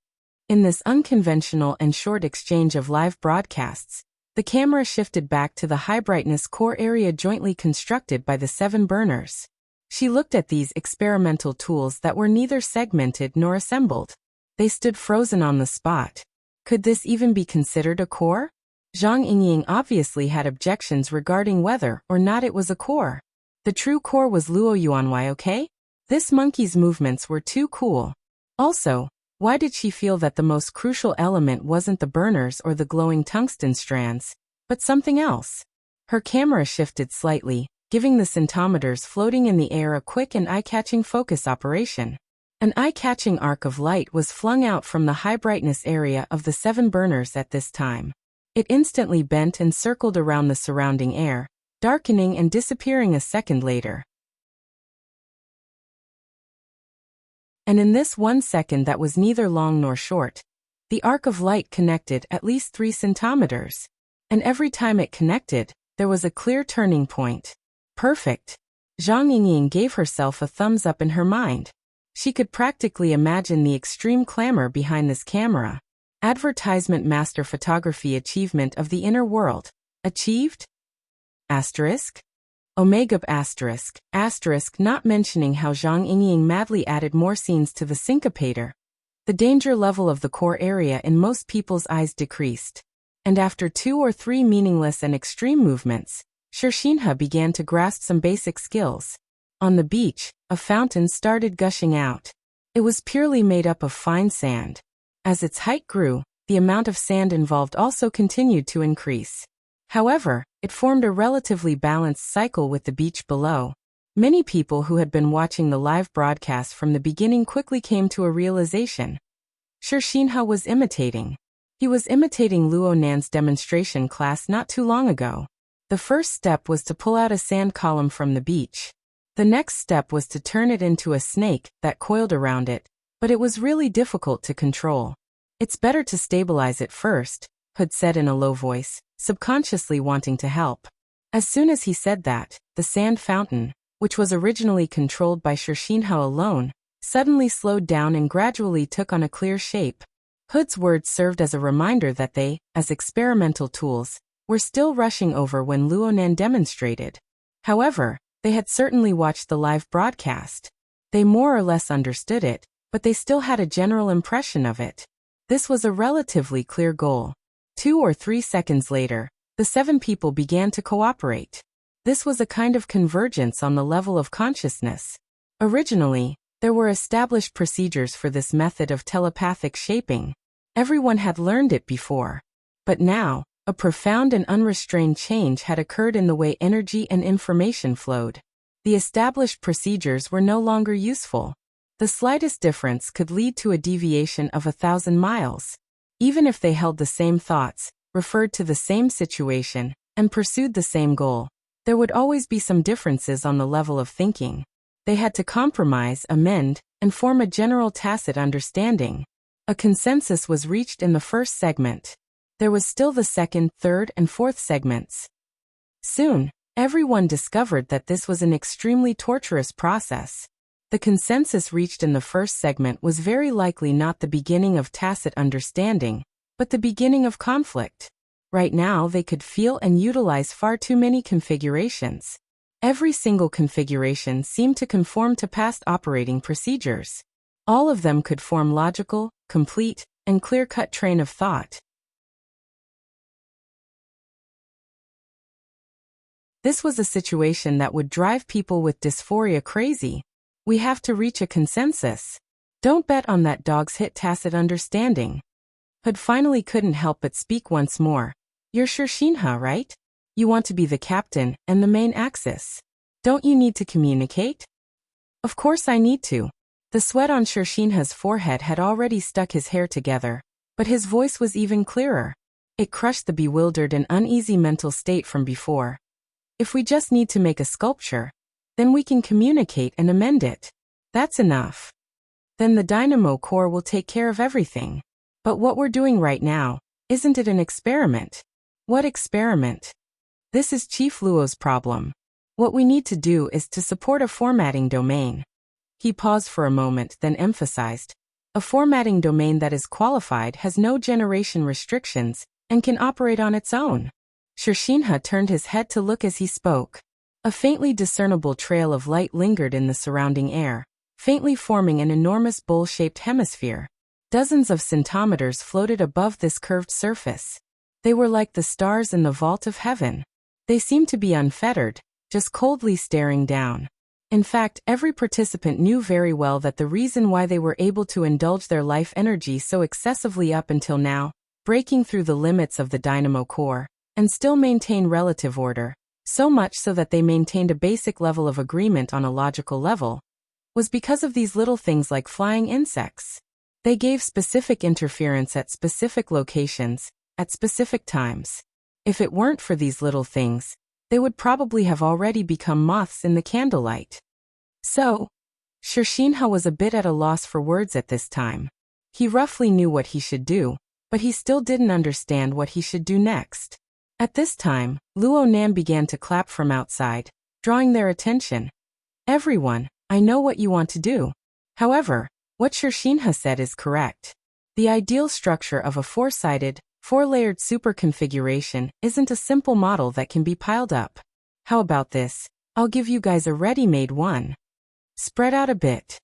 In this unconventional and short exchange of live broadcasts, the camera shifted back to the high-brightness core area jointly constructed by the 7 burners. She looked at these experimental tools that were neither segmented nor assembled. They stood frozen on the spot. Could this even be considered a core? Zhang Yingying obviously had objections regarding whether or not it was a core. The true core was Luo Yuanwei, okay? This monkey's movements were too cool. Also, why did she feel that the most crucial element wasn't the burners or the glowing tungsten strands, but something else? Her camera shifted slightly, giving the scintometers floating in the air a quick and eye-catching focus operation. An eye-catching arc of light was flung out from the high-brightness area of the 7 burners at this time. It instantly bent and circled around the surrounding air, darkening and disappearing a second later. And in this 1 second that was neither long nor short, the arc of light connected at least 3 scintometers. And every time it connected, there was a clear turning point. Perfect. Zhang Yingying gave herself a thumbs up in her mind. She could practically imagine the extreme clamor behind this camera. Advertisement master photography achievement of the inner world. Achieved? Asterisk? Omega asterisk, asterisk, not mentioning how Zhang Yingying madly added more scenes to the syncopator. The danger level of the core area in most people's eyes decreased. And after 2 or 3 meaningless and extreme movements, Shershinha began to grasp some basic skills. On the beach, a fountain started gushing out. It was purely made up of fine sand. As its height grew, the amount of sand involved also continued to increase. However, it formed a relatively balanced cycle with the beach below. Many people who had been watching the live broadcast from the beginning quickly came to a realization. Shershinha was imitating. He was imitating Luo Nan's demonstration class not too long ago. The first step was to pull out a sand column from the beach. The next step was to turn it into a snake that coiled around it, but it was really difficult to control. It's better to stabilize it first, Hood said in a low voice, subconsciously wanting to help. As soon as he said that, the sand fountain, which was originally controlled by Shershinha alone, suddenly slowed down and gradually took on a clear shape. Hood's words served as a reminder that they, as experimental tools, were still rushing over when Luo Nan demonstrated. However, they had certainly watched the live broadcast. They more or less understood it, but they still had a general impression of it. This was a relatively clear goal. 2 or 3 seconds later, The 7 people began to cooperate. This was a kind of convergence on the level of consciousness. Originally, there were established procedures for this method of telepathic shaping. Everyone had learned it before. But now, a profound and unrestrained change had occurred in the way energy and information flowed. The established procedures were no longer useful. The slightest difference could lead to a deviation of 1,000 miles. Even if they held the same thoughts, referred to the same situation, and pursued the same goal, there would always be some differences on the level of thinking. They had to compromise, amend, and form a general tacit understanding. A consensus was reached in the first segment. There was still the second, third, and fourth segments. Soon, everyone discovered that this was an extremely torturous process. The consensus reached in the first segment was very likely not the beginning of tacit understanding, but the beginning of conflict. Right now they could feel and utilize far too many configurations. Every single configuration seemed to conform to past operating procedures. All of them could form logical, complete, and clear-cut train of thought. This was a situation that would drive people with dysphoria crazy. We have to reach a consensus. Don't bet on that dog's hit tacit understanding. Hood finally couldn't help but speak once more. You're Shershinha, right? You want to be the captain and the main axis. Don't you need to communicate? Of course I need to. The sweat on Shershinha's forehead had already stuck his hair together, but his voice was even clearer. It crushed the bewildered and uneasy mental state from before. If we just need to make a sculpture, then we can communicate and amend it. That's enough. Then the dynamo core will take care of everything. But what we're doing right now, isn't it an experiment? What experiment? This is Chief Luo's problem. What we need to do is to support a formatting domain. He paused for a moment, then emphasized. A formatting domain that is qualified has no generation restrictions and can operate on its own. Shershinha turned his head to look as he spoke. A faintly discernible trail of light lingered in the surrounding air, faintly forming an enormous bowl-shaped hemisphere. Dozens of centimeters floated above this curved surface. They were like the stars in the vault of heaven. They seemed to be unfettered, just coldly staring down. In fact, every participant knew very well that the reason why they were able to indulge their life energy so excessively up until now, breaking through the limits of the dynamo core, and still maintain relative order, so much so that they maintained a basic level of agreement on a logical level, was because of these little things like flying insects. They gave specific interference at specific locations, at specific times. If it weren't for these little things, they would probably have already become moths in the candlelight. So, Shershinha was a bit at a loss for words at this time. He roughly knew what he should do, but he still didn't understand what he should do next. At this time, Luo Nan began to clap from outside, drawing their attention. Everyone, I know what you want to do. However, what Shershinha said is correct. The ideal structure of a four-sided, four-layered superconfiguration isn't a simple model that can be piled up. How about this? I'll give you guys a ready-made one. Spread out a bit.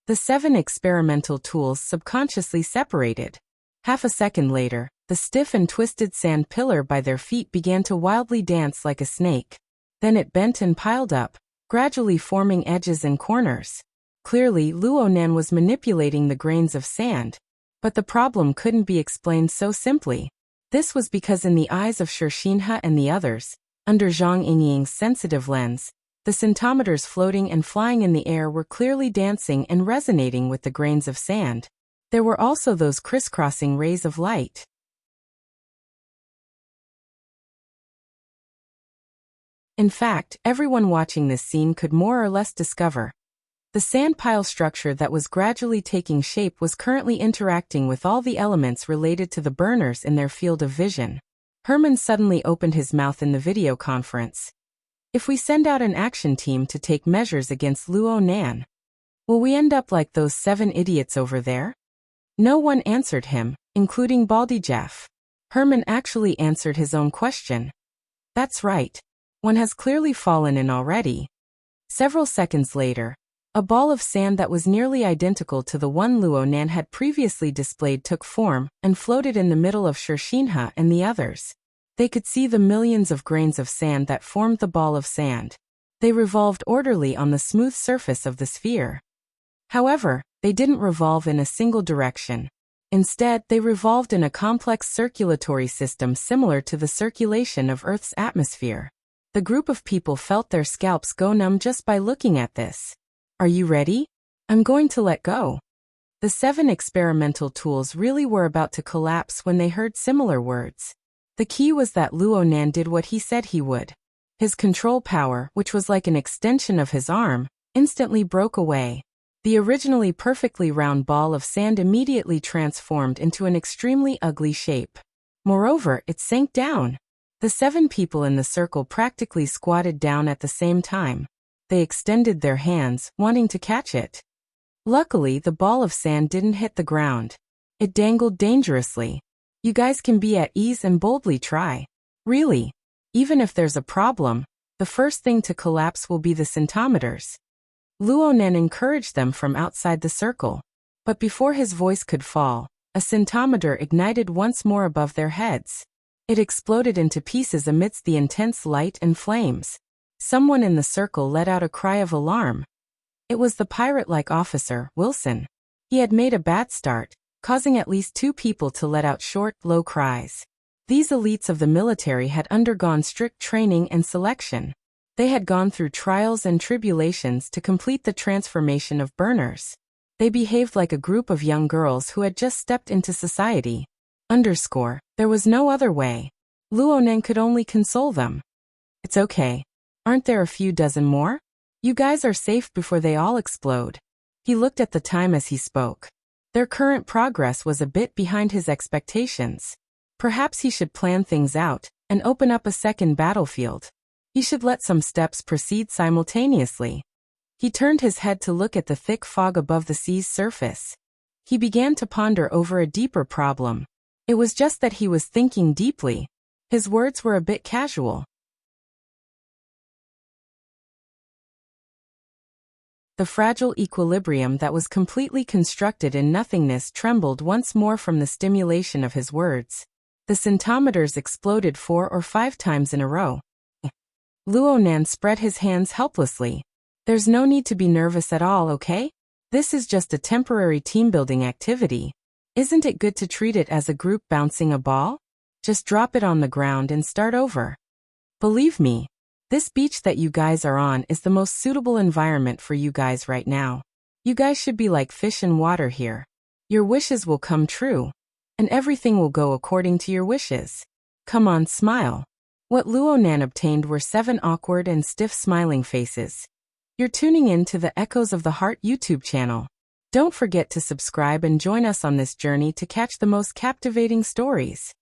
The 7 experimental tools subconsciously separated. Half a second later, the stiff and twisted sand pillar by their feet began to wildly dance like a snake. Then it bent and piled up, gradually forming edges and corners. Clearly, Luo Nan was manipulating the grains of sand. But the problem couldn't be explained so simply. This was because in the eyes of Shershinha and the others, under Zhang Yingying's sensitive lens, the centimeters floating and flying in the air were clearly dancing and resonating with the grains of sand. There were also those crisscrossing rays of light. In fact, everyone watching this scene could more or less discover. The sand pile structure that was gradually taking shape was currently interacting with all the elements related to the burners in their field of vision. Herman suddenly opened his mouth in the video conference. If we send out an action team to take measures against Luo Nan, will we end up like those 7 idiots over there? No one answered him, including Baldy Jeff. Herman actually answered his own question. That's right. One has clearly fallen in already. Several seconds later, a ball of sand that was nearly identical to the one Luo Nan had previously displayed took form and floated in the middle of Shershinha and the others. They could see the millions of grains of sand that formed the ball of sand. They revolved orderly on the smooth surface of the sphere. However, they didn't revolve in a single direction. Instead, they revolved in a complex circulatory system similar to the circulation of Earth's atmosphere. The group of people felt their scalps go numb just by looking at this. Are you ready? I'm going to let go. The 7 experimental tools really were about to collapse when they heard similar words. The key was that Luonan did what he said he would. His control power, which was like an extension of his arm, instantly broke away. The originally perfectly round ball of sand immediately transformed into an extremely ugly shape. Moreover, it sank down. The 7 people in the circle practically squatted down at the same time. They extended their hands, wanting to catch it. Luckily, the ball of sand didn't hit the ground. It dangled dangerously. You guys can be at ease and boldly try. Really. Even if there's a problem, the first thing to collapse will be the scintometers. Luonan encouraged them from outside the circle. But before his voice could fall, a scintometer ignited once more above their heads. It exploded into pieces amidst the intense light and flames. Someone in the circle let out a cry of alarm. It was the pirate-like officer, Wilson. He had made a bad start, causing at least 2 people to let out short, low cries. These elites of the military had undergone strict training and selection. They had gone through trials and tribulations to complete the transformation of burners. They behaved like a group of young girls who had just stepped into society. There was no other way. Luonan could only console them. It's okay. Aren't there a few dozen more? You guys are safe before they all explode. He looked at the time as he spoke. Their current progress was a bit behind his expectations. Perhaps he should plan things out and open up a second battlefield. He should let some steps proceed simultaneously. He turned his head to look at the thick fog above the sea's surface. He began to ponder over a deeper problem. It was just that he was thinking deeply. His words were a bit casual. The fragile equilibrium that was completely constructed in nothingness trembled once more from the stimulation of his words. The scintometers exploded 4 or 5 times in a row. Luonan spread his hands helplessly. There's no need to be nervous at all, okay? This is just a temporary team-building activity. Isn't it good to treat it as a group bouncing a ball? Just drop it on the ground and start over. Believe me, this beach that you guys are on is the most suitable environment for you guys right now. You guys should be like fish in water here. Your wishes will come true, and everything will go according to your wishes. Come on, smile. What Luonan obtained were 7 awkward and stiff smiling faces. You're tuning in to the Echoes of the Heart YouTube channel. Don't forget to subscribe and join us on this journey to catch the most captivating stories.